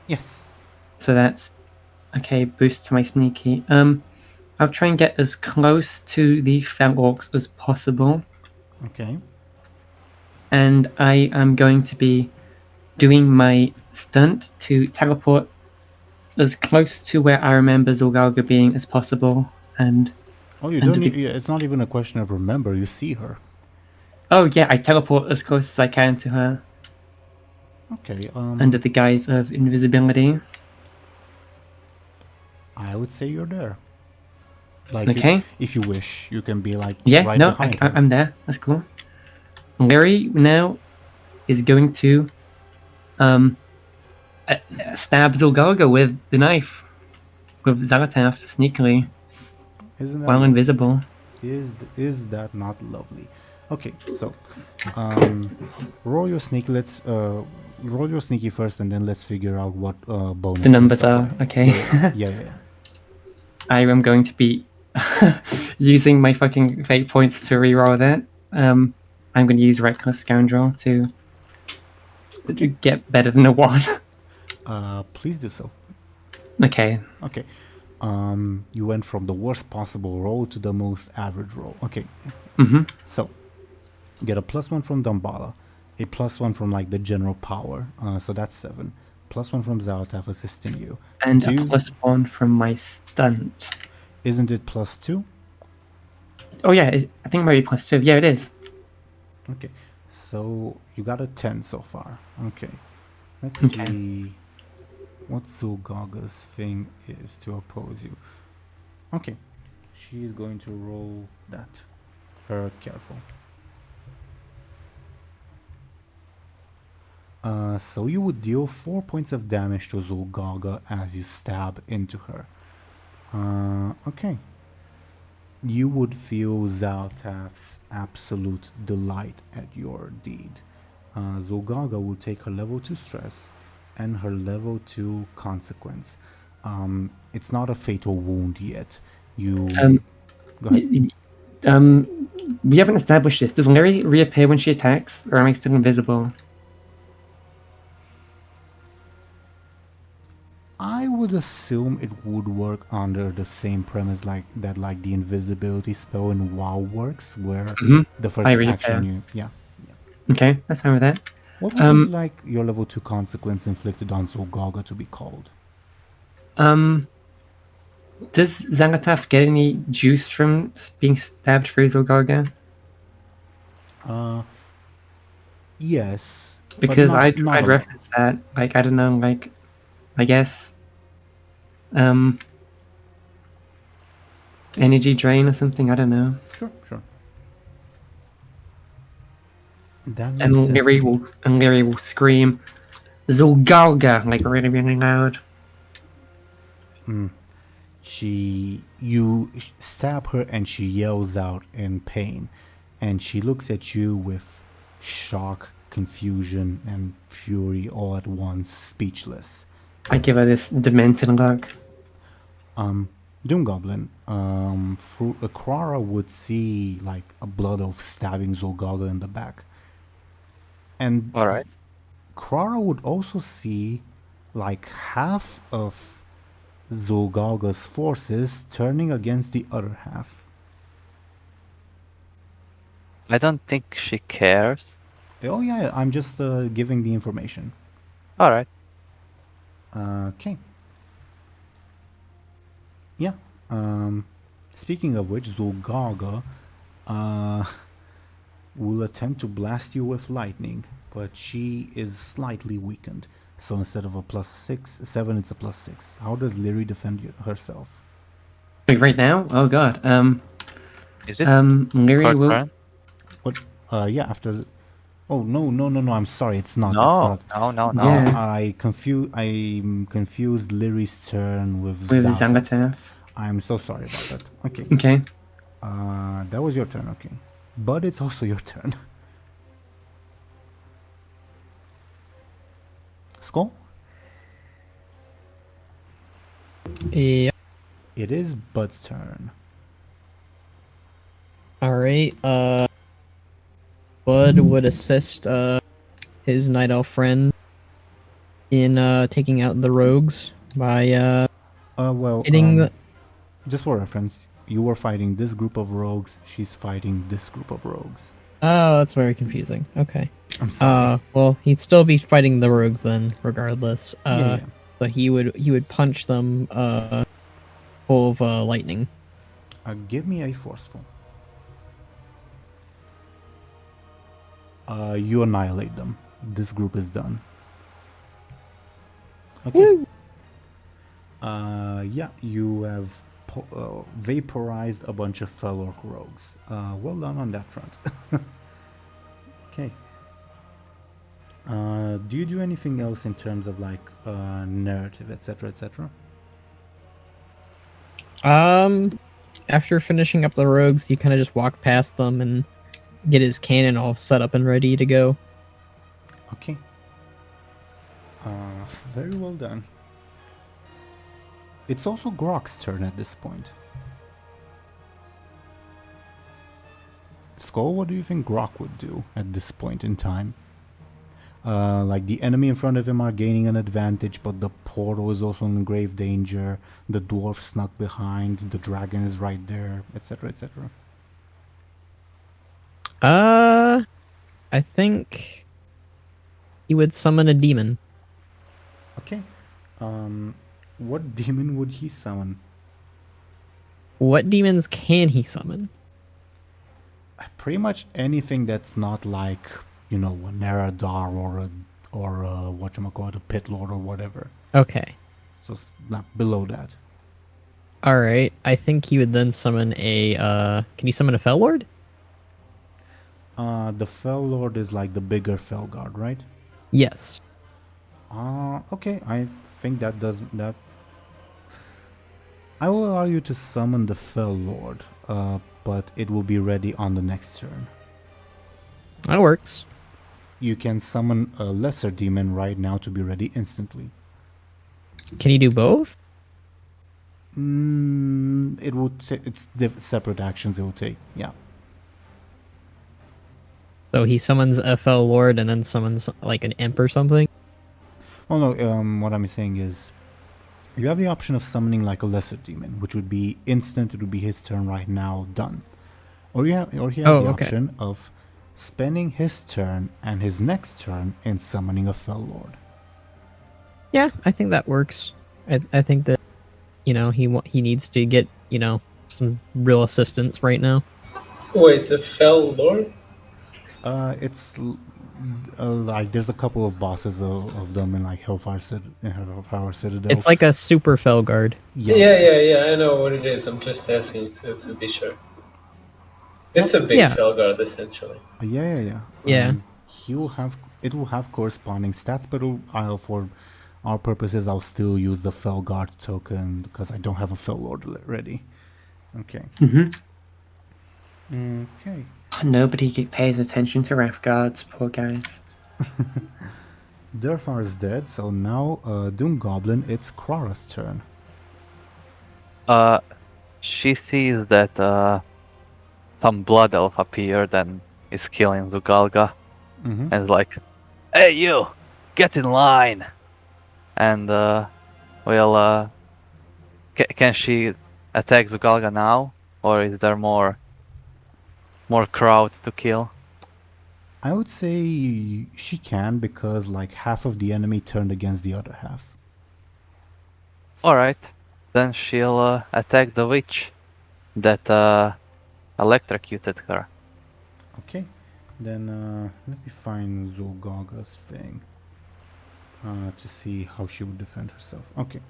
Yes. So that's okay, boost to my sneaky. I'll try and get as close to the Felorks as possible. Okay. And I am going to be doing my stunt to teleport as close to where I remember Zolgarga being as possible. And oh, you don't. It's not even a question of remember. You see her. Oh yeah, I teleport as close as I can to her. Okay. Under the guise of invisibility. I would say you're there. Like, okay. If you wish, you can be like right no, behind her. I'm there. That's cool. Lyri now is going to stab Zolgarga with the knife, with Xalatath sneakily, while invisible. Is that not lovely? Okay, so roll your sneaky. Roll your sneaky first, and then let's figure out what bonus the numbers are. Okay. Yeah. I am going to be using my fucking fate points to reroll that. I'm going to use Reckless Scoundrel to get better than a 1. Please do so. Okay. Okay. You went from the worst possible roll to the most average roll. Okay. Mm-hmm. So, get a +1 from Dambala, a +1 from like the general power, so that's 7. +1 from Zaltaf assisting you. And Do a you- +1 from my stunt. Isn't it +2? Oh yeah, I think it might be +2. Yeah, it is. Okay, so you got a 10 so far. Okay, let's Okay. see what Zolgargas thing is to oppose you. Okay, she is going to roll that. Careful. So you would deal 4 points of damage to Zolgarga as you stab into her. Okay. You would feel Zaltaf's absolute delight at your deed. Zolgarga will take her level 2 stress and her level 2 consequence. It's not a fatal wound yet. You go ahead. We haven't established this. Does Lyri reappear when she attacks, or am I still invisible? I would assume it would work under the same premise like the invisibility spell in WoW works, where the first I action reappear. yeah. Okay, that's fine with that. What would you like your level 2 consequence inflicted on Zolgarga to be called? Does Zangataf get any juice from being stabbed through Zolgarga? Yes. but Because not I'd a lot. reference that. Like, I don't know, like, I guess, energy drain or something. I don't know. Sure. That makes And sense. Lyri will scream, Zolgarga, like really, really loud. You stab her and she yells out in pain, and she looks at you with shock, confusion, and fury all at once, speechless. I give her this demented look. DoomGoblin, Krara would see like a blood of stabbing Zolgarga in the back. And Alright. Krara would also see like half of Zolgarga's forces turning against the other half. I don't think she cares. Oh yeah, I'm just giving the information. Alright. Okay. Yeah. Speaking of which, Zolgarga will attempt to blast you with lightning, but she is slightly weakened. So instead of a +7, it's a +6. How does Lyri defend herself? Wait, right now? Oh god. Is it Lyri her will. turn? What? Yeah, after. Oh no! I'm sorry. It's not. No. Yeah. I confused Lyri's turn with With Zaltaf. Zangataf. I'm so sorry about that. Okay. Okay. That was your turn. Okay, but it's also your turn. Skoll? Yeah. It is Bud's turn. Alright, Buhd would assist his night elf friend in taking out the rogues by hitting the just for reference, you were fighting this group of rogues, she's fighting this group of rogues. Oh, that's very confusing. Okay. I'm sorry. Well, he'd still be fighting the rogues then, regardless. Yeah. But he would punch them full of lightning. Give me a forceful. You annihilate them. This group is done. Okay. Woo! Yeah, you have vaporized a bunch of Felork rogues. Well done on that front. Okay. Do you do anything else in terms of like narrative, etc., etc.? After finishing up the rogues, you kind of just walk past them and get his cannon all set up and ready to go. Okay. Very well done. It's also Grok's turn at this point. Skoll, what do you think Grok would do at this point in time? Like the enemy in front of him are gaining an advantage, but the portal is also in grave danger. The dwarf snuck behind. The dragon is right there, etc., etc. I think he would summon a demon. Okay. What demon would he summon? What demons can he summon? Pretty much anything that's not like, you know, a Neradar or a whatchamacallit, a Pit Lord or whatever. Okay. So it's not below that. All right. I think he would then summon a. Can he summon a Felord? The Fel Lord is like the bigger Felguard, right? Yes. Okay. I think that does that. I will allow you to summon the Fel Lord, but it will be ready on the next turn. That works. You can summon a lesser demon right now to be ready instantly. Can he do both? It will. It's separate actions. It will take. Yeah. So he summons a Fel Lord and then summons like an imp or something? Oh no. What I'm saying is, you have the option of summoning like a lesser demon, which would be instant. It would be his turn right now, done. Or he has the option of spending his turn and his next turn in summoning a Fel Lord. Yeah, I think that works. I think that, you know, he needs to get, you know, some real assistance right now. Wait, the Fel Lord? It's like there's a couple of bosses of them in like Hellfire Citadel. It's like a super Felguard. Yeah, I know what it is. I'm just asking to be sure. It's a big Felguard, essentially. Yeah. Yeah. It will have corresponding stats, but for our purposes, I'll still use the Felguard token because I don't have a Fel Lord ready. Okay. Okay. Nobody pays attention to Wrath Guards, poor guys. Durfar is dead, so now DoomGoblin, it's Krara's turn. She sees that some blood elf appeared and is killing Zolgarga, and is like, "Hey, you, get in line!" And can she attack Zolgarga now, or is there more crowd to kill? I would say she can, because like half of the enemy turned against the other half. Alright, then she'll attack the witch that electrocuted her. Okay, then let me find Zolgarga's thing to see how she would defend herself. Okay.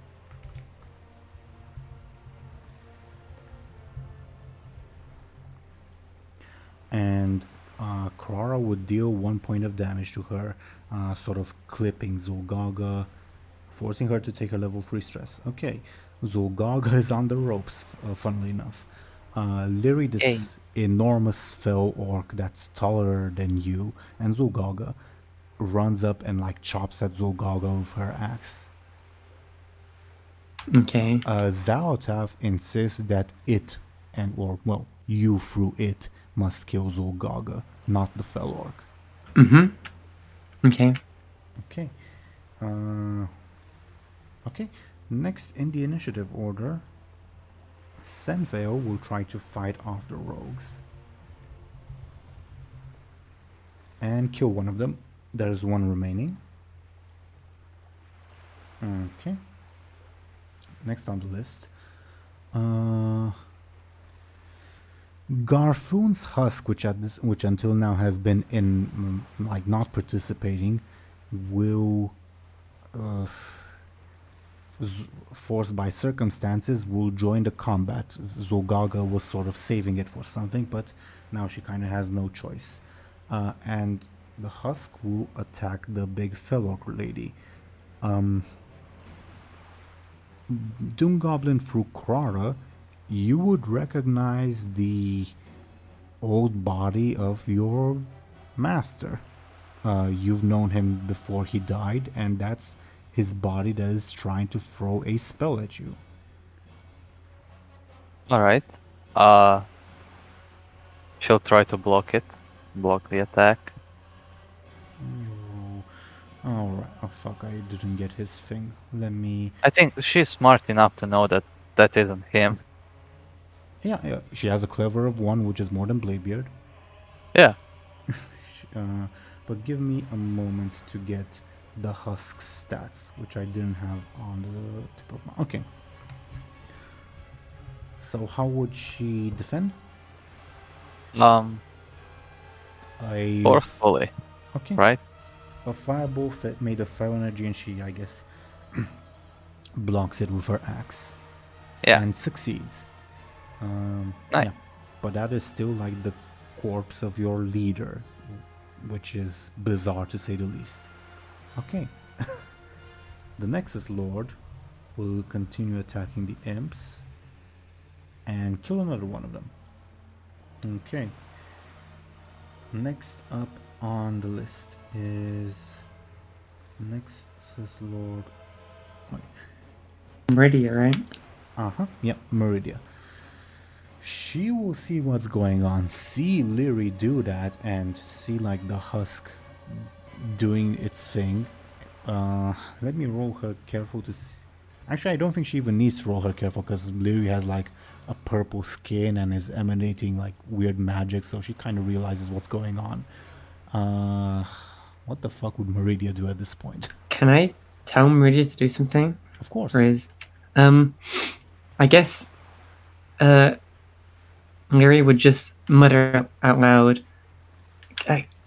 And Krara would deal 1 point of damage to her, sort of clipping Zolgarga, forcing her to take her level 3 stress. Okay, Zolgarga is on the ropes, funnily enough. Lyri, this enormous fell orc that's taller than you, and Zolgarga, runs up and like chops at Zolgarga with her axe. Okay. Zalatav insists that you through it must kill Zolgarga, not the fell orc. Okay. Okay. Okay. Next in the initiative order, Senvale will try to fight off the rogues and kill one of them. There's one remaining. Okay. Next on the list, Garfoon's husk, which until now has been in like not participating, will forced by circumstances will join the combat. Zolgarga was sort of saving it for something, but now she kind of has no choice. And the husk will attack the big Felork lady. DoomGoblin through Krara, you would recognize the old body of your master. You've known him before he died, and that's his body that is trying to throw a spell at you. Alright. She'll try to block the attack. Alright. Oh fuck, I didn't get his thing. Let me... I think she's smart enough to know that that isn't him. Yeah, she has a clever of 1, which is more than Bladebeard. Yeah. But give me a moment to get the husk stats, which I didn't have on the tip of my... Okay. So how would she defend? Forcefully, Okay. right? A fireball made of fire energy, and she, I guess, blocks it with her axe. Yeah. And succeeds. Nice. Yeah. But that is still like the corpse of your leader, which is bizarre to say the least. Okay. The Nexus Lord will continue attacking the Imps and kill another one of them. Okay. Next up on the list is Nexus Lord. Meridia, right? Yeah, Meridia. She will see what's going on, see Lyri do that, and see like the husk doing its thing. Let me roll her careful to see. Actually, I don't think she even needs to roll her careful because Lyri has like a purple skin and is emanating like weird magic, so she kind of realizes what's going on. What the fuck would Meridia do at this point? Can I tell Meridia to do something? Of course. Or is, I guess, Lyri would just mutter out loud,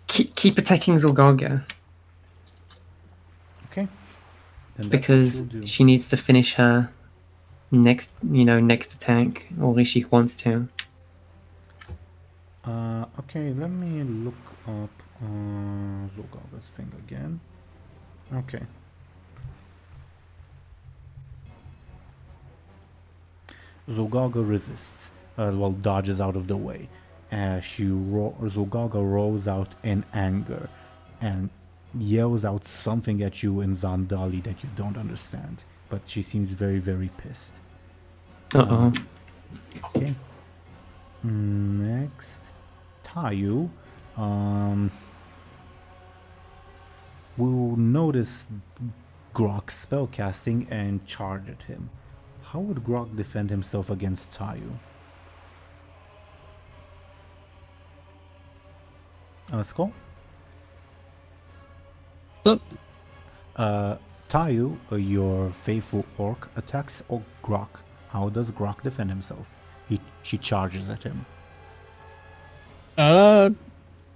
keep attacking Zolgarga. Okay. Then that's what Because she'll do. she needs to finish her next attack, or at least she wants to. Okay, let me look up Zolgarga's thing again. Okay. Zolgarga resists, dodges out of the way. Zolgarga rolls out in anger and yells out something at you in Zandali that you don't understand. But she seems very, very pissed. Uh-oh. Okay. Next, Tayu will notice Grok's spellcasting and charge at him. How would Grok defend himself against Tayu? Skoll? So, Tayu, your faithful orc, attacks Grok. How does Grok defend himself? She charges at him.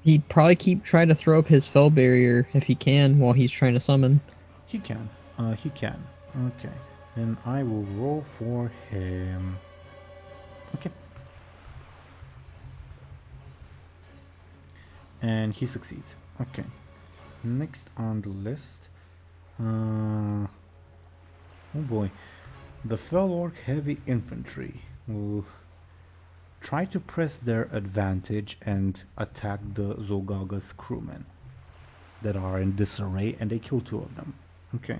he'd probably keep trying to throw up his spell barrier if he can while he's trying to summon. He can. Okay. Then I will roll for him. Okay. And he succeeds. Okay. Next on the list. Oh boy. The Felork Heavy Infantry will try to press their advantage and attack the Zolgargas Crewmen that are in disarray, and they kill 2 of them. Okay.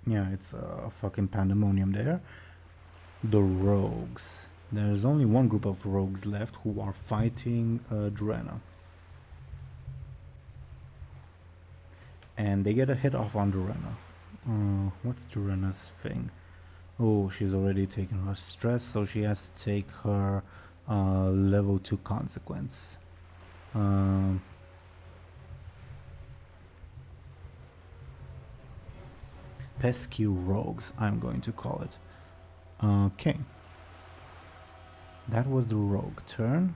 Yeah, it's a fucking pandemonium there. The Rogues. There's only one group of Rogues left who are fighting Drena. And they get a hit off on Drena. What's Drena's thing? Oh, she's already taken her stress, so she has to take her level 2 consequence. Pesky Rogues, I'm going to call it. Okay. That was the rogue turn.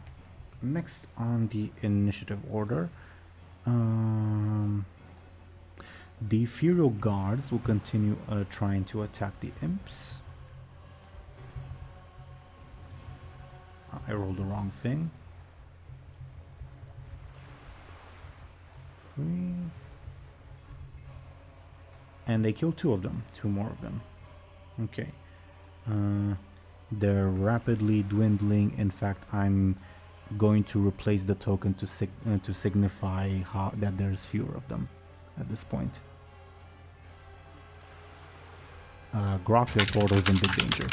Next on the initiative order. The Furio guards will continue trying to attack the imps. I rolled the wrong thing. 3. And they kill 2 of them. 2 more of them. Okay. They're rapidly dwindling. In fact, I'm going to replace the token to signify that there's fewer of them at this point. Grok, your portal's in big danger.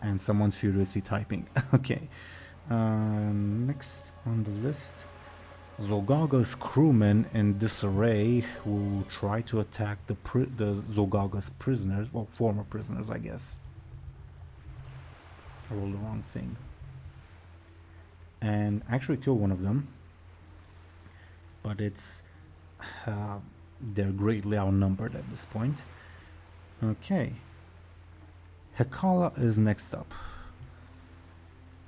And someone's furiously typing. Okay. Next on the list, Zolgargas Crewmen in disarray will try to attack the Zolgargas prisoners, well, former prisoners, I guess. I rolled the wrong thing. And actually kill one of them. But it's... they're greatly outnumbered at this point. Okay. Hekala is next up.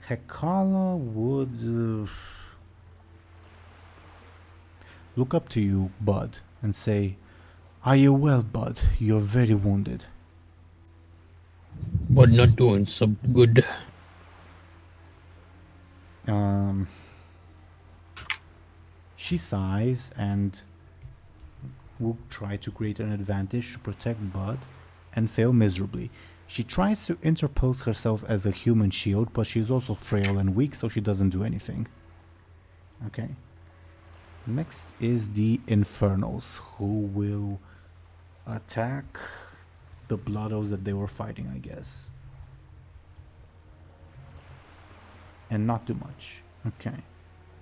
Hekala would look up to you, Buhd, and say, "Are you well, Buhd? You're very wounded." But not doing so good. She sighs and will try to create an advantage to protect Buhd and fail miserably. She tries to interpose herself as a human shield, but she's also frail and weak, so she doesn't do anything. Okay. Next is the Infernals, who will attack the Blood Elves that they were fighting, I guess. And not too much. Okay.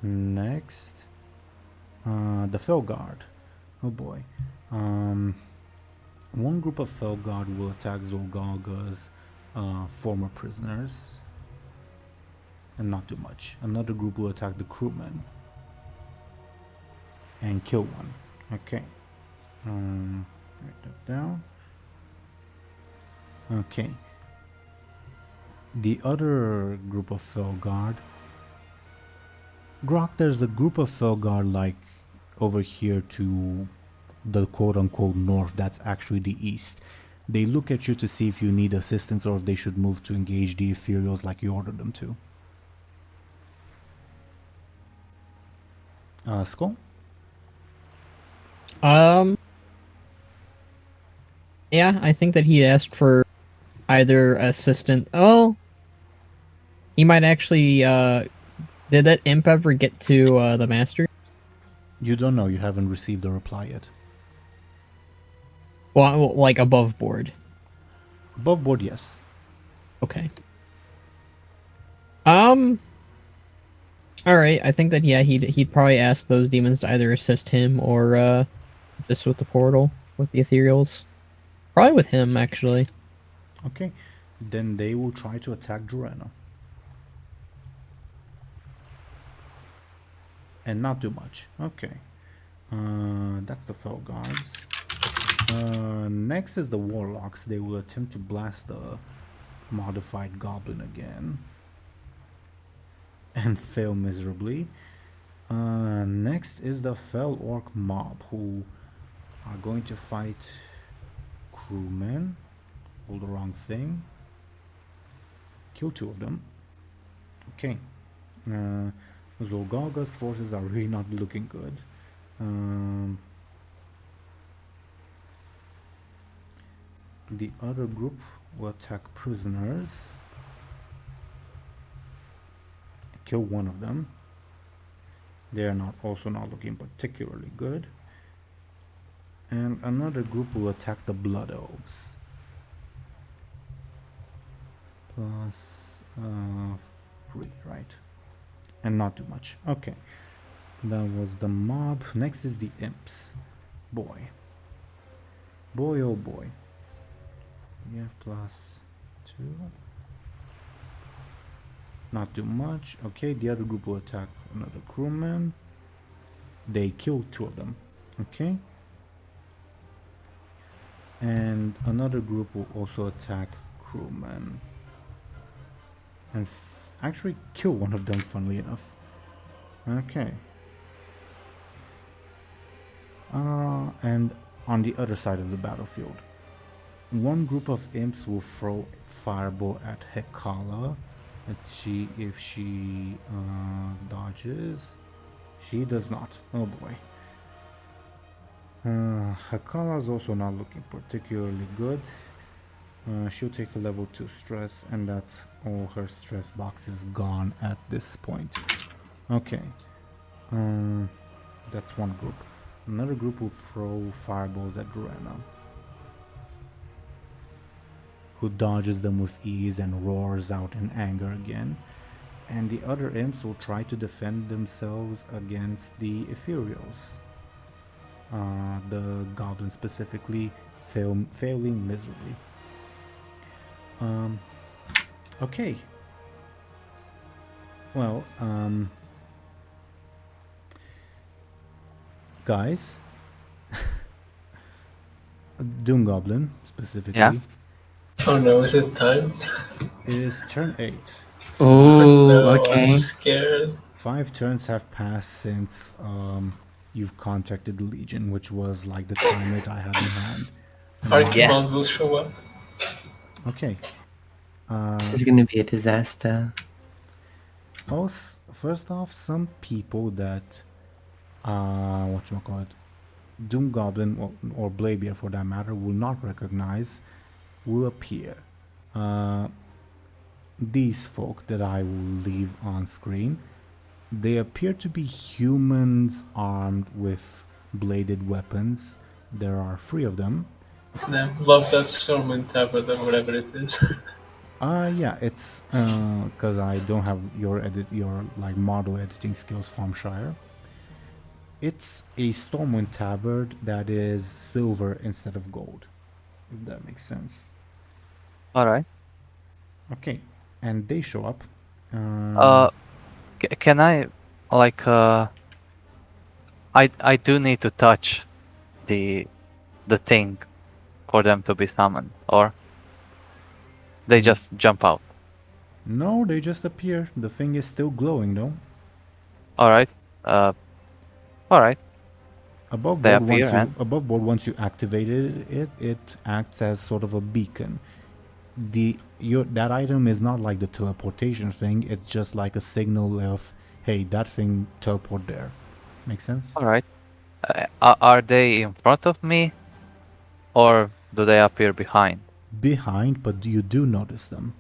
Next, the Felguard. Oh boy. One group of Felguard will attack Zolgarga's former prisoners. And not too much. Another group will attack the crewmen. And kill one. Okay. Write that down. Okay. The other group of Felguard. Grok, there's a group of Felguard like over here to the quote-unquote north, that's actually the east. They look at you to see if you need assistance or if they should move to engage the Infernals like you ordered them to. Skoll? Yeah, I think that he asked for either assistant. Oh, he might actually. Did that imp ever get to the master? You don't know. You haven't received a reply yet. Well, like above board. Above board, yes. Okay. All right. I think that yeah, he'd probably ask those demons to either assist him or assist with the portal with the ethereals. Probably with him, actually. Okay. Then they will try to attack Teeironor. And not too much. Okay. That's the Felguards. Next is the Warlocks. They will attempt to blast the modified Goblin again. And fail miserably. Next is the Felork Mob, who are going to fight crewmen. Hold the wrong thing. Kill two of them. Okay. Zolgarga's forces are really not looking good. The other group will attack prisoners. Kill one of them. They are also not looking particularly good. And another group will attack the Blood Elves. Plus 3, right? And not too much. Okay. That was the mob. Next is the Imps. Boy. Boy, oh boy. Yeah, plus 2. Not too much. Okay, the other group will attack another crewman. They kill 2 of them. Okay. And another group will also attack crewmen. And actually kill one of them, funnily enough. Okay. And on the other side of the battlefield, one group of imps will throw fireball at Hekala. Let's see if she dodges. She does not. Oh boy. Hekala is also not looking particularly good. She'll take a level 2 stress, and that's all her stress box is gone at this point. Okay. That's one group. Another group will throw fireballs at Teeironor, who dodges them with ease and roars out in anger again. and the other imps will try to defend themselves against the ethereals. The goblin specifically failing miserably. Okay. Well, guys, DoomGoblin specifically. Yeah. Oh no, is it time? It is turn 8. Oh, No, okay. I'm scared. 5 turns have passed since you've contacted the Legion, which was like the time that I had in hand. Archmage will show up. Okay. This is gonna be a disaster. First off, some people that whatchamacallit, DoomGoblin or Bladebeard for that matter will not recognize will appear. These folk that I will leave on screen, they appear to be humans armed with bladed weapons. There are 3 of them. Yeah, love that Stormwind Tabard or whatever it is. Yeah, it's because I don't have your like model editing skills, Thompshire. It's a Stormwind Tabard that is silver instead of gold, if that makes sense. All right. Okay, and they show up. Can I like I do need to touch the thing for them to be summoned, or they just jump out. No, they just appear. The thing is still glowing though. All right. All right. Above They board, appear, once you activated it, it acts as sort of a beacon. That item is not like the teleportation thing. It's just like a signal of, hey, that thing teleport there. Makes sense? All right. Are they in front of me, or do they appear behind? Behind, but you do notice them.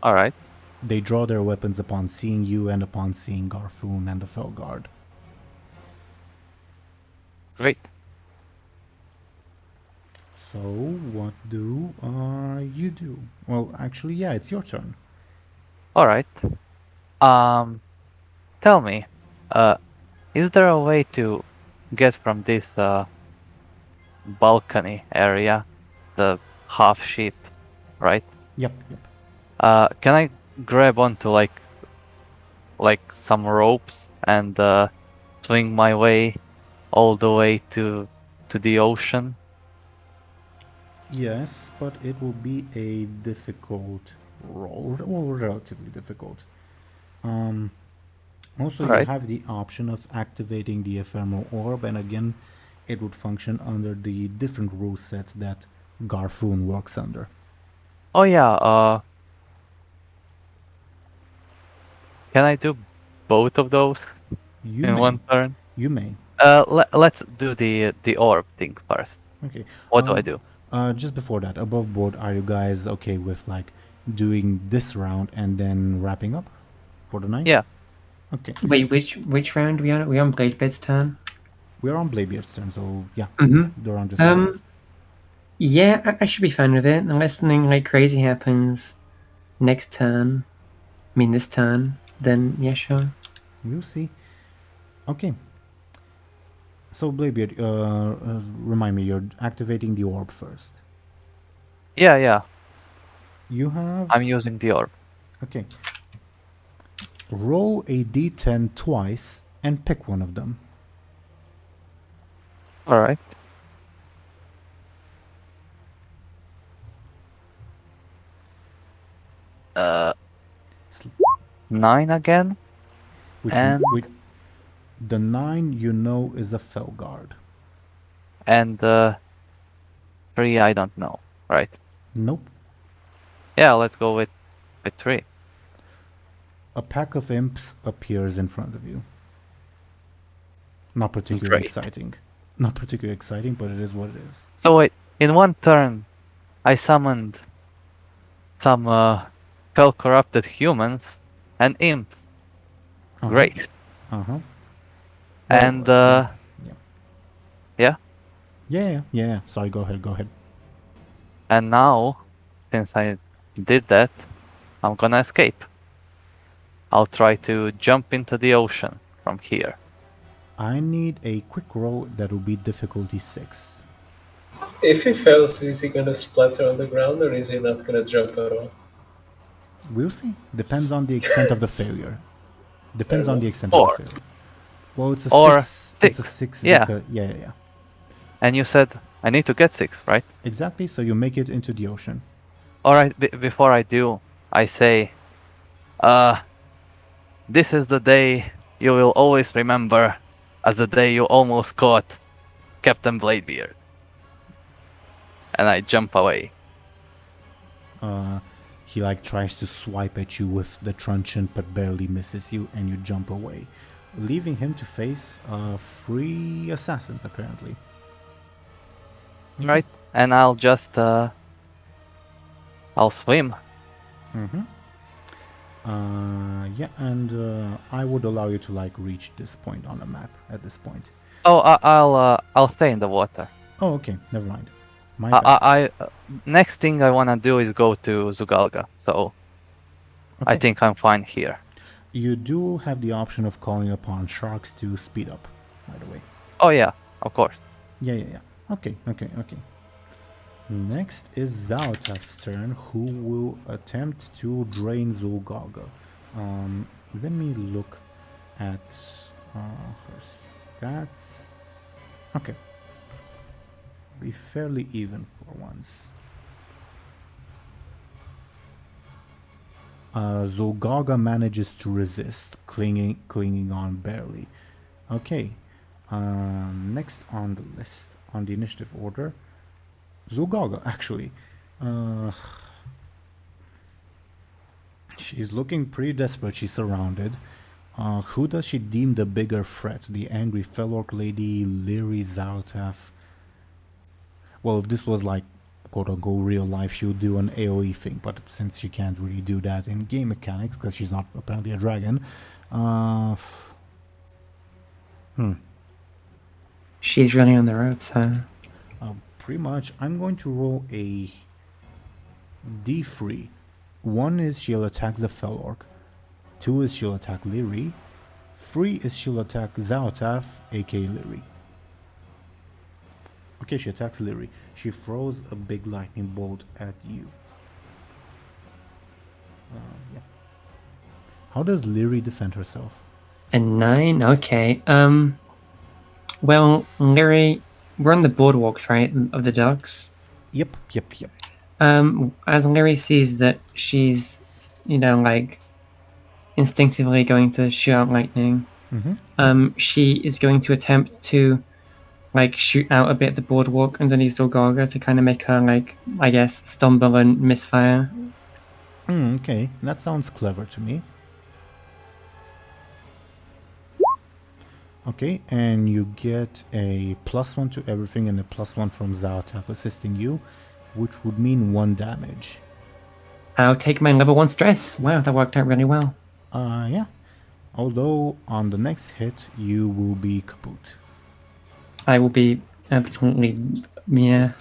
All right. They draw their weapons upon seeing you and upon seeing Garfoon and the Felguard. Great. So, what do you do? Well, actually, yeah, it's your turn. All right. Tell me, is there a way to get from this balcony area, the half ship, right? Yep. Can I grab onto like some ropes and swing my way all the way to the ocean? Yes, but it will be a difficult roll, or relatively difficult. Also, you Right. have the option of activating the Ephemeral Orb, and again, it would function under the different rule set that Garfoon works under. Oh yeah. Can I do both of those You in may. one turn? You may. Let's do the orb thing first. Okay. What do I do? Just before that, above board, are you guys okay with like doing this round and then wrapping up for the night? Yeah. Okay. Wait, which round are we on? Are we on Bladebeard's turn? We're on Bladebeard's turn, so yeah. Mm-hmm. The round just Yeah, I should be fine with it. Unless something like crazy happens next turn. I mean, this turn. Then yeah, sure. We'll see. Okay. So Bladebeard, remind me, you're activating the orb first. Yeah. You have. I'm using the orb. Okay. Roll a d10 twice and pick one of them. All right. Sl- 9 again. Which, And- which the 9 you know is a Felguard. And 3 I don't know. Right. Nope. Yeah, let's go with 3. A pack of imps appears in front of you. Not particularly Great. exciting. Not particularly exciting, but it is what it is. So wait, in one turn, I summoned some fell corrupted humans and imps. Uh-huh. Great. Uh-huh. And Yeah. Sorry, go ahead. and now, since I did that, I'm gonna escape. I'll try to jump into the ocean from here. I need a quick roll that will be difficulty 6. If he fails, is he gonna splatter on the ground or is he not gonna jump at all? We'll see. Depends on the extent of the failure. Depends Fair on the enough. extent of Or- the failure. Well, it's a or 6. It's a 6. 6. Yeah. Yeah. And you said I need to get 6, right? Exactly. So you make it into the ocean. Alright, before I do, I say, this is the day you will always remember as the day you almost caught Captain Bladebeard. And I jump away. He like tries to swipe at you with the truncheon, but barely misses you, and you jump away, leaving him to face 3 assassins apparently. Right? And I'll just, I'll swim. Mm-hmm. Yeah, and I would allow you to like reach this point on the map at this point. Oh, I'll stay in the water. Oh, okay, never mind. My bad. Next thing I wanna do is go to Zolgarga, so I Okay. think I'm fine here. You do have the option of calling upon sharks to speed up, by the way. Oh yeah, of course. Yeah. Okay. Next is Zaotaf's turn, who will attempt to drain Zolgarga. Let me look at her stats. Okay. Be fairly even for once. Zolgarga manages to resist, clinging on barely. Okay. Next on the list, on the initiative order, Zolgarga, actually. She's looking pretty desperate. She's surrounded. Who does she deem the bigger threat? The angry Felork lady, Lyri, Zaotaf? Well, if this was like quote-unquote real life, she would do an AoE thing, but since she can't really do that in game mechanics, because she's not apparently a dragon, She's running on the ropes, huh? pretty much, I'm going to roll a D3. 1 is she'll attack the Felork. 2 is she'll attack Lyri. 3 is she'll attack Zaotaf, aka Lyri. Okay, she attacks Lyri. She throws a big lightning bolt at you. Yeah. How does Lyri defend herself? A 9? Okay. Well, Lyri, we're on the boardwalks, right, of the docks. Yep. As Lyri sees that she's, like, instinctively going to shoot out lightning, she is going to attempt to, like, shoot out a bit the boardwalk underneath Zolgarga to kind of make her, like, I guess, stumble and misfire. Okay, that sounds clever to me. Okay, and you get a +1 to everything and a +1 from Zaotaf assisting you, which would mean 1 damage. I'll take my level 1 stress. Wow, that worked out really well. Yeah. Although on the next hit, you will be kaput. I will be absolutely, yeah.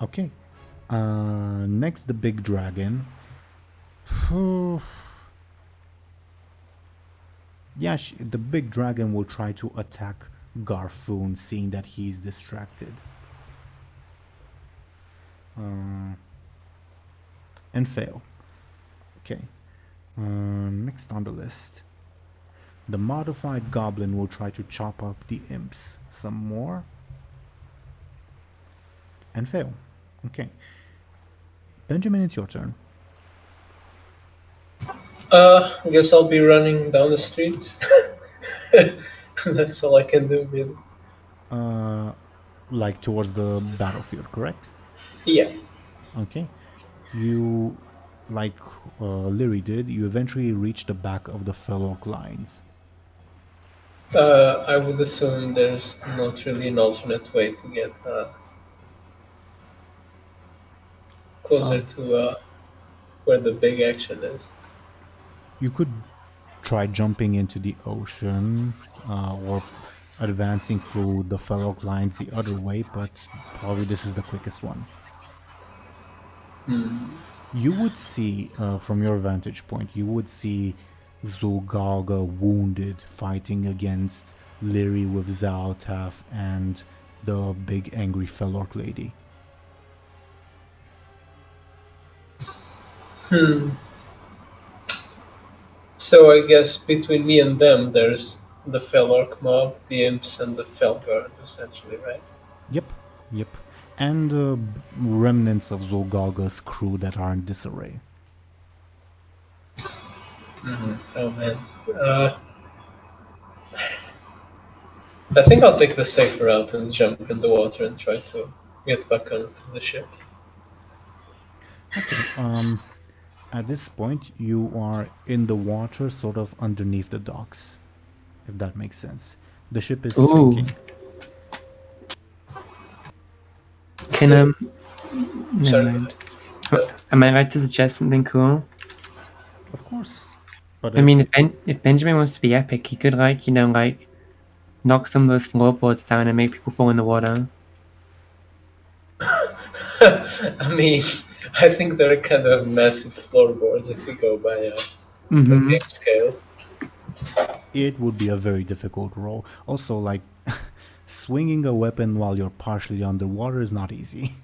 Okay. Next, the big dragon. Yeah, the big dragon will try to attack Garfoon, seeing that he's distracted. And fail. Okay. Next on the list. The modified goblin will try to chop up the imps some more. And fail. Okay. Benjamin, it's your turn. Guess I'll be running down the streets. That's all I can do, really. Like towards the battlefield, correct? Yeah. Okay. You, like Lyri did, you eventually reach the back of the Felork lines. I would assume there's not really an alternate way to get closer to where the big action is. You could try jumping into the ocean or advancing through the Felork lines the other way, but probably this is the quickest one. You would see, from your vantage point, you would see Zolgarga wounded fighting against Lyri with Zaltaf and the big angry Felork lady. So I guess between me and them, there's the Felork mob, the Imps, and the Felguard, essentially, right? Yep. And remnants of Zolgarga's crew that are in disarray. Oh man. I think I'll take the safer route and jump in the water and try to get back onto the ship. At this point, you are in the water, sort of underneath the docks, if that makes sense. The ship is Ooh. sinking. Can never Sorry. mind. Am I right to suggest something cool? Of course. But I mean, if Benjamin wants to be epic, he could knock some of those floorboards down and make people fall in the water. I mean, I think they're kind of massive floorboards if we go by a game scale. it would be a very difficult role. Also, like, swinging a weapon while you're partially underwater is not easy.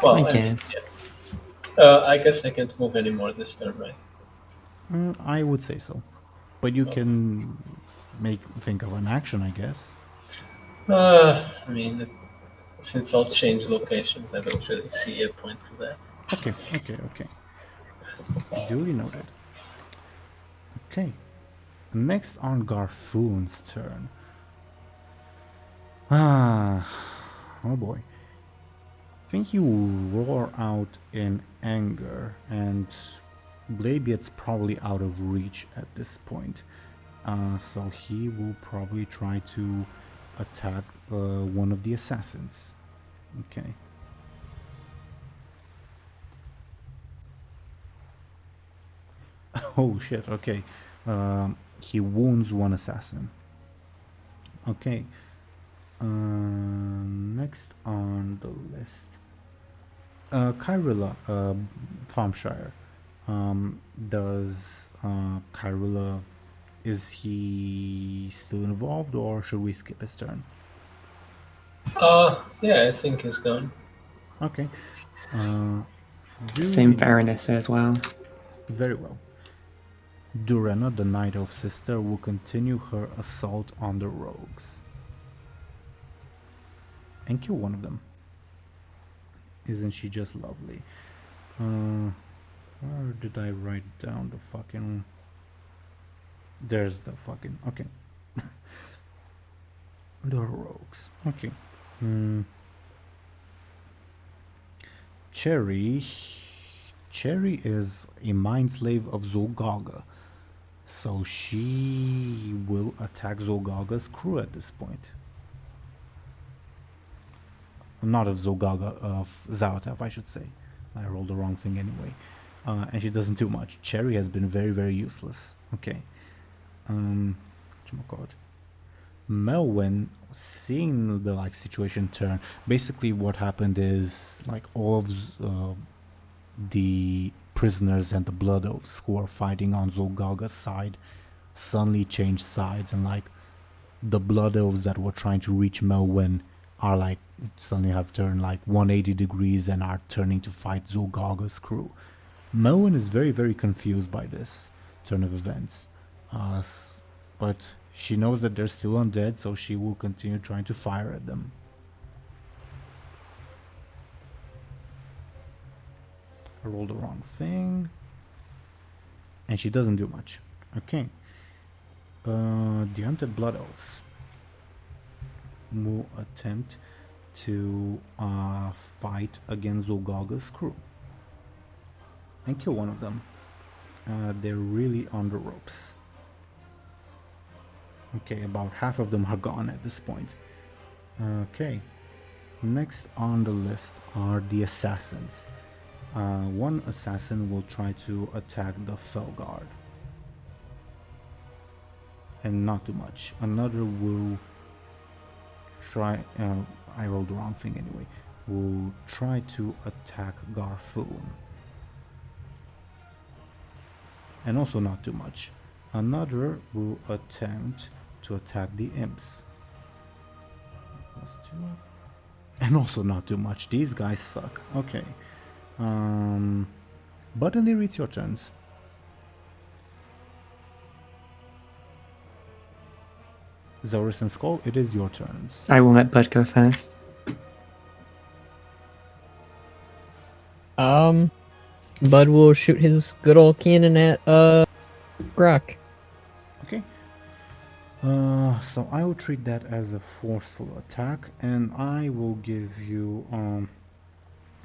Well, I guess. I guess I can't move anymore this turn, right? I would say so. But you can think of an action, I guess. I mean, since I'll change locations, I don't really see a point to that. Okay. Duly noted. Okay. Next on Garfoon's turn. Oh boy. I think you roar out in anger, and Bladebeard's probably out of reach at this point. So he will probably try to attack one of the assassins. Okay. Oh shit, okay. He wounds one assassin. Okay. Next on the list. Kairila, Thompshire. Does Kairila, is he still involved, or should we skip his turn? Yeah, I think he's gone. Okay. Same for Aranessa as well. Very well. Durena, the Night Elf sister, will continue her assault on the rogues and kill one of them. Isn't she just lovely? Where did I write down the fucking... There's the fucking... Okay. The rogues. Okay. Cherry is a mind slave of Zolgarga, so she will attack Zolgarga's crew at this point. Not of Zolgarga, of Zaltaf, I should say. I rolled the wrong thing anyway. And she doesn't do much. Cherry has been very, very useless. Okay. Whatchamacallit? Melwyn, seeing the situation turn, basically what happened is all of the prisoners and the blood oaths who are fighting on Zolgarga's side suddenly changed sides, and the blood oaths that were trying to reach Melwyn are suddenly have turned 180 degrees and are turning to fight Zolgarga's crew. Melwyn is very, very confused by this turn of events, but she knows that they're still undead, so she will continue trying to fire at them. I rolled the wrong thing, and she doesn't do much. Okay. The Undead Blood Elves will attempt to fight against Zolgarga's crew and kill one of them. They're really on the ropes. Okay, about half of them are gone at this point. Okay, next on the list are the assassins. One assassin will try to attack the Felguard, and not too much. Another will try... I rolled the wrong thing anyway. will try to attack Garfoon. And also not too much. Another will attempt to attack the Imps. +2. And also not too much. These guys suck. Okay. Buhd and Lyri, it's your turns. Zorus and Skoll, it is your turns. I will let Buhd go first. Buhd will shoot his good old cannon at Grok. Okay. So I will treat that as a forceful attack, and I will give you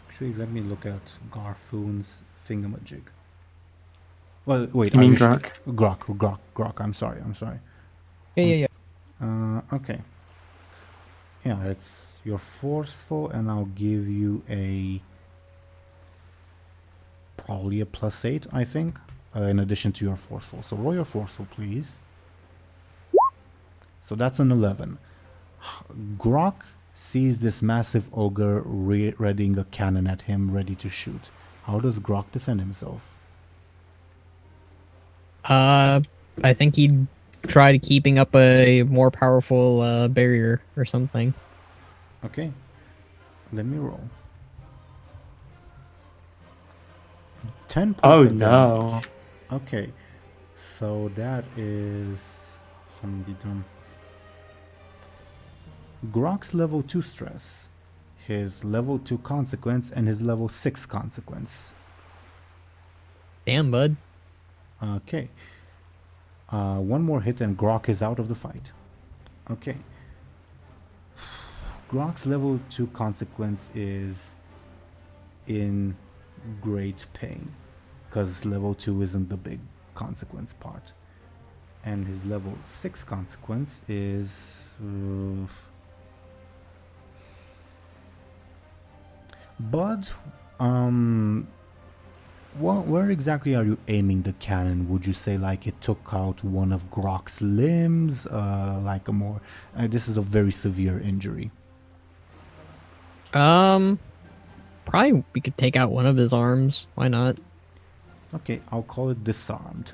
actually let me look at Garfoon's thingamajig. Well, wait. You mean Grok? Grok? Grok. I'm sorry. Yeah. Okay. Yeah, it's you're forceful, and I'll give you probably a +8, I think, in addition to your forceful. So roll your forceful, please. So that's an 11. Grok sees this massive ogre readying a cannon at him, ready to shoot. How does Grok defend himself? I think he'd try keeping up a more powerful barrier or something. Okay, let me roll. 10 points Oh of no. damage. Okay, so that is Grok's level 2 stress, his level 2 consequence, and his level 6 consequence. Damn, Buhd. Okay. One more hit and Grok is out of the fight. Okay. Grok's level 2 consequence is in great pain, because level 2 isn't the big consequence part. And his level 6 consequence is... Buhd, where exactly are you aiming the cannon? Would you say like it took out one of Grok's limbs? Like a more... this is a very severe injury. Probably we could take out one of his arms. Why not? Okay, I'll call it disarmed.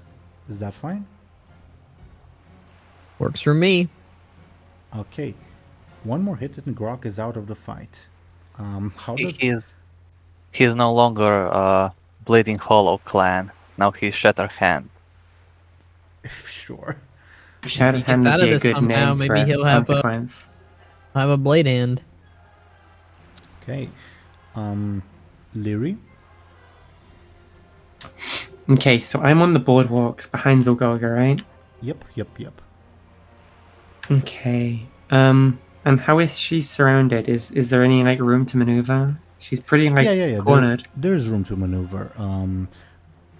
Is that fine? Works for me. Okay. One more hit and Grok is out of the fight. How does... He's no longer Bleeding Hollow clan. Now he's Shatterhand. Sure. Shatterhand gets out would of be a this good somehow, name maybe for a he'll have a- consequence. I have a blade hand. Okay. Lyri? Okay, so I'm on the boardwalks behind Zolgarga, right? Yep. Okay. And how is she surrounded? Is there any like room to maneuver? She's pretty like Yeah. cornered. There's room to maneuver.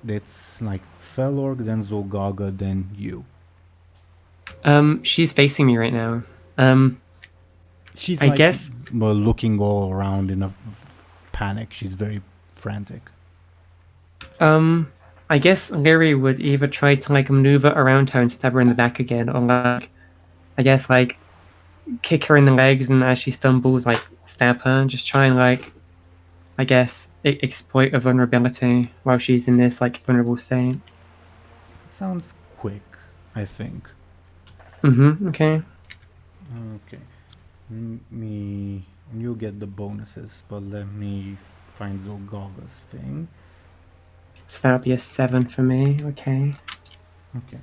It's like Felork, then Zolgarga, then you. She's facing me right now. She's I guess- looking all around in a panic. She's very frantic. I guess Lyri would either try to like maneuver around her and stab her in the back again, or like, I guess like kick her in the legs and as she stumbles, like stab her and just try and like, I guess exploit a vulnerability while she's in this like vulnerable state. Sounds quick, I think. Okay. Okay. You'll get the bonuses, but let me find Zolgarga's thing. So that'll be a 7 for me. Okay. Okay.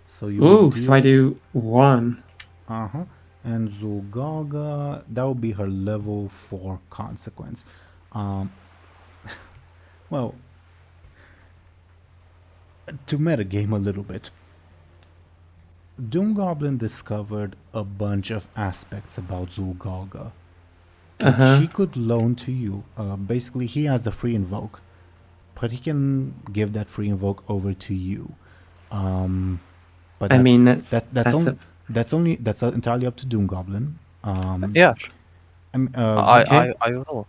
So you Ooh, deal... so I do 1. And Zolgarga, that will be her level 4 consequence. Well, to metagame a little bit, DoomGoblin discovered a bunch of aspects about Zolgarga that she could loan to you. Basically, he has the free invoke, but he can give that free invoke over to you. But I mean, that's entirely up to DoomGoblin. Yeah, Okay. I will.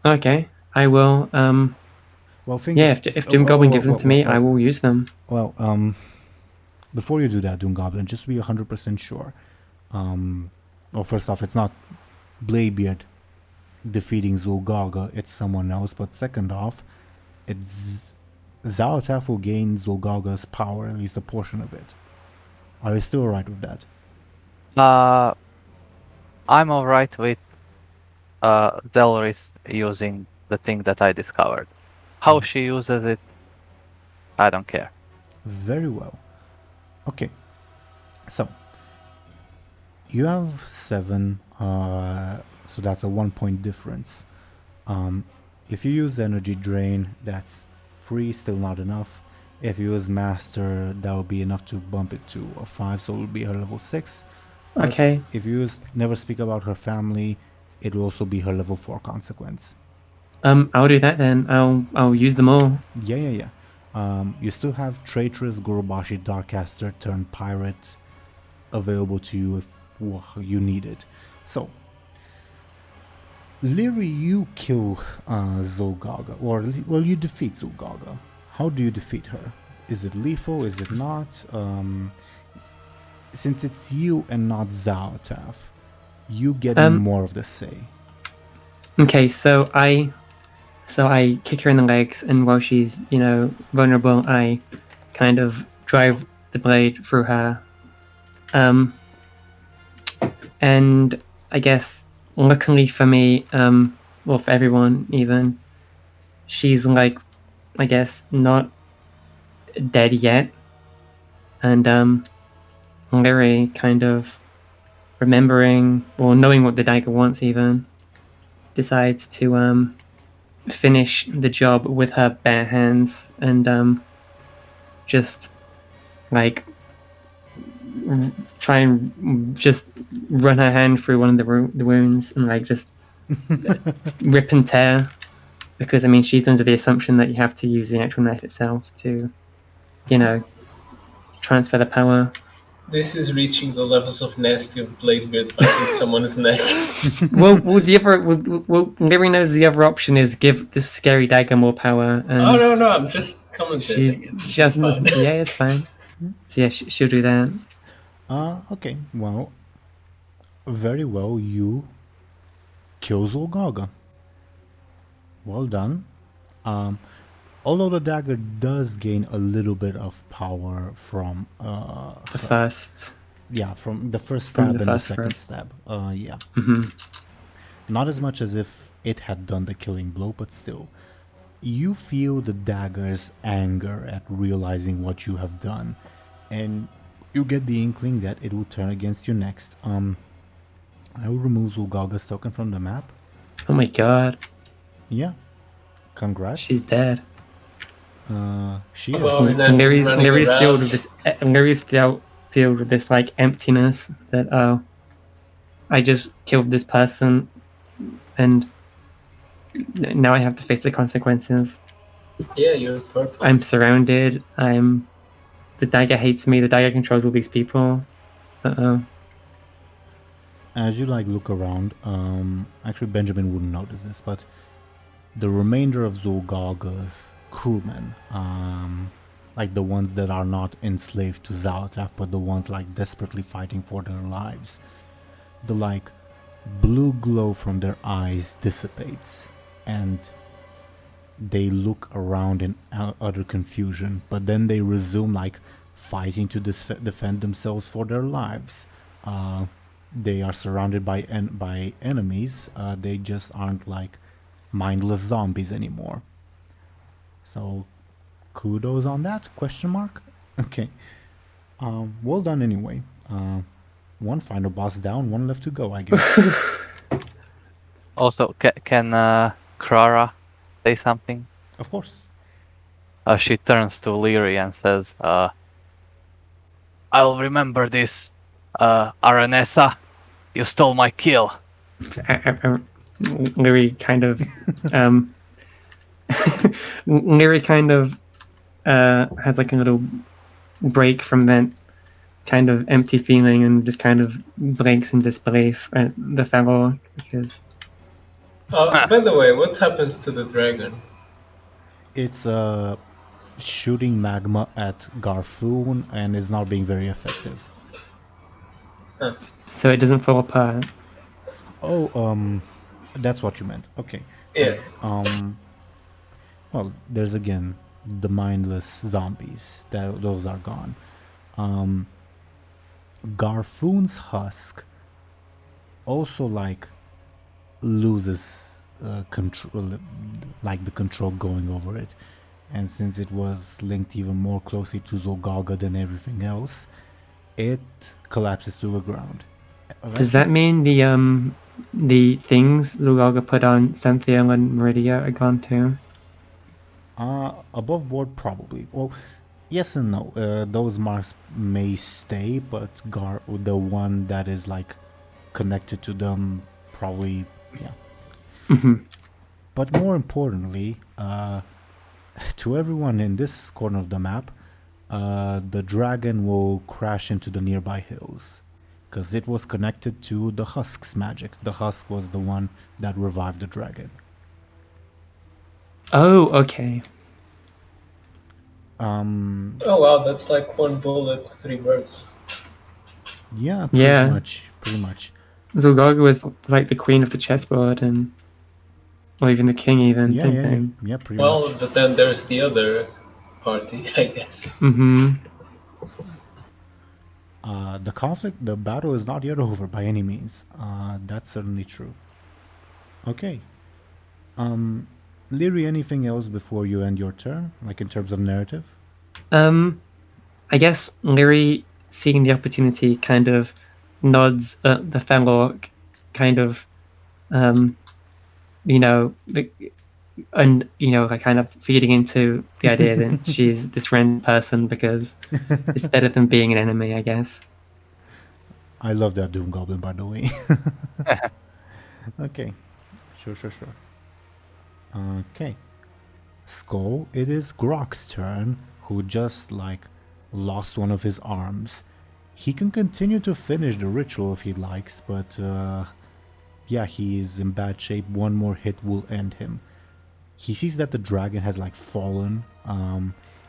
Okay, I will. Well, things, Yeah, if DoomGoblin gives them to me, I will use them. Well, before you do that, DoomGoblin, just to be 100% sure. Well, first off, it's not Bladebeard defeating Zolgarga, it's someone else. But second off, it's Zaltaf will gain Zolgarga's power, at least a portion of it. Are you still alright with that? I'm alright with Zelris using the thing that I discovered. How she uses it, I don't care. Very well. Okay. So, you have 7, so that's a 1-point difference. If you use Energy Drain, that's 3, still not enough. If you use Master, that will be enough to bump it to a 5, so it will be her level 6. But Okay. if you use Never Speak About Her Family, it will also be her level 4 consequence. I'll do that then. I'll use them all. Yeah. You still have Traitorous, Gorobashi, Darkcaster, turn Pirate available to you if you need it. So, Lyri, you kill Zolgarga, or well, you defeat Zolgarga. How do you defeat her? Is it lethal? Is it not? Since it's you and not Zaltaf, you get more of the say. Okay, so I kick her in the legs, and while she's, vulnerable, I kind of drive the blade through her. And I guess, luckily for me, or for everyone even, she's like, I guess, not dead yet. And Lyri kind of remembering, or knowing what the dagger wants even, decides to finish the job with her bare hands and just like try and just run her hand through one of the wounds and like just rip and tear, because I mean she's under the assumption that you have to use the actual knife itself to transfer the power. This is reaching the levels of nasty of Bladebeard biting someone's neck. well, Lyri knows the other option is give this scary dagger more power. Oh no, I'm just commentating. It's fine. So yeah, she'll do that. Okay, well, very well, you kill Zolgarga. Well done. Although the dagger does gain a little bit of power from The first. Yeah, from the first stab and the second stab. Yeah. Mm-hmm. Not as much as if it had done the killing blow, but still. You feel the dagger's anger at realizing what you have done, and you get the inkling that it will turn against you next. I will remove Zolgarga's token from the map. Oh my god. Yeah. Congrats. She's dead. She is. Well, Lyri's filled with this. Lyri's filled with this like emptiness that I just killed this person, and now I have to face the consequences. Yeah, you're purple. I'm surrounded. The dagger hates me. The dagger controls all these people. As you look around, actually Benjamin wouldn't notice this, but the remainder of Zolgarga's crewmen, the ones that are not enslaved to Zaltaf, but the ones desperately fighting for their lives, the blue glow from their eyes dissipates, and they look around in utter confusion, but then they resume fighting to defend themselves for their lives. They are surrounded by enemies. They just aren't mindless zombies anymore. So kudos on that, question mark. Okay, well done anyway. One final boss down, one left to go, I guess. Also, can Krara say something? Of course. She turns to Lyri and says, I'll remember this, Aranessa. You stole my kill. Lyri kind of has a little break from that kind of empty feeling and just kind of blinks in disbelief at the fellow, because by the way, what happens to the dragon? It's shooting magma at Garfoon and is not being very effective. Huh. So it doesn't fall apart. Oh, that's what you meant. Okay. Yeah. Well, there's again the mindless zombies. Those are gone. Garfoon's husk also like loses control, like the control going over it, and since it was linked even more closely to Zolgarga than everything else, it collapses to the ground. Does that mean the things Zolgarga put on Cynthia and Meridia are gone too? Above board, probably. Well, yes and no. Those marks may stay, but the one that is like connected to them, probably, yeah. But more importantly, to everyone in this corner of the map, the dragon will crash into the nearby hills, because it was connected to the husk's magic. The husk was the one that revived the dragon. Oh, okay. Oh wow, that's like one bullet, 3 birds. Yeah, Yeah. pretty much. Zolgarga was like the queen of the chessboard, or even the king, even. Yeah, same yeah, thing. yeah, pretty Well, much. but then there's the other party, I guess. The conflict, the battle is not yet over by any means. That's certainly true. Okay. Lyri, anything else before you end your turn, like in terms of narrative? I guess Lyri, seeing the opportunity, kind of nods at the Felork, kind of, like kind of feeding into the idea that she's this random person because it's better than being an enemy, I guess. I love that DoomGoblin, by the way. Okay. Sure. Okay. Skoll, it is Grok's turn, who just, like, lost one of his arms. He can continue to finish the ritual if he likes, but, yeah, he is in bad shape. One more hit will end him. He sees that the dragon has, like, fallen.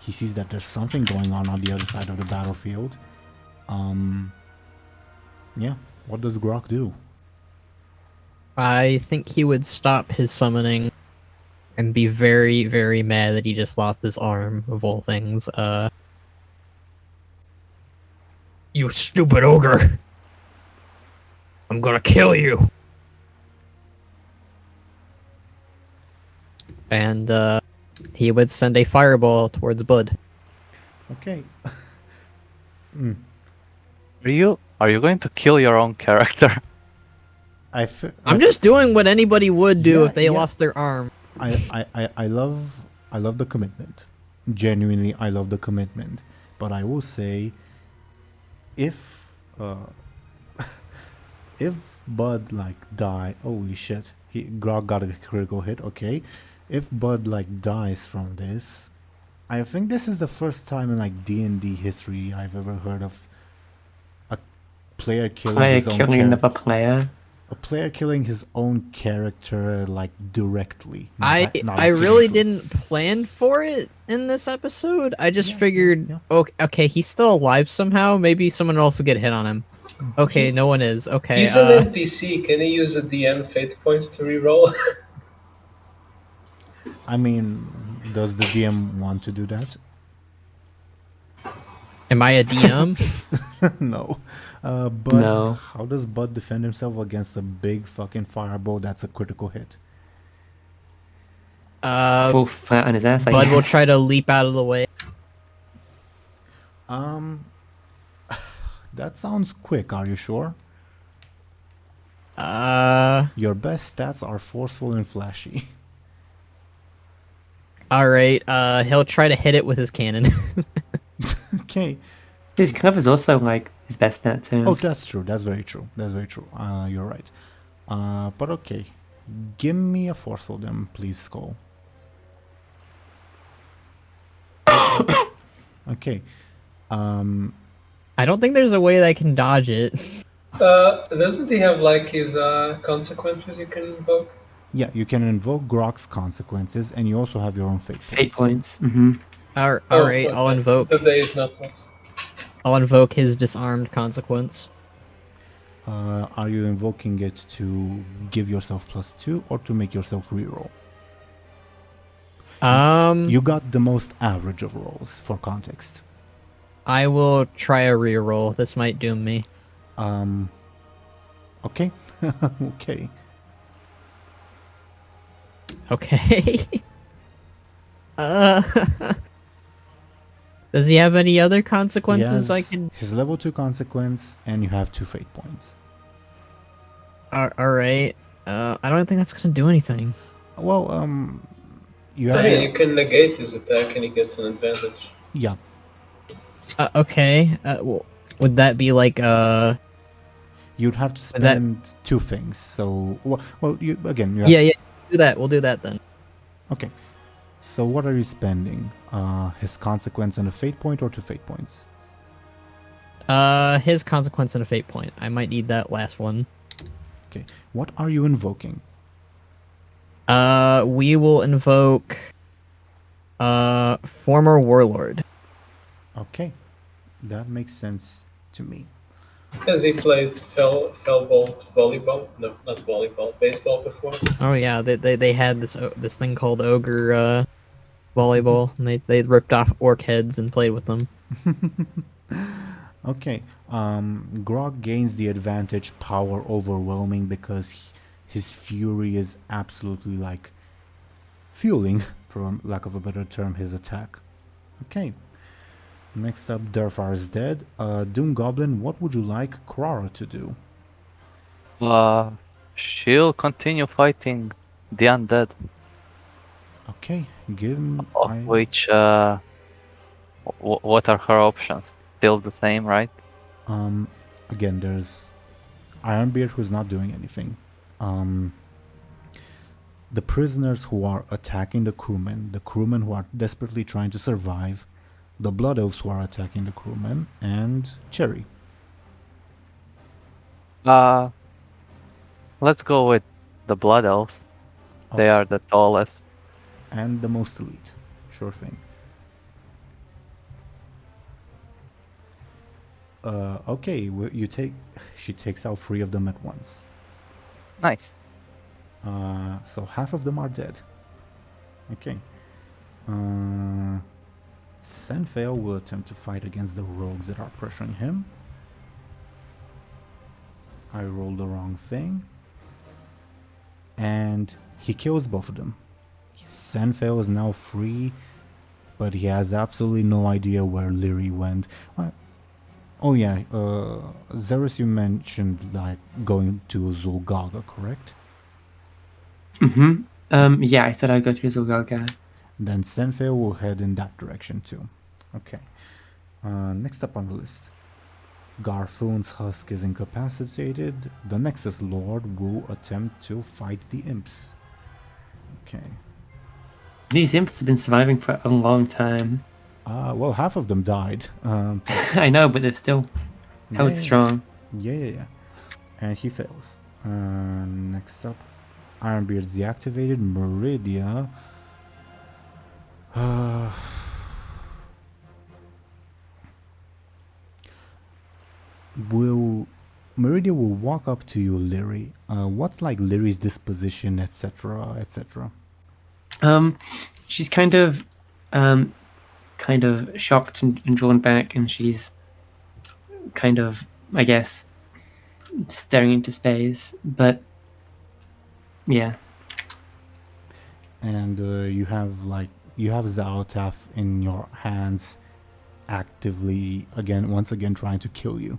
He sees that there's something going on the other side of the battlefield. Yeah, what does Grok do? I think he would stop his summoning and be very, very mad that he just lost his arm, of all things. You stupid ogre! I'm gonna kill you! And he would send a fireball towards Buhd. Okay. Are you going to kill your own character? I'm just doing what anybody would do Yeah, if they yeah. lost their arm. I love the commitment. Genuinely, I love the commitment. But I will say, if Buhd like die, holy shit, Grok got a critical hit. Okay, if Buhd like dies from this, I think this is the first time in like D&D history I've ever heard of a player killing his own killing another player. A player killing his own character like directly. I really didn't plan for it in this episode. I just figured, yeah. okay, he's still alive somehow. Maybe someone else will get hit on him. Okay, no one is. Okay, He's an NPC. Can he use a DM fate point to reroll? I mean, does the DM want to do that? am I a DM? No. But No. how does Buhd defend himself against a big fucking fireball that's a critical hit? Full flat on his ass, I Buhd will guess. try to leap out of the way. That sounds quick, are you sure? Your best stats are forceful and flashy. Alright, he'll try to hit it with his cannon. Okay. His clever's also like his best stat too. Oh, that's true. That's very true. You're right. But okay. Give me a forceful then, please, Skoll. Okay. I don't think there's a way that I can dodge it. Doesn't he have like his consequences you can invoke? Yeah, you can invoke Grok's consequences, and you also have your own fate points. Fate points. Alright, I'll invoke. The day is not lost. I'll invoke his disarmed consequence. Are you invoking it to give yourself +2 or to make yourself reroll? You got the most average of rolls, for context. I will try a reroll. This might doom me. Okay. Okay. Okay. Does he have any other consequences I can? His level 2 consequence, and you have 2 fate points. Alright. I don't think that's gonna do anything. Well, you have... Hey, you can negate his attack and he gets an advantage. Yeah. Okay. Well, would that be like You'd have to spend 2 things, so... Well, you have... Yeah, do that. We'll do that then. Okay. So what are you spending? His consequence and a fate point or 2 fate points? His consequence and a fate point. I might need that last one. Okay. What are you invoking? We will invoke former warlord. Okay. That makes sense to me. Has he played Felbolt volleyball? No, not volleyball. Baseball before? Oh yeah, they had this thing called ogre volleyball, and they ripped off orc heads and played with them. Okay. Grog gains the advantage power overwhelming because his fury is absolutely like fueling, for lack of a better term, his attack. Okay. Next up, Durfar is dead. DoomGoblin, what would you like Krara to do? She'll continue fighting the undead. Okay, give him... Which, what are her options? Still the same, right? Again, there's Ironbeard who's not doing anything. The prisoners who are attacking the crewmen who are desperately trying to survive, the Blood Elves who are attacking the crewmen, and Cherry. Let's go with the Blood Elves. They are the tallest. And the most elite. Sure thing. Okay, she takes out 3 of them at once. Nice. So half of them are dead. Okay. Senfail will attempt to fight against the rogues that are pressuring him. I rolled the wrong thing. And he kills both of them. Senfail is now free, but he has absolutely no idea where Lyri went. Oh yeah, Zelris, you mentioned like going to Zolgarga, correct? Yeah, I said I'd go to Zolgarga. Then Senfail will head in that direction too. Okay. Next up on the list. Garthun's husk is incapacitated. The Nexus Lord will attempt to fight the Imps. Okay. These Imps have been surviving for a long time. Well, half of them died. I know, but they're still held strong. Yeah. And he fails. Next up, Ironbeard's deactivated. Meridia. Meridia will walk up to you, Lyri. What's like Lyri's disposition, etc., etc.? She's kind of shocked and drawn back, and she's kind of, I guess, staring into space. But yeah. And you have Zaltaf in your hands, actively once again trying to kill you.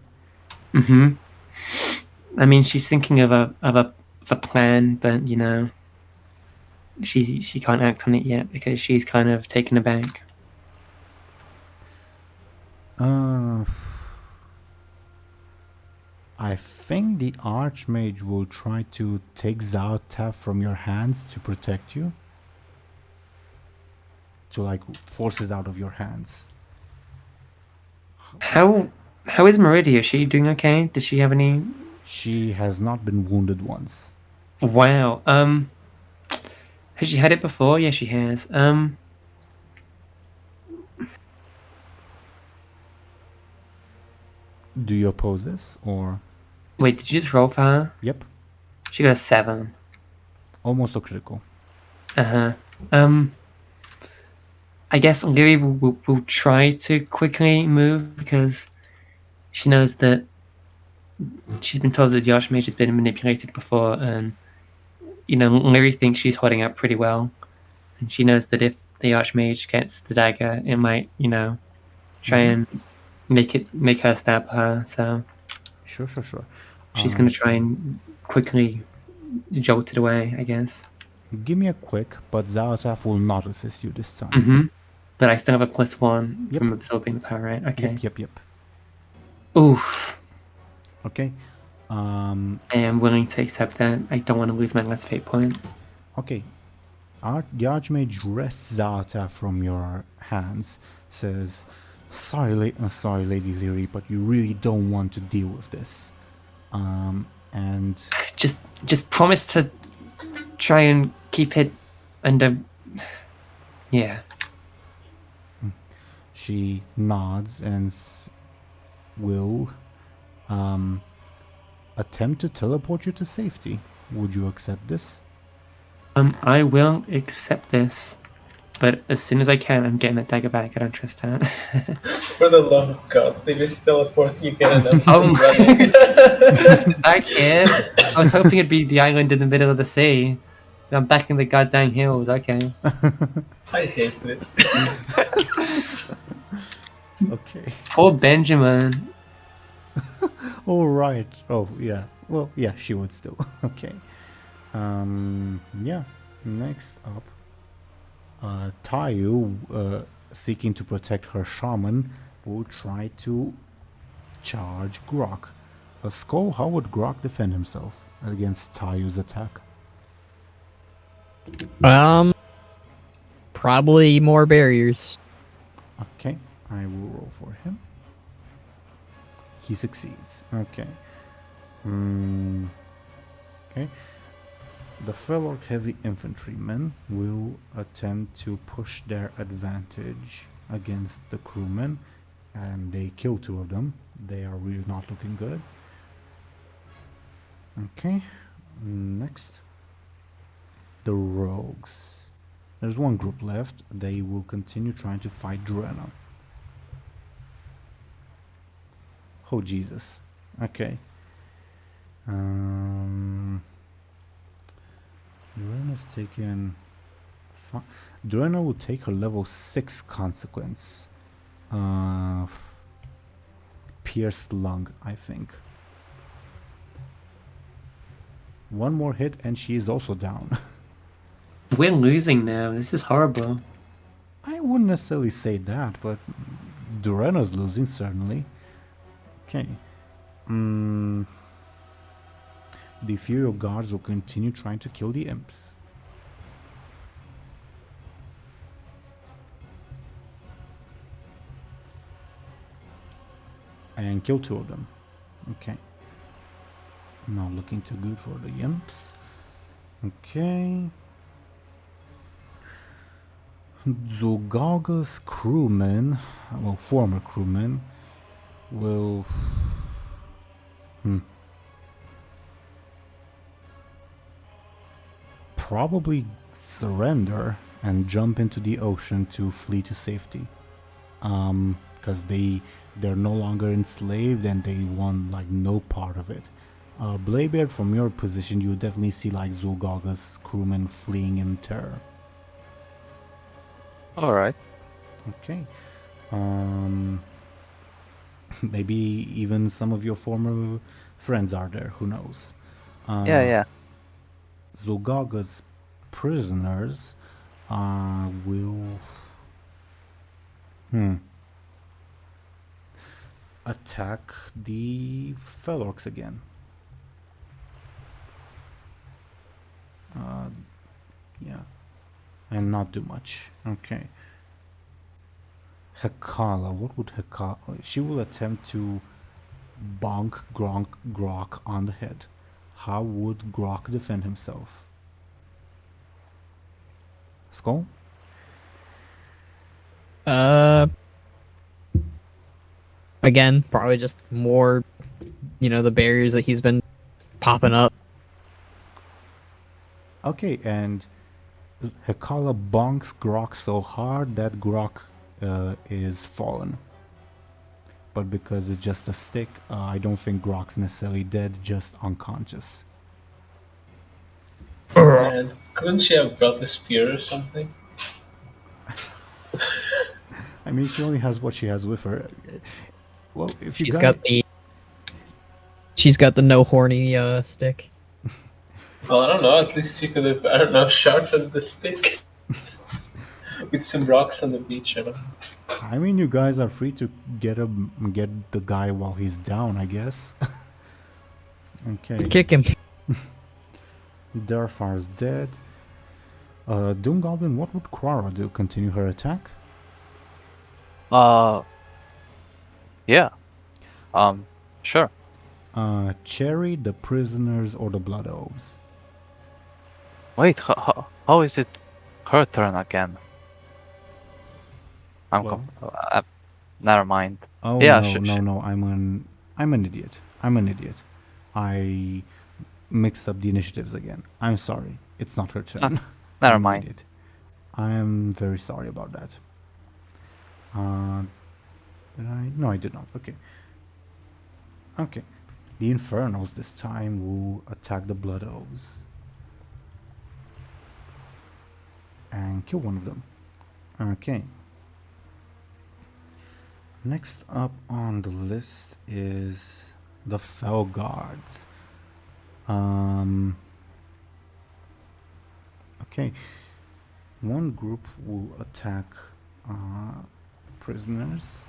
I mean, she's thinking of a plan, but you know, she can't act on it yet because she's kind of taken aback. I think the Archmage will try to take Zaltaf from your hands to protect you. To like force it out of your hands. How is Meridia? Is she doing okay? Does she have any? She has not been wounded once. Wow. Has she had it before? Yes, she has. Do you oppose this, or? Wait, did you just roll for her? Yep, She got a 7. almost a critical. Uh-huh. I guess Lyri will try to quickly move because she knows that she's been told that the Archmage has been manipulated before, and Lyri thinks she's holding up pretty well, and she knows that if the Archmage gets the dagger, it might, try and make her stab her. So Sure. she's gonna try and quickly jolt it away, I guess. Give me a quick, but Zalataf will not assist you this time. Mm-hmm. But I still have a +1 Yep. from absorbing the power, right? Okay. Yep. Oof. Okay. I am willing to accept that. I don't want to lose my last fate point. Okay. The Archmage wrests Zalataf from your hands, says, sorry, Lady Lyri, but you really don't want to deal with this. And Just promise to try and keep it under. Yeah. she nods and will attempt to teleport you to safety. Would you accept this? I will accept this, but as soon as I can, I'm getting that dagger back. I don't trust her. For the love of God, leave us teleport you again and I'm still Oh. running. Back here? I was hoping it'd be the island in the middle of the sea. I'm back in the goddamn hills. Okay. I hate this. Okay. Poor Benjamin. All right. Oh, yeah. Well, yeah, she would still. Okay. Yeah. Next up, Tayu, seeking to protect her shaman, will try to charge Grok. Skoll, how would Grok defend himself against Tayu's attack? Probably more barriers. Okay, I will roll for him. He succeeds. Okay. Okay. The Felork heavy infantrymen will attempt to push their advantage against the crewmen, and they kill 2 of them. They are really not looking good. Okay. Next. The rogues. There's 1 group left. They will continue trying to fight Durenna. Oh Jesus. Okay. Durenna's taken. Durenna will take her level 6 consequence. Pierced lung, I think. 1 more hit and she is also down. We're losing now. This is horrible. I wouldn't necessarily say that, but Durenna's losing, certainly. Okay. The Furio guards will continue trying to kill the imps. And kill 2 of them. Okay. Not looking too good for the imps. Okay. Zolgargas Crewmen, well, former crewmen, will... probably surrender and jump into the ocean to flee to safety. Because they're no longer enslaved and they want like no part of it. Bladebeard, from your position, you definitely see like Zolgargas crewmen fleeing in terror. Alright. Okay. Maybe even some of your former friends are there, who knows. Yeah. Zolgargas prisoners will attack the Felorks again. Yeah, and not do much. Okay. Hekala, what would Hekala? She will attempt to bonk Grok on the head. How would Grok defend himself? Skoll? Again, probably just more, the barriers that he's been popping up. Okay, and Hekala bonks Grok so hard that Grok is fallen. But because it's just a stick, I don't think Grok's necessarily dead, just unconscious. And couldn't she have brought the spear or something? I mean, she only has what she has with her. Well, if you She's got the no horny stick. Well, I don't know. At least she could have, I don't know, sharpened the stick with some rocks on the beach. I don't know. I mean, you guys are free to get the guy while he's down, I guess. Okay. Kick him. Darfar's dead. DoomGoblin, what would Quara do? Continue her attack? Yeah. Sure. Cherry, the prisoners, or the Blood Oaths? Wait, how is it her turn again? Never mind. Oh Yeah, no! I'm an idiot. I mixed up the initiatives again. I'm sorry. It's not her turn. Never I'm an mind. idiot. I am very sorry about that. Did I? No, I did not. Okay. Okay. The Infernals this time will attack the Blood Oaths and kill one of them. Okay. Next up on the list is the Felguards. Okay. One group will attack prisoners.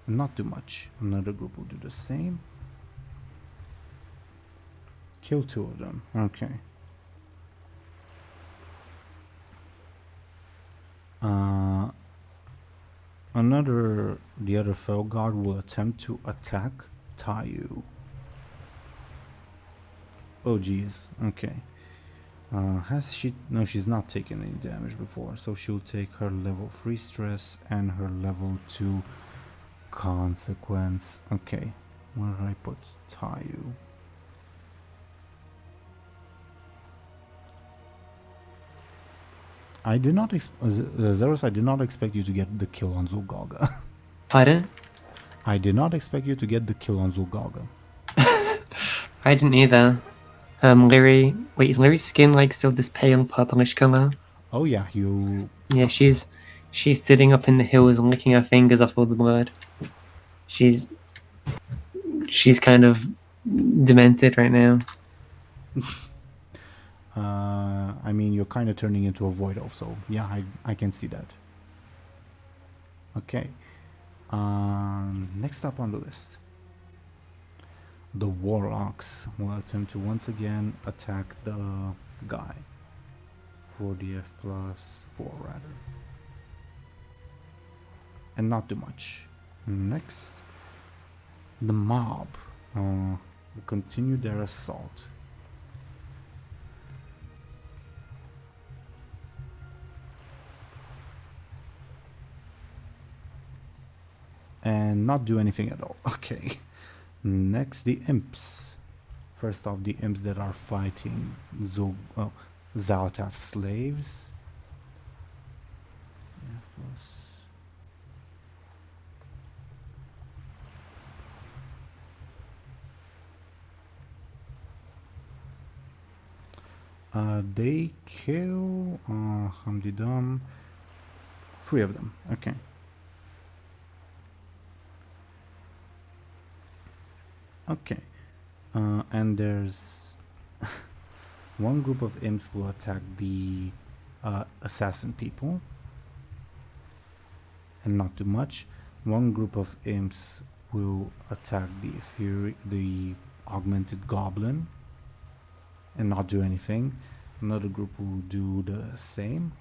Not too much. Another group will do the same. Kill two of them. Okay. The other Felguard will attempt to attack Tayu. Oh geez. Okay. Has she? No, she's not taken any damage before, so she'll take her level 3 stress and her level 2 consequence. Okay, where did I put Tayu? I did not Zorus, I did not expect you to get the kill on Zolgarga. Pardon? I did not expect you to get the kill on Zolgarga. I didn't either. Lyri, wait, is Lyri's skin like still this pale purplish color? Oh yeah, you... Yeah, she's sitting up in the hills and licking her fingers off all the blood. She's kind of demented right now. I mean, you're kind of turning into a void elf, so yeah, I can see that. Okay. Next up on the list, the Warlocks will attempt to once again attack the guy. 4df plus 4 rather. And not too much. Next, the mob will continue their assault. And not do anything at all. Okay. Next, the Imps. First off, the Imps that are fighting Zaltaf slaves. They kill Hamdidam. 3 of them. Okay. Okay, and there's one group of imps will attack the assassin people, and not too much. One group of imps will attack the augmented goblin, and not do anything. Another group will do the same,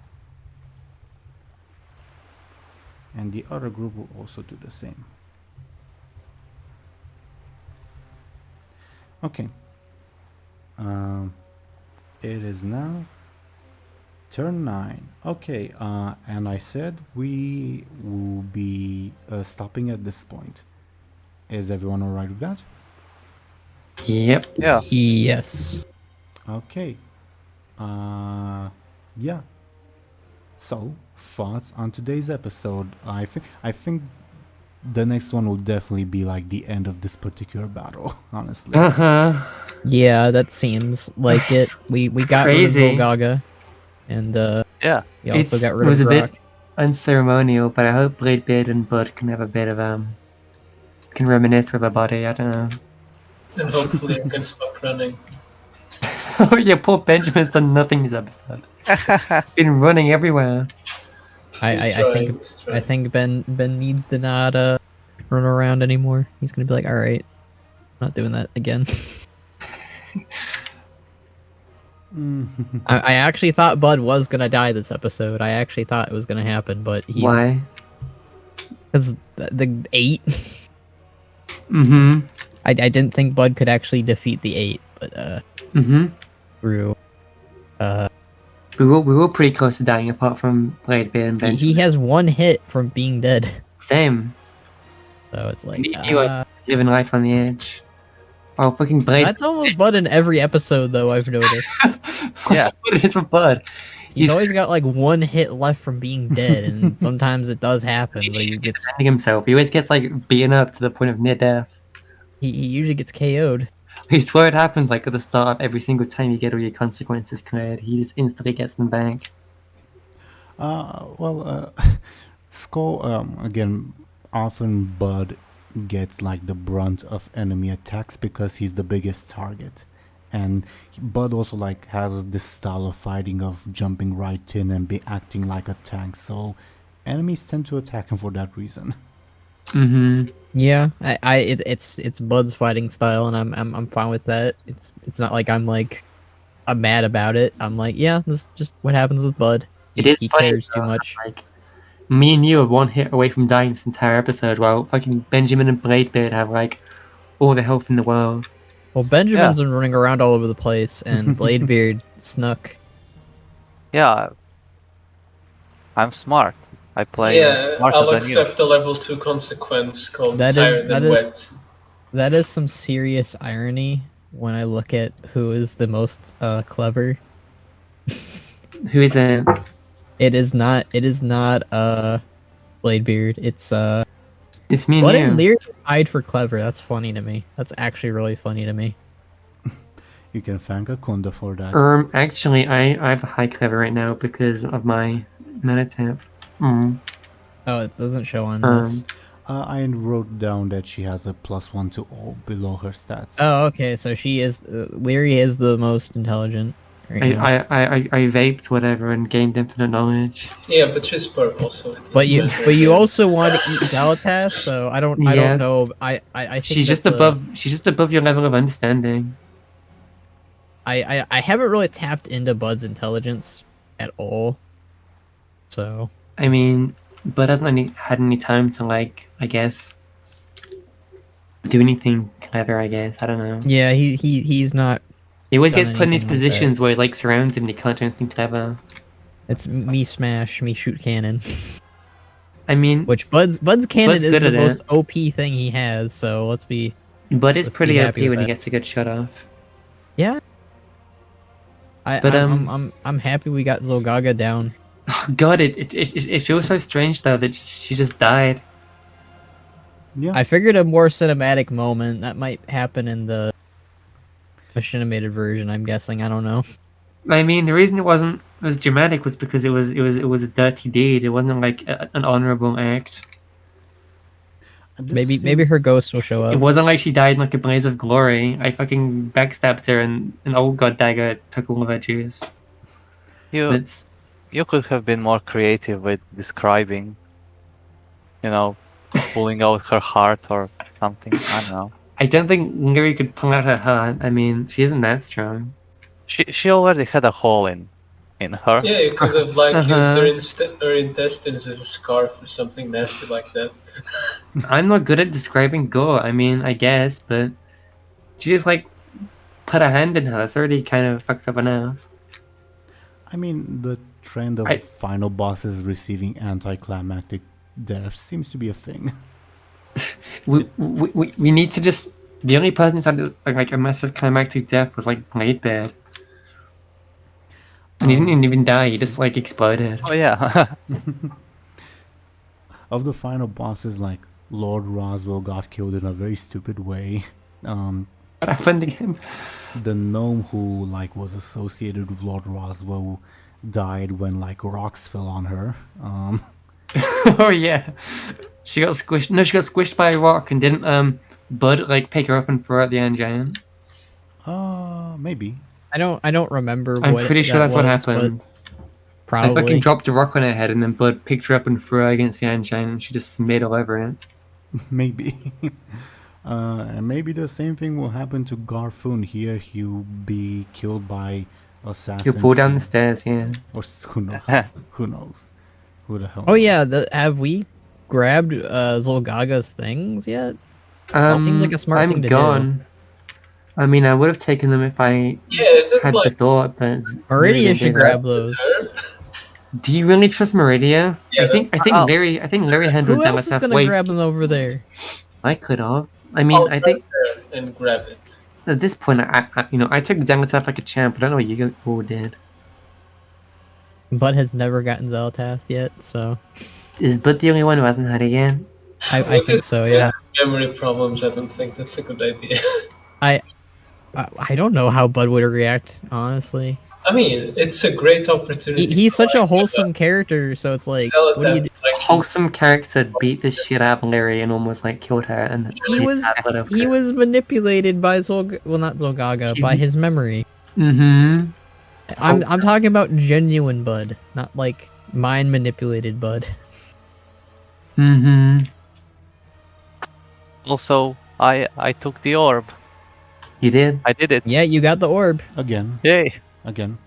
and the other group will also do the same. Okay. It is now Turn 9. Okay, and I said we will be stopping at this point. Is everyone alright with that? Yep. Yeah. Yes. Okay. Yeah. So, thoughts on today's episode. I think the next one will definitely be like the end of this particular battle, honestly. Yeah, that seems like it. We got Crazy. rid of Zolgaga, and Yeah. we also got rid was of a Brock. bit unceremonial, but I hope Bladebeard and Buhd can have a bit of can reminisce with a body. I don't know. And hopefully I can stop running. Oh yeah, poor Benjamin's done nothing this episode. Been running everywhere. He's trying. I think Ben needs to not run around anymore. He's gonna be like, all right, not doing that again. I actually thought Buhd was gonna die this episode. I actually thought it was gonna happen, but he Why? because the 8. Mm-hmm. I didn't think Buhd could actually defeat the 8, but Mm-hmm. through We were pretty close to dying apart from Bladebeard and Benjamin. he has one hit from being dead, Same. so it's like He like living life on the edge. Oh, fucking Blade. that's almost Buhd in every episode though. I've noticed Yeah. What it is for Buhd. he's always got like one hit left from being dead, and sometimes it does happen, but he gets defending himself. He always gets like beaten up to the point of near death. he usually gets KO'd. I swear it happens like at the start of every single time you get all your consequences cleared. He just instantly gets them back. Skoll, again, often Buhd gets like the brunt of enemy attacks because he's the biggest target. And Buhd also like has this style of fighting of jumping right in and be acting like a tank, so enemies tend to attack him for that reason. Mm-hmm. Yeah, it's Buhd's fighting style, and I'm fine with that. It's not like I'm mad about it. I'm like, yeah, this is just what happens with Buhd. It is He funny, cares too though, much. Like, me and you are one hit away from dying this entire episode, while fucking Benjamin and Bladebeard have like all the health in the world. Well, Benjamin's been running around all over the place, and Bladebeard snuck. Yeah. I'm smart. I play Yeah, smarter I'll than accept the level 2 consequence called That is- Tired that and is- Wet. That is some serious irony when I look at who is the most clever. Who is it? It is not Bladebeard. It's It's me What and in you. Lyri tied for clever? That's funny to me. That's actually really funny to me. You can thank Akunda for that. Actually, I have a high clever right now because of my mana tap. Oh, it doesn't show on this. I wrote down that she has a +1 to all below her stats. Oh, okay. So she is Lyri is the most intelligent. Right now. I vaped whatever and gained infinite knowledge. Yeah, but she's purple, so it But you doesn't matter. also want to eat Zalatas, so I don't Yeah. know. I think She's just that's she's just above your level of understanding. I haven't really tapped into Bud's intelligence at all. So I mean, Bud hasn't had any time to like, I guess, do anything clever. I guess I don't know. yeah, he's not. He always done gets put in these anything like that. positions where he's like surrounded and he can't do anything clever. It's me smash, me shoot cannon. I mean, Which Bud's cannon Bud's is good the at it. most OP thing he has. So let's be. Bud is let's be pretty OP happy with when he that. gets a good shot off. Yeah. But, I'm happy we got Zolgaga down. God, it feels so strange though that she just died. Yeah. I figured a more cinematic moment that might happen in the animated version. I'm guessing. I don't know. I mean, the reason it wasn't as dramatic was because it was a dirty deed. It wasn't like an honorable act. This Maybe her seems- ghost will show It up. wasn't like she died in like a blaze of glory. I fucking backstabbed her and an old god dagger took all of her juice. It's You could have been more creative with describing, pulling out her heart or something. I don't know. I don't think Lyri could pull out her heart. I mean, she isn't that strong. She already had a hole in her. Yeah, you could have like used Uh-huh. her intestines as a scarf or something nasty like that. I'm not good at describing gore. I mean, I guess, but she just like put a hand in her. That's already kind of fucked up enough. I mean, the trend of final bosses receiving anticlimactic deaths seems to be a thing. We need to just. The only person who's had like a massive climactic death was like Bladebeard. And he didn't even die, he just like exploded. Oh yeah. Of the final bosses, like Lord Roswell got killed in a very stupid way. What happened again? The gnome who like was associated with Lord Roswell died when like rocks fell on her. Oh yeah, she got squished. No, she got squished by a rock, and didn't Buhd like pick her up and throw her at the end giant? Maybe. I don't remember. I'm what pretty sure that's what was, but happened. Probably. I fucking dropped a rock on her head, and then Buhd picked her up and threw her against the iron giant, and she just smeared all over it. Maybe. And maybe the same thing will happen to Garfun here. He'll be killed by assassins. He'll fall down the stairs, yeah. Or who knows? Who knows? Who the hell? Oh knows? yeah, have we grabbed Zolgargas things yet? That seems like a smart thing to gone. I mean, I would have taken them if I is it had the like thought, but Meridia should grab her? those. do you really trust Meridia? Yeah, I think Lyri handled Who else is Zangataf. gonna grab them over there? I could have. I mean, I'll I think grab her and grab it. at this point, I took Zangataf like a champ. I don't know what you all did. Buhd has never gotten Zelatath yet, so Is Buhd the only one who hasn't had it yet? I think so. Yeah. Memory problems. I don't think that's a good idea. I don't know how Buhd would react, honestly. I mean, it's a great opportunity. He's such a for, wholesome character, so it's like, Zelatath, what do you do? like, Wholesome character beat the shit out of Lyri and almost like killed her. And He was manipulated by not Zolgaga, by his memory. Mm-hmm. I'm talking about genuine Buhd, not like mind manipulated Buhd. Mm-hmm. Also, I took the orb. You did? I did it. Yeah, you got the orb. Again. Yay. Again.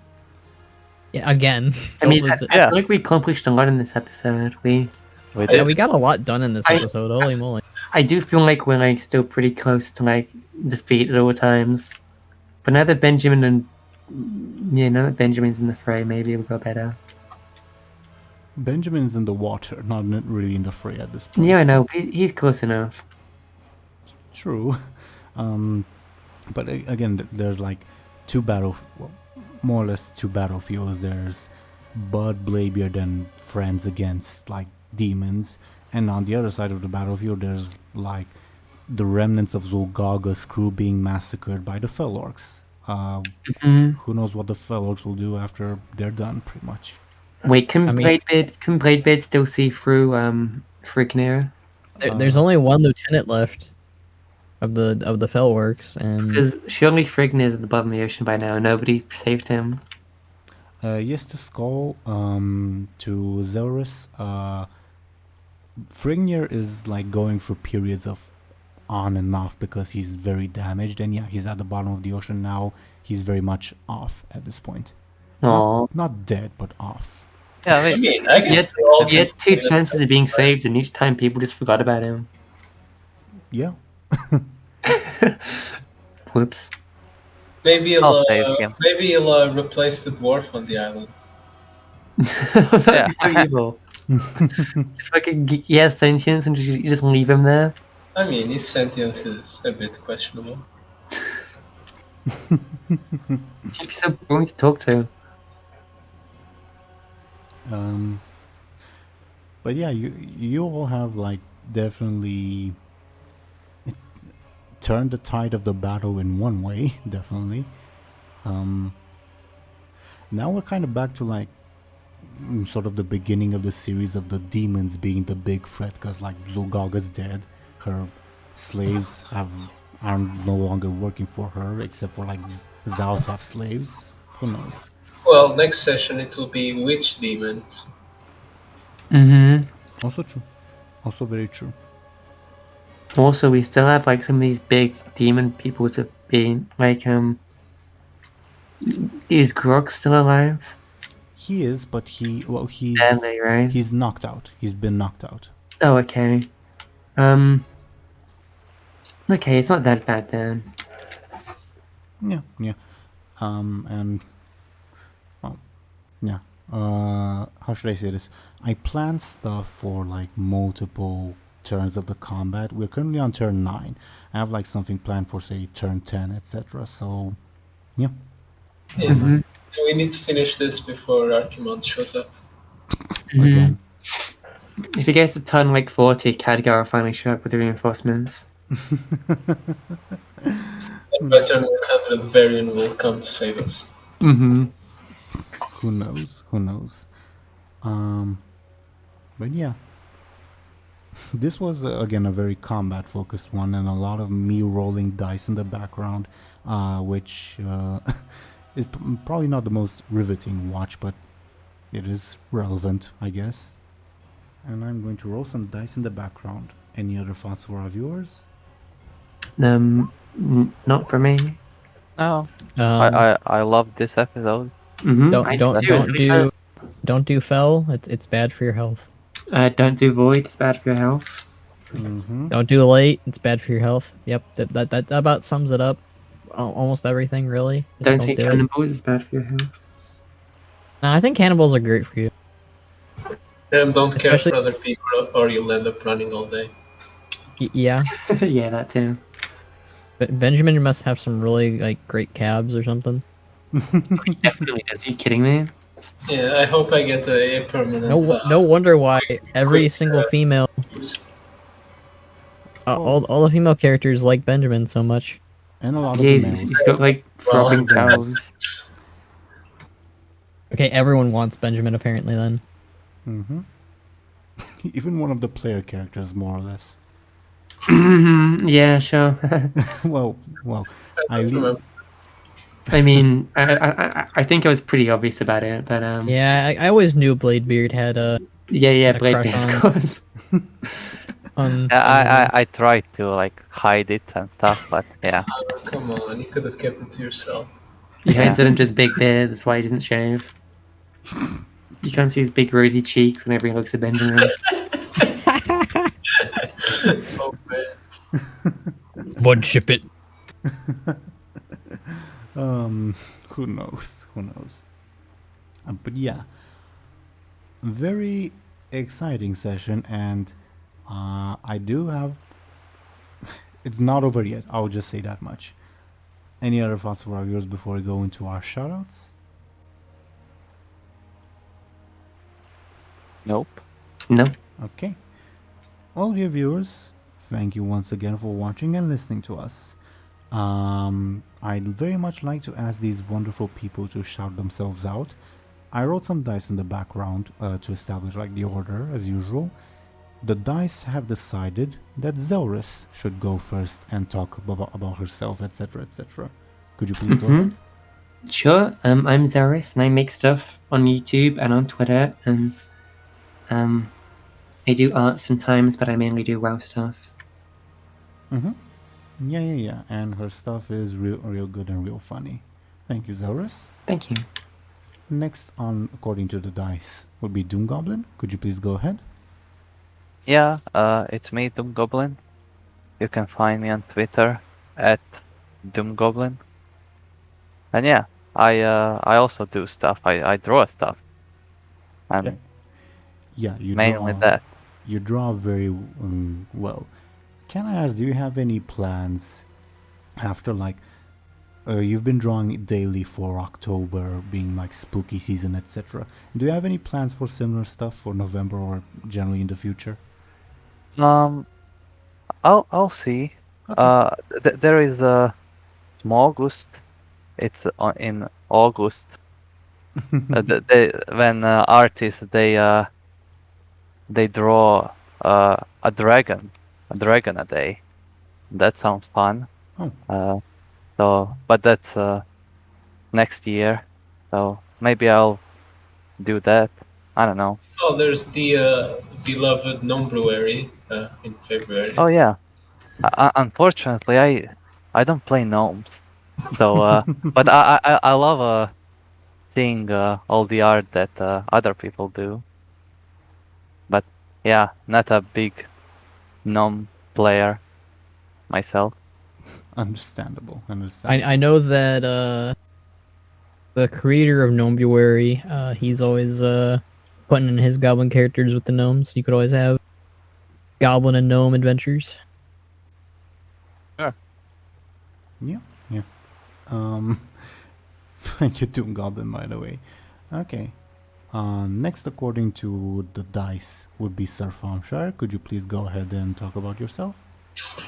Yeah, again. I mean, What I was it? Yeah. feel like we accomplished a lot in this episode. We Yeah, did. we got a lot done in this I- episode. Holy moly! I do feel like we're like still pretty close to like defeat at all times. But now that now that Benjamin's in the fray, maybe it'll go better. Benjamin's in the water, not really in the fray at this point. Yeah, I know. He's close enough. True. But again, there's like more or less two battlefields. There's Buhd, Bladebeard, and friends against like demons, and on the other side of the battlefield, there's like the remnants of Zolgargas' crew being massacred by the Felorks. Who knows what the Felorks will do after they're done, pretty much. Wait, can I mean- Bladebeard still see through Frignera? There's only one lieutenant left of the Felworks, and Because surely Frigner's at the bottom of the ocean by now. Nobody saved him. Yes, to Skoll, to Zelris. Frignir is like going through periods of on and off because he's very damaged, and yeah, he's at the bottom of the ocean now. He's very much off at this point. Aww. Not dead, but off. Yeah, I wait. mean, I He guess we all had two can- chances of being saved, and each time people just forgot about him. Yeah. Whoops. Maybe I'll save him. he'll replace the dwarf on the island. That'd be so evil. Just fucking, he has sentience, and you just leave him there. I mean, his sentience is a bit questionable. He'd be so boring to talk to. But yeah, you all have like definitely turned the tide of the battle in one way, definitely. Now we're kind of back to like sort of the beginning of the series of the demons being the big threat, because like Zolgarga's dead, her slaves are no longer working for her except for like Zaltaf slaves. Who knows? Well, next session it will be witch demons. Mm-hmm. Also true. Also very true. Also, we still have like some of these big demon people to be like is Grog still alive? He is, but he's Barely, right? he's knocked out. He's been knocked out. Oh, okay. Okay, it's not that bad then. Yeah. And well, yeah. how should I say this? I plan stuff for like multiple turns of the combat. We're currently on turn 9. I have like something planned for say turn 10, etc. So, yeah. Yeah. We need to finish this before Archimon shows up. Again. If it gets to turn like 40, Khadgar will finally show up with the reinforcements. And by turn 100, Varian will come to save us. Mm-hmm. Who knows? Who knows? But yeah. This was again a very combat focused one, and a lot of me rolling dice in the background, which is probably not the most riveting watch, but it is relevant, I guess. And I'm going to roll some dice in the background. Any other thoughts for our viewers? Not for me. No, Um, I love this episode. Mm-hmm. don't do Fel. It's bad for your health. Don't do Void. It's bad for your health. Mm-hmm. Don't do Late. It's bad for your health. Yep, that about sums it up. Almost everything, really. Just Don't take do it. cannibals. It's bad for your health. No, I think cannibals are great for you. And don't care Especially- for other people, or you'll end up running all day. Yeah, Yeah, that too. but Benjamin must have some really like great cabs or something. Definitely does. Are you kidding me? Yeah, I hope I get a permanent. No wonder why every single female, all the female characters like Benjamin so much. And a lot of Yeah, the males. he's got like frothing cows. Okay, everyone wants Benjamin apparently then. Mm-hmm. Even one of the player characters, more or less. Yeah, sure. well, I remember. I mean, I think I was pretty obvious about it, but Yeah, I always knew Bladebeard had yeah, a Bladebeard, crush of course. on. I tried to like hide it and stuff, but yeah. Oh, come on, you could have kept it to yourself. He hides it under his big beard. That's why he doesn't shave. You can't see his big rosy cheeks whenever he looks at Benjamin. Oh man. One ship it. Who knows? Who knows? But yeah, very exciting session, and I do have. It's not over yet. I'll just say that much. Any other thoughts for our viewers before we go into our shoutouts? Nope. No. Okay. All dear viewers, thank you once again for watching and listening to us. I'd very much like to ask these wonderful people to shout themselves out. I wrote some dice in the background to establish like the order as usual. The dice have decided that Zelris should go first and talk about herself, etc., etc. Could you please go ahead? Sure. I'm Zelris, and I make stuff on YouTube and on Twitter, and I do art sometimes, but I mainly do WoW stuff. Mm-hmm. Yeah. And her stuff is real good and real funny. Thank you, Zorus. Thank you. Next on, according to the dice, would be DoomGoblin. Could you please go ahead? Yeah, it's me, DoomGoblin. You can find me on Twitter at DoomGoblin. And yeah, I also do stuff. I draw stuff. And Yeah, you mainly draw, that. You draw very well. Can I ask, do you have any plans after like you've been drawing daily for October being like spooky season, etc. Do you have any plans for similar stuff for November or generally in the future? I'll see. Okay. There is August. It's in August. When artists they draw a dragon a day. That sounds fun. Oh. But that's next year. So maybe I'll do that. I don't know. Oh, there's the beloved Gnome Brewery in February. Oh yeah. Unfortunately, I don't play gnomes. So, but I love seeing all the art that other people do. But yeah, not a big gnome player myself. Understandable. I know that the creator of Gnomebuary. He's always putting in his goblin characters with the gnomes. You could always have goblin and gnome adventures. Yeah, yeah. Thank you, DoomGoblin, by the way. Okay. Next, according to the dice, would be Sir Thompshire. Could you please go ahead and talk about yourself?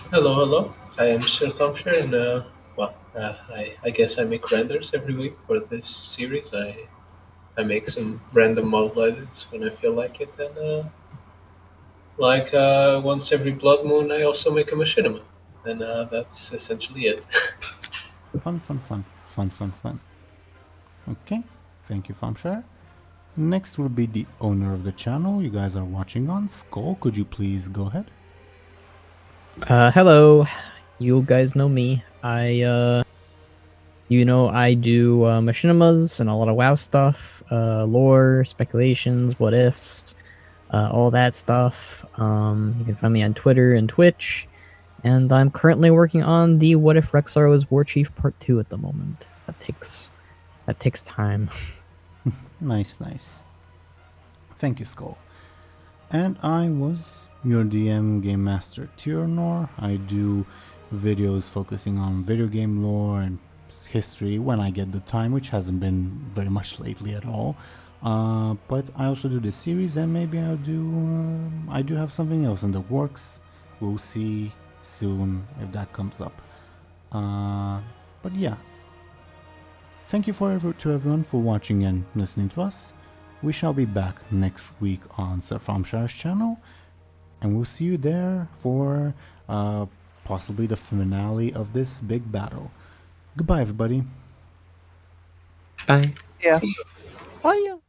Hello, hello. I am Sir Thompshire, and I guess I make renders every week for this series. I make some random model edits when I feel like it, and once every blood moon, I also make a machinima, and that's essentially it. Fun. Okay, thank you, Thompshire. Next will be the owner of the channel you guys are watching on, Skoll. Could you please go ahead? Hello. You guys know me. I do machinimas and a lot of WoW stuff, lore, speculations, what ifs, all that stuff. You can find me on Twitter and Twitch, and I'm currently working on the What If Rexar Was War Chief Part 2 at the moment. That takes time. Nice. Thank you, Skoll. And I was your DM Game Master Teeironor. I do videos focusing on video game lore and history when I get the time, which hasn't been very much lately at all. But I also do this series, and maybe I do have something else in the works. We'll see soon if that comes up. But yeah. Thank you to everyone for watching and listening to us. We shall be back next week on Sir Thompshire's channel, and we'll see you there for possibly the finale of this big battle. Goodbye, everybody. Bye. Yeah. See you. Bye.